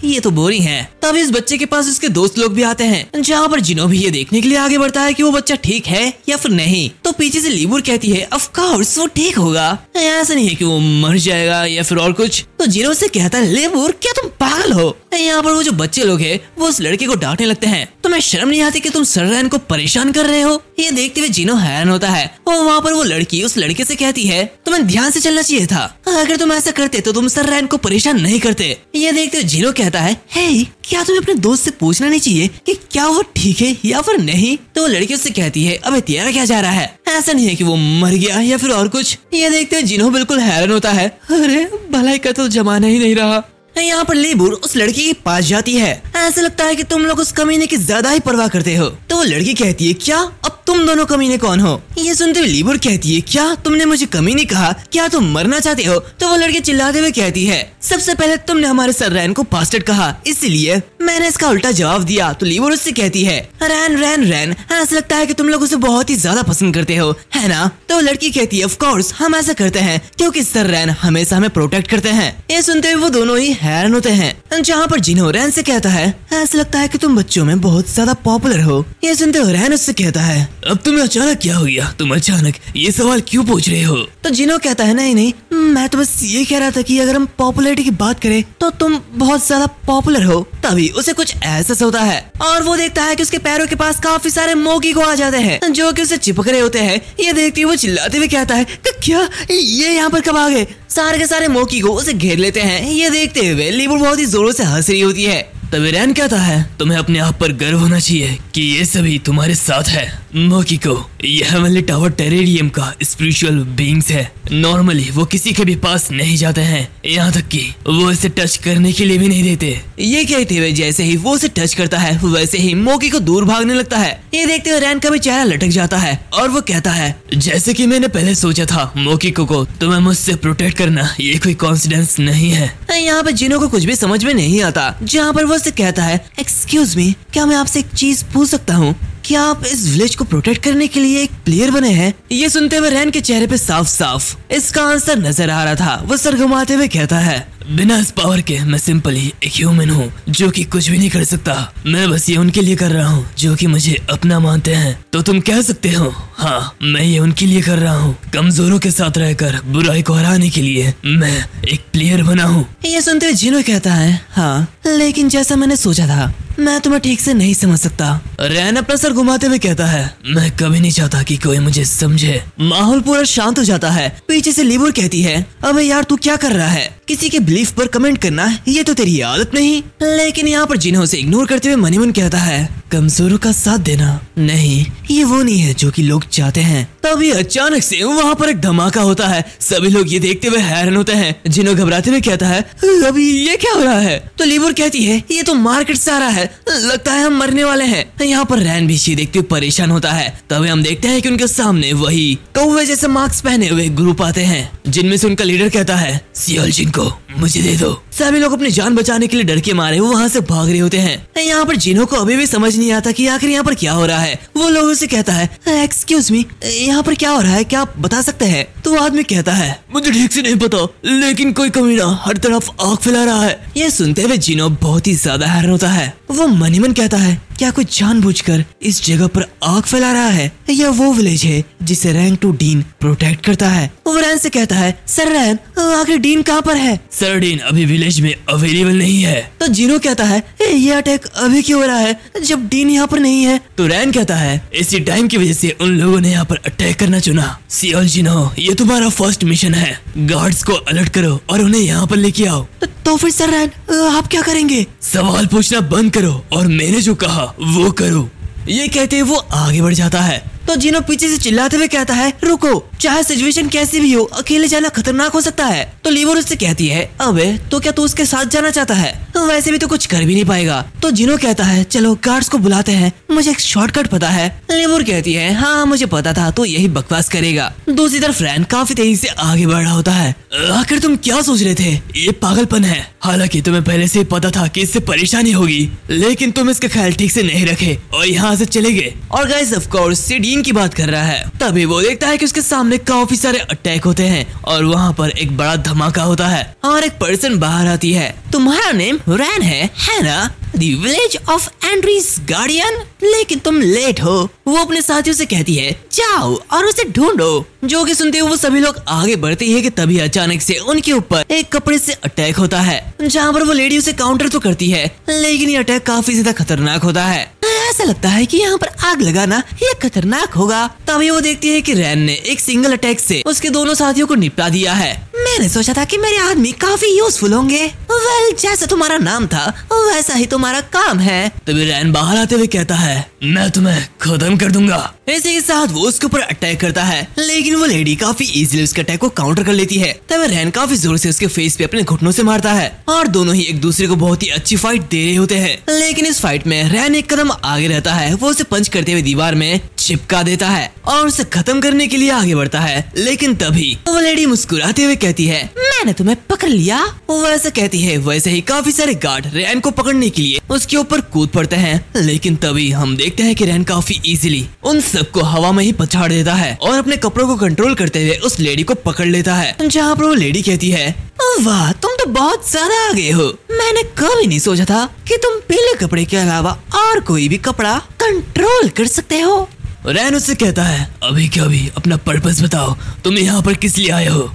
ये तो बोरिंग है। तभी इस बच्चे के पास उसके दोस्त लोग भी आते हैं, जहाँ पर जिनो भी ये देखने के लिए आगे बढ़ता है कि वो बच्चा ठीक है या फिर नहीं। तो पीछे से लीबुर कहती है, ऑफ कोर्स वो ठीक होगा, ऐसा नहीं है कि वो मर जाएगा या फिर और कुछ। तो जिनो से कहता है, लीबुर क्या तुम पागल हो? यहाँ पर वो जो बच्चे लोग हैं वो उस लड़के को डांटने लगते हैं, तुम्हें शर्म नहीं आती कि तुम सर रैन को परेशान कर रहे हो? ये देखते हुए जिनो हैरान होता है और वहाँ पर वो लड़की उस लड़के से कहती है, तुम्हें ध्यान से चलना चाहिए था, अगर तुम ऐसा करते तो तुम सर रैन को परेशान नहीं करते। ये देखते हुए जिनो कहता है, हे क्या तुम्हें अपने दोस्त से पूछना नहीं चाहिए कि क्या वो ठीक है या फिर नहीं? तो वो लड़की उससे कहती है, अबे तेरा क्या जा रहा है, ऐसा नहीं है कि वो मर गया या फिर और कुछ। ये देखते हुए जिनो बिल्कुल हैरान होता है, अरे भलाई का तो जमाना ही नहीं रहा। यहाँ पर लीबुर उस लड़की के पास जाती है, ऐसा लगता है कि तुम लोग उस कमीने की ज्यादा ही परवाह करते हो। तो वो लड़की कहती है, क्या अब तुम दोनों कमीने कौन हो? ये सुनते हुए लीबुर कहती है, क्या तुमने मुझे कमीने कहा? क्या तुम मरना चाहते हो? तो वो लड़की चिल्लाते हुए कहती है, सबसे पहले तुमने हमारे सर रैन को बास्टर्ड कहा, इसलिए मैंने इसका उल्टा जवाब दिया। तो लीबुर उससे कहती है, रैन ऐसा लगता है कि तुम लोग उसे बहुत ही ज्यादा पसंद करते हो, है ना? तो लड़की कहती है, ऑफ कोर्स हम ऐसा करते हैं क्योंकि सर रैन हमेशा हमें प्रोटेक्ट करते हैं। ये सुनते हुए वो दोनों ही हैरान होते हैं, जहाँ पर जिनो रैन से कहता है, ऐसा लगता है कि तुम बच्चों में बहुत ज्यादा पॉपुलर हो। ये सुनते हुए रैन उससे कहता है, अब तुम्हें अचानक क्या हो गया? तुम अचानक ये सवाल क्यों पूछ रहे हो? तो जिनो कहता है, नहीं मैं तो बस ये कह रहा था कि अगर हम पॉपुलैरिटी की बात करें तो तुम बहुत ज्यादा पॉपुलर हो। तभी उसे कुछ एहसास होता है और वो देखता है कि उसके पैरों के पास काफी सारे मोगी को आ जाते हैं, जो कि उसे चिपक रहे होते हैं। ये देखते हुए वो चिल्लाते हुए कहता है, क्या ये यहाँ पर कब आ गए? सारे के सारे मोकी को उसे घेर लेते हैं। ये देखते हुए लीबुर बहुत ही जोरों से हंस रही होती है। तभी रैन कहता है, तुम्हें अपने आप पर गर्व होना चाहिए कि ये सभी तुम्हारे साथ है। मोकिको ये हेवनली टावर टेरेरियम का स्पिरिचुअल बीइंग्स है। नॉर्मली वो किसी के भी पास नहीं जाते हैं, यहाँ तक कि वो इसे टच करने के लिए भी नहीं देते। ये कहते हुए जैसे ही वो उसे टच करता है वैसे ही मोकिको दूर भागने लगता है। ये देखते हुए रैन का भी चेहरा लटक जाता है और वो कहता है, जैसे कि मैंने पहले सोचा था मोकिको को तुम्हें मुझसे प्रोटेक्ट करना ये कोई कॉन्सिडेंस नहीं है। यहाँ पे जिनो को कुछ भी समझ में नहीं आता, जहाँ पर वो उससे कहता है, एक्सक्यूज मी क्या मैं आपसे एक चीज पूछ सकता हूँ? क्या आप इस विलेज को प्रोटेक्ट करने के लिए एक प्लेयर बने हैं? ये सुनते हुए रैन के चेहरे पे साफ साफ इसका आंसर नजर आ रहा था। वो सर घुमाते हुए कहता है, बिना इस पावर के मैं सिंपली एक ह्यूमन हूँ जो कि कुछ भी नहीं कर सकता। मैं बस ये उनके लिए कर रहा हूँ जो कि मुझे अपना मानते हैं। तो तुम कह सकते हो, हाँ मैं ये उनके लिए कर रहा हूँ। कमजोरों के साथ रहकर बुराई को हराने के लिए मैं एक प्लेयर बना हूँ। ये सुनते हुए जिनो कहता है, हाँ लेकिन जैसा मैंने सोचा था मैं तुम्हें ठीक से नहीं समझ सकता। रैन अपना सर घुमाते हुए कहता है, मैं कभी नहीं चाहता कि कोई मुझे समझे। माहौल पूरा शांत हो जाता है। पीछे से लीबुर कहती है, अबे यार तू क्या कर रहा है? किसी के बिलीफ पर कमेंट करना ये तो तेरी आदत नहीं। लेकिन यहाँ पर जिनो से इग्नोर करते हुए मनी मन कहता है, कमजोरों का साथ देना नहीं, ये वो नहीं है जो कि लोग चाहते हैं। तभी अचानक से वहाँ पर एक धमाका होता है। सभी लोग ये देखते हुए हैरान होते हैं। जिनो घबराते हुए कहता है, अभी ये क्या हो रहा है? तो लीबुर कहती है, ये तो मार्केट से आ रहा है, लगता है हम मरने वाले हैं। यहाँ पर रैन भी ये देखते हुए परेशान होता है। तभी हम देखते हैं कि उनके सामने वही कौवे जैसे मास्क पहने हुए ग्रुप आते हैं, जिनमें से उनका लीडर कहता है, सियोलजिन को मुझे दे दो। सभी लोग अपनी जान बचाने के लिए डर के मारे वहाँ से भाग रहे होते हैं। यहाँ पर जिनो को अभी भी समझ नहीं आता कि आखिर यहाँ पर क्या हो रहा है। वो लोगों से कहता है, एक्सक्यूज मी यहाँ पर क्या हो रहा है, क्या आप बता सकते हैं? तो आदमी कहता है, मुझे ठीक से नहीं पता, लेकिन कोई कमीना हर तरफ आग फैला रहा है। ये सुनते हुए जिनो बहुत ही ज्यादा हैरान होता है। वो मनी मन कहता है, क्या कोई जानबूझकर इस जगह पर आग फैला रहा है? यह वो विलेज है जिसे रैंक 2 डीन प्रोटेक्ट करता है। वो रैन से कहता है, सर रैन आखिर डीन कहाँ पर है? सर डीन अभी विलेज में अवेलेबल नहीं है। तो जिनो कहता है, ये अटैक अभी क्यों हो रहा है जब डीन यहाँ पर नहीं है? तो रैन कहता है, इसी टाइम की वजह से उन लोगों ने यहाँ पर अटैक करना चुना। सियोलजिनो ये तुम्हारा फर्स्ट मिशन है, गार्ड्स को अलर्ट करो और उन्हें यहाँ पर लेके आओ। तो फिर सर रैन आप क्या करेंगे? सवाल पूछना बंद करो और मैंने जो कहा वो करो। ये कहते वो आगे बढ़ जाता है। तो तो जिनो पीछे से चिल्लाते हुए कहता है रुको, चाहे सिचुएशन कैसी भी हो अकेले जाना खतरनाक हो सकता है। तो लिवर उससे कहती है अबे तो क्या तू उसके साथ जाना चाहता है, तो वैसे भी तो कुछ कर भी नहीं पाएगा। तो जिनो कहता है चलो गार्ड्स को बुलाते हैं, मुझे एक शॉर्टकट पता है। लिवर कहती है हाँ मुझे पता था तो यही बकवास करेगा। दूसरी तरफ रैन काफी तेजी से आगे बढ़ रहा होता है। आखिर तुम क्या सोच रहे थे, ये पागलपन है। हालांकि तुम्हें पहले से ही पता था कि इससे परेशानी होगी, लेकिन तुम इसका ख्याल ठीक से नहीं रखे और यहाँ से चले गए। और गाइस ऑफ कोर्स सीडीन की बात कर रहा है। तभी वो देखता है कि उसके सामने काफी सारे अटैक होते हैं और वहाँ पर एक बड़ा धमाका होता है और एक पर्सन बाहर आती है। तुम्हारा नेम रैन है ना? The village of Andre's Guardian? लेकिन तुम लेट हो। वो अपने साथियों से कहती है जाओ और उसे ढूंढो। जो कि सुनते हुए वो सभी लोग आगे बढ़ते हैं कि तभी अचानक से उनके ऊपर एक कपड़े से अटैक होता है, जहाँ पर वो लेडी उसे काउंटर तो करती है लेकिन ये अटैक काफी ज्यादा खतरनाक होता है। ऐसा लगता है कि यहाँ पर आग लगाना ये खतरनाक होगा। तभी वो देखती है कि रैन ने एक सिंगल अटैक से उसके दोनों साथियों को निपटा दिया है। मैंने सोचा था कि मेरे आदमी काफी यूजफुल होंगे। वेल जैसा तुम्हारा नाम था वैसा ही तुम्हारा काम है। तभी रैन बाहर आते हुए कहता है मैं तुम्हें खत्म कर दूंगा। इसी के साथ वो उसके ऊपर अटैक करता है लेकिन वो लेडी काफी इजीली उसके अटैक को काउंटर कर लेती है। तभी रैन काफी जोर से उसके फेस पे अपने घुटनों से मारता है और दोनों ही एक दूसरे को बहुत ही अच्छी फाइट दे रहे होते हैं। लेकिन इस फाइट में रैन एक कदम आगे रहता है। वो उसे पंच करते हुए दीवार में चिपका देता है और उसे खत्म करने के लिए आगे बढ़ता है। लेकिन तभी वो लेडी मुस्कुराते हुए कहती है मैंने तुम्हें पकड़ लिया। वो ऐसा कहती है वैसे ही काफी सारे गार्ड रैन को पकड़ने के लिए उसके ऊपर कूद पड़ते हैं। लेकिन तभी हम देखते हैं कि रैन काफी इजीली उन सबको हवा में ही पछाड़ देता है और अपने कपड़ों को कंट्रोल करते हुए उस लेडी को पकड़ लेता है। जहाँ पर वो लेडी कहती है वाह तुम तो बहुत ज्यादा आगे हो। मैंने कभी नहीं सोचा था कि तुम पीले कपड़े के अलावा और कोई भी कपड़ा कंट्रोल कर सकते हो। रैन उससे कहता है अभी क्या भी अपना पर्पस बताओ, तुम यहाँ पर किस लिए आए हो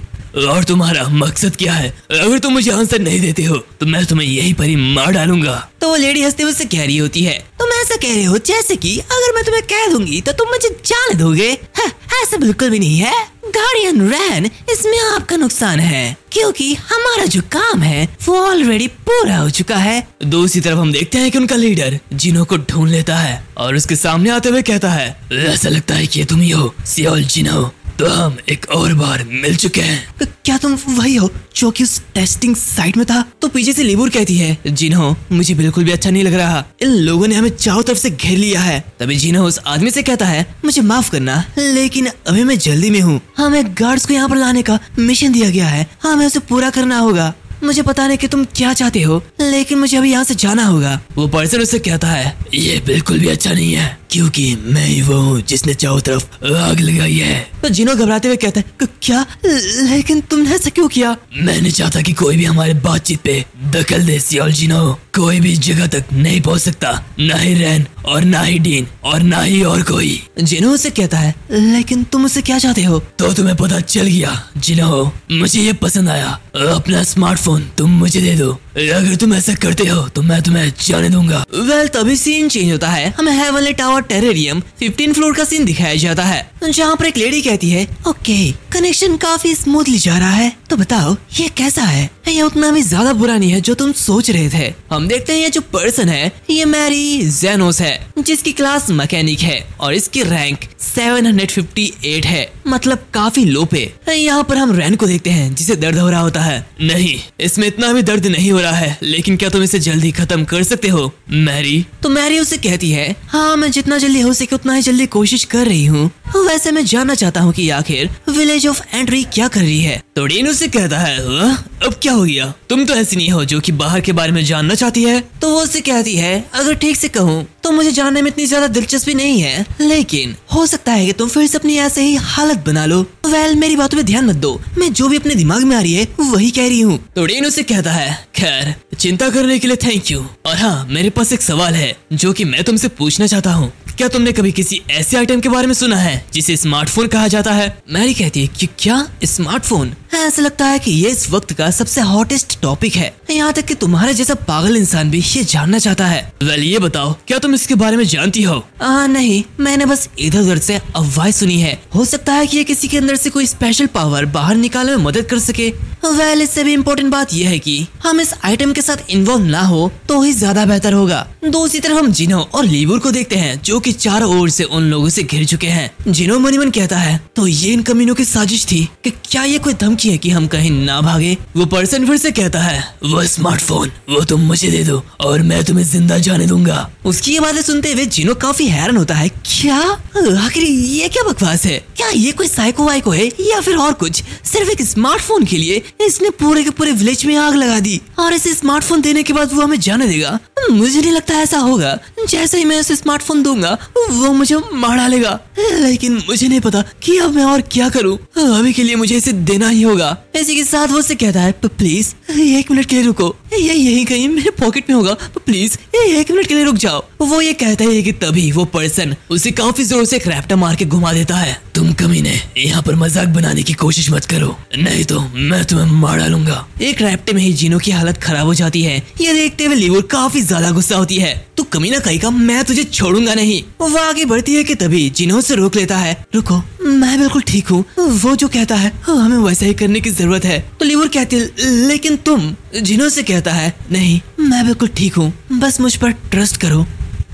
और तुम्हारा मकसद क्या है। अगर तुम मुझे आंसर नहीं देते हो तो मैं तुम्हें यहीं पर ही मार डालूंगा। तो वो लेडी हंसते हुए कह रही होती है तुम ऐसा कह रहे हो जैसे कि अगर मैं तुम्हें कह दूंगी तो तुम मुझे जाने दोगे। ऐसा बिल्कुल भी नहीं है गार्डियन रैन, इसमें आपका नुकसान है क्योंकि हमारा जो काम है वो ऑलरेडी पूरा हो चुका है। दूसरी तरफ हम देखते हैं कि उनका लीडर जिनो को ढूंढ लेता है और उसके सामने आते हुए कहता है ऐसा लगता है कि तुम ही हो सियोल जिनो, तो हम एक और बार मिल चुके हैं। क्या तुम वही हो जो कि उस टेस्टिंग साइट में था? तो पीछे से लिबूर कहती है जिनो मुझे बिल्कुल भी अच्छा नहीं लग रहा, इन लोगों ने हमें चारों तरफ से घेर लिया है। तभी जिनो उस आदमी से कहता है मुझे माफ करना लेकिन अभी मैं जल्दी में हूँ। हमें गार्ड्स को यहाँ पर लाने का मिशन दिया गया है, हमें उसे पूरा करना होगा। मुझे पता नहीं कि तुम क्या चाहते हो लेकिन मुझे अभी यहाँ से जाना होगा। वो पर्सन उससे कहता है ये बिल्कुल भी अच्छा नहीं है क्योंकि मैं ही वो हूँ जिसने चारों तरफ आग लगाई है। तो जिनो घबराते हुए कहता है क्या, लेकिन तुमने ऐसा क्यों किया? मैं नहीं चाहता कि कोई भी हमारे बातचीत पे दखल दे सियोल जिनो। कोई भी जगह तक नहीं पहुँच सकता, ना ही रैन और ना ही डीन और ना ही और कोई। जिनो उससे कहता है लेकिन तुम उससे क्या चाहते हो? तो तुम्हें पता चल गया जिनो, मुझे ये पसंद आया। अपना स्मार्टफोन तुम मुझे दे दो, अगर तुम ऐसा करते हो तो मैं तुम्हें जाने दूंगा। वेल तभी सीन चेंज होता है। हमें हेवनली टावर टेरेरियम 15 फ्लोर का सीन दिखाया जाता है जहाँ पर एक लेडी कहती है ओके कनेक्शन काफी स्मूथली जा रहा है, तो बताओ ये कैसा है? ये उतना भी ज्यादा बुरा नहीं है जो तुम सोच रहे थे। हम देखते हैं ये जो पर्सन है ये मैरी जेनोस है जिसकी क्लास मैकेनिक है और इसकी रैंक 758 है, मतलब काफी लो पे। यहाँ पर हम रैन को देखते हैं जिसे दर्द हो रहा होता है। नहीं इसमें इतना भी दर्द नहीं हो रहा है, लेकिन क्या तुम इसे जल्दी खत्म कर सकते हो मैरी? तो मैरी उसे कहती है हाँ मैं जितना जल्दी हो सके उतना ही जल्दी कोशिश कर रही हूँ। वैसे मैं जानना चाहता हूँ कि आखिर विलेज ऑफ एंड्री क्या कर रही है? तो डीन उससे कहता है अब क्या हो गया, तुम तो ऐसी नहीं हो जो कि बाहर के बारे में जानना चाहती है। तो वो उससे कहती है अगर ठीक से कहूँ तो मुझे जानने में इतनी ज्यादा दिलचस्पी नहीं है, लेकिन हो सकता है कि तुम फिर से अपनी ऐसे ही हालत बना लो। वेल मेरी बातों पे ध्यान मत दो, मैं जो भी अपने दिमाग में आ रही है वही कह रही हूँ। तो डीन उससे कहता है खैर चिंता करने के लिए थैंक यू, और हाँ मेरे पास एक सवाल है जो कि मैं तुमसे पूछना चाहता हूँ। क्या तुमने कभी किसी ऐसे आइटम के बारे में सुना है जिसे स्मार्टफोन कहा जाता है? मैरी कहती है कि क्या स्मार्टफोन? ऐसा लगता है कि ये इस वक्त का सबसे हॉटेस्ट टॉपिक है, यहाँ तक कि तुम्हारे जैसा पागल इंसान भी ये जानना चाहता है। वेल ये बताओ, क्या तुम इसके बारे में जानती हो? नहीं, मैंने बस इधर उधर से अफवाहें सुनी है। हो सकता है कि ये किसी के अंदर से कोई स्पेशल पावर बाहर निकालने में मदद कर सके। वेल इससे भी इम्पोर्टेंट बात यह है कि हम इस आइटम के साथ इन्वॉल्व ना हो तो ही ज्यादा बेहतर होगा। दूसरी तरफ हम जिनो और लीबुर को देखते हैं, जो कि चारों ओर से उन लोगों से घिर चुके हैं। जिनो मनी मन कहता है, तो ये इन कमीनों की साजिश थी कि क्या ये कोई धमकी है कि हम कहीं ना भागे? वो पर्सन फिर से कहता है, वो स्मार्टफोन वो तुम मुझे दे दो और मैं तुम्हें जिंदा जाने दूंगा। उसकी ये बातें सुनते हुए जिनो काफी हैरान होता है। क्या आखिर ये क्या बकवास है? क्या ये कोई साइको वाइको है या फिर और कुछ? सिर्फ एक स्मार्टफोन के लिए इसने पूरे के पूरे विलेज में आग लगा दी और इसे स्मार्टफोन देने के बाद वो हमें जाने देगा? मुझे नहीं लगता ऐसा होगा। जैसे ही मैं उसे स्मार्टफोन दूंगा वो मुझे मार डालेगा। लेकिन मुझे नहीं पता कि अब मैं और क्या करूं। अभी के लिए मुझे इसे देना ही होगा। इसी के साथ वो उससे कहता है, प्लीज 1 मिनट के लिए रुको, ये यही कहीं मेरे पॉकेट में होगा, प्लीज 1 मिनट के लिए रुक जाओ। वो ये कहता है कि तभी वो पर्सन उसे काफी जोर से एक रैप्टा मार के घुमा देता है। तुम कमीने यहाँ पर मजाक बनाने की कोशिश मत करो, नहीं तो मैं तुम्हें मार डालूंगा। एक रैप्टे में ही जिनो की हालत खराब हो जाती है। ये देखते हुए लीवर काफी ज्यादा गुस्सा होती है। तू कमीना कहीं का, मैं तुझे छोड़ूंगा नहीं। वो आगे बढ़ती है कि तभी जिनो से रोक लेता है। रुको, मैं बिल्कुल ठीक हूँ। वो जो कहता है हमें वैसा ही करने की जरूरत है। तो लीवर कहती है, लेकिन तुम? जिनो से कहता है, नहीं मैं बिल्कुल ठीक हूँ, बस मुझ पर ट्रस्ट करो।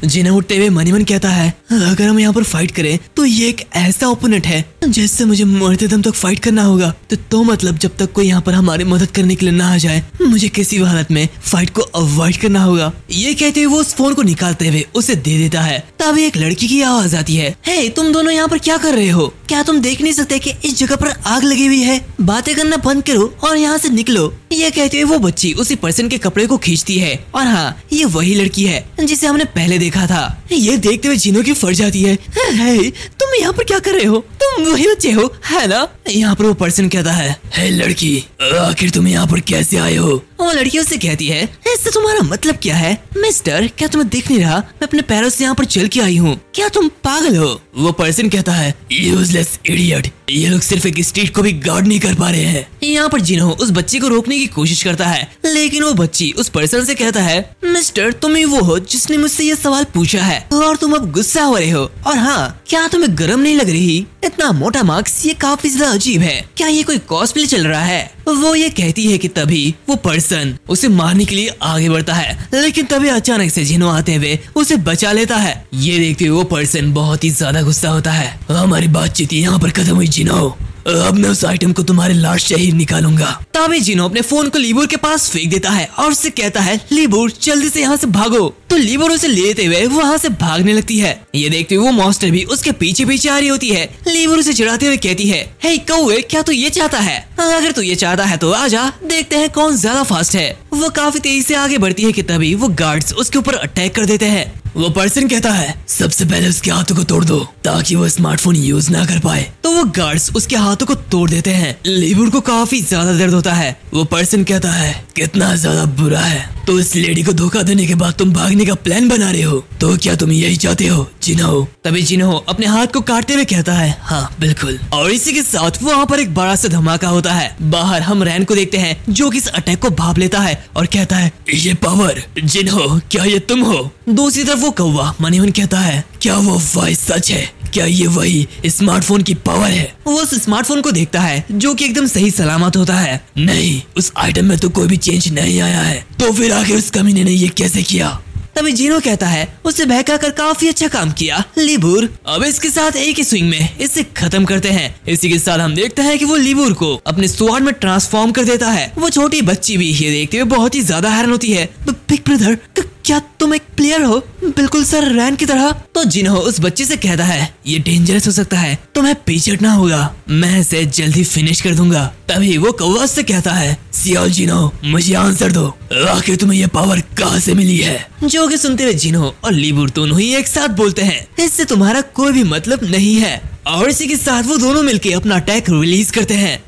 जिनो उठते हुए मनी मन कहता है, अगर हम यहाँ पर फाइट करें तो ये एक ऐसा ओपोनेंट है जिससे मुझे मरते दम तक फाइट करना होगा। तो मतलब जब तक कोई यहाँ पर हमारी मदद करने के लिए ना आ जाए, मुझे किसी भी हालत में फाइट को अवॉइड करना होगा। ये कहते हुए वो उस फोन को निकालते हुए उसे दे देता है। तभी एक लड़की की आवाज आती है, हे तुम दोनों यहाँ पर क्या कर रहे हो? क्या तुम देख नहीं सकते कि इस जगह पर आग लगी हुई है? बातें करना बंद करो और यहाँ से निकलो। ये कहते हुए वो बच्ची उसी पर्सन के कपड़े को खींचती है और हाँ, ये वही लड़की है जिसे हमने पहले देखा था। ये देखते हुए जिनो की फट जाती है, हे तुम यहाँ पर क्या कर रहे हो? तुम वही बच्चे हो है ना? यहाँ पर वो पर्सन कहता है, हे लड़की, आखिर तुम यहाँ पर कैसे आए हो? वो लड़की उससे कहती है, इससे तुम्हारा मतलब क्या है? मिस्टर, क्या तुम्हें दिख नहीं रहा? मैं अपने पैरों से यहाँ पर चल के आई हूँ, क्या तुम पागल हो? वो पर्सन कहता है, यूजलेस इडियट, ये लोग सिर्फ एक स्ट्रीट को भी गार्ड नहीं कर पा रहे हैं। यहाँ पर जिनो उस बच्ची को रोकने की कोशिश करता है, लेकिन वो बच्ची उस पर्सन से कहता है, मिस्टर तुम ही वो हो जिसने मुझसे ये सवाल पूछा है और तुम अब गुस्सा हो रहे हो। और हाँ, क्या तुम्हें गर्म नहीं लग रही? इतना मोटा मार्क्स, ये काफी ज्यादा अजीब है। क्या ये कोई कॉस्प्ले चल रहा है? वो ये कहती है कि तभी वो पर्सन उसे मारने के लिए आगे बढ़ता है, लेकिन तभी अचानक से जिनो आते हुए उसे बचा लेता है। ये देखते हुए वो पर्सन बहुत ही ज्यादा गुस्सा होता है। हमारी बातचीत यहाँ पर खत्म हुई जिनो, अब मैं उस आइटम को तुम्हारे लाश से ही निकालूंगा। तभी जिनो अपने फोन को लीबुर के पास फेंक देता है और उससे कहता है, लीबुर जल्दी से यहाँ से भागो। तो लीबुर उसे लेते हुए वहाँ से भागने लगती है। ये देखते हुए वो मॉन्स्टर भी उसके पीछे पीछे आ रही होती है। लीबुर उसे चिढ़ाते हुए कहती है, हे कौवे, क्या तू ये चाहता है? अगर तू ये चाहता है तो आजा, देखते हैं कौन ज्यादा फास्ट है। वो काफी तेजी से आगे बढ़ती है कि तभी वो गार्ड्स उसके ऊपर अटैक कर देते हैं। वो पर्सन कहता है, सबसे पहले उसके हाथों को तोड़ दो ताकि वो स्मार्टफोन यूज ना कर पाए। तो वो गार्ड्स उसके हाथों को तोड़ देते हैं। लीबुर को काफी ज्यादा दर्द होता है। वो पर्सन कहता है, कितना ज्यादा बुरा है। तो इस लेडी को धोखा देने के बाद तुम भागने का प्लान बना रहे हो, तो क्या तुम यही चाहते हो जिनो? तभी जिनो अपने हाथ को काटते हुए कहता है, हाँ बिल्कुल। और इसी के साथ वहाँ पर एक बड़ा सा धमाका होता है। बाहर हम रैन को देखते हैं जो कि इस अटैक को भाप लेता है और कहता है, ये पावर जिनो, क्या ये तुम हो? दूसरी तरफ वो कौवा मनी मन कहता है, क्या वो वॉइस सच है? क्या ये वही स्मार्टफोन की पावर है? वो उस स्मार्टफोन को देखता है जो कि एकदम सही सलामत होता है। नहीं, उस आइटम में तो कोई भी चेंज नहीं आया है। तो फिर आखिर उस कमीने ने ये कैसे किया? तभी जिनो कहता है, उसे बहका कर काफी अच्छा काम किया लीबुर। अब इसके साथ एक ही स्विंग में इसे खत्म करते हैं। इसी के साथ हम देखते हैं कि वो लीबुर को अपने स्वॉर्ड में ट्रांसफॉर्म कर देता है। वो छोटी बच्ची भी ये देखते हुए बहुत ही ज्यादा हैरान होती है। बिग ब्रदर, क्या तुम एक प्लेयर हो, बिल्कुल सर रैन की तरह? तो जिनो उस बच्चे से कहता है, ये डेंजरस हो सकता है, तुम्हें पीछे हटना होगा, मैं इसे जल्दी फिनिश कर दूंगा। तभी वो कौवा से कहता है, सियाल जिनो, मुझे आंसर दो, आखिर तुम्हें ये पावर कहाँ से मिली है? जो कि सुनते हुए जिनो और लीबुर दोनों ही एक साथ बोलते हैं, इससे तुम्हारा कोई भी मतलब नहीं है। और इसी के साथ वो दोनों मिलके अपना अटैक रिलीज करते हैं।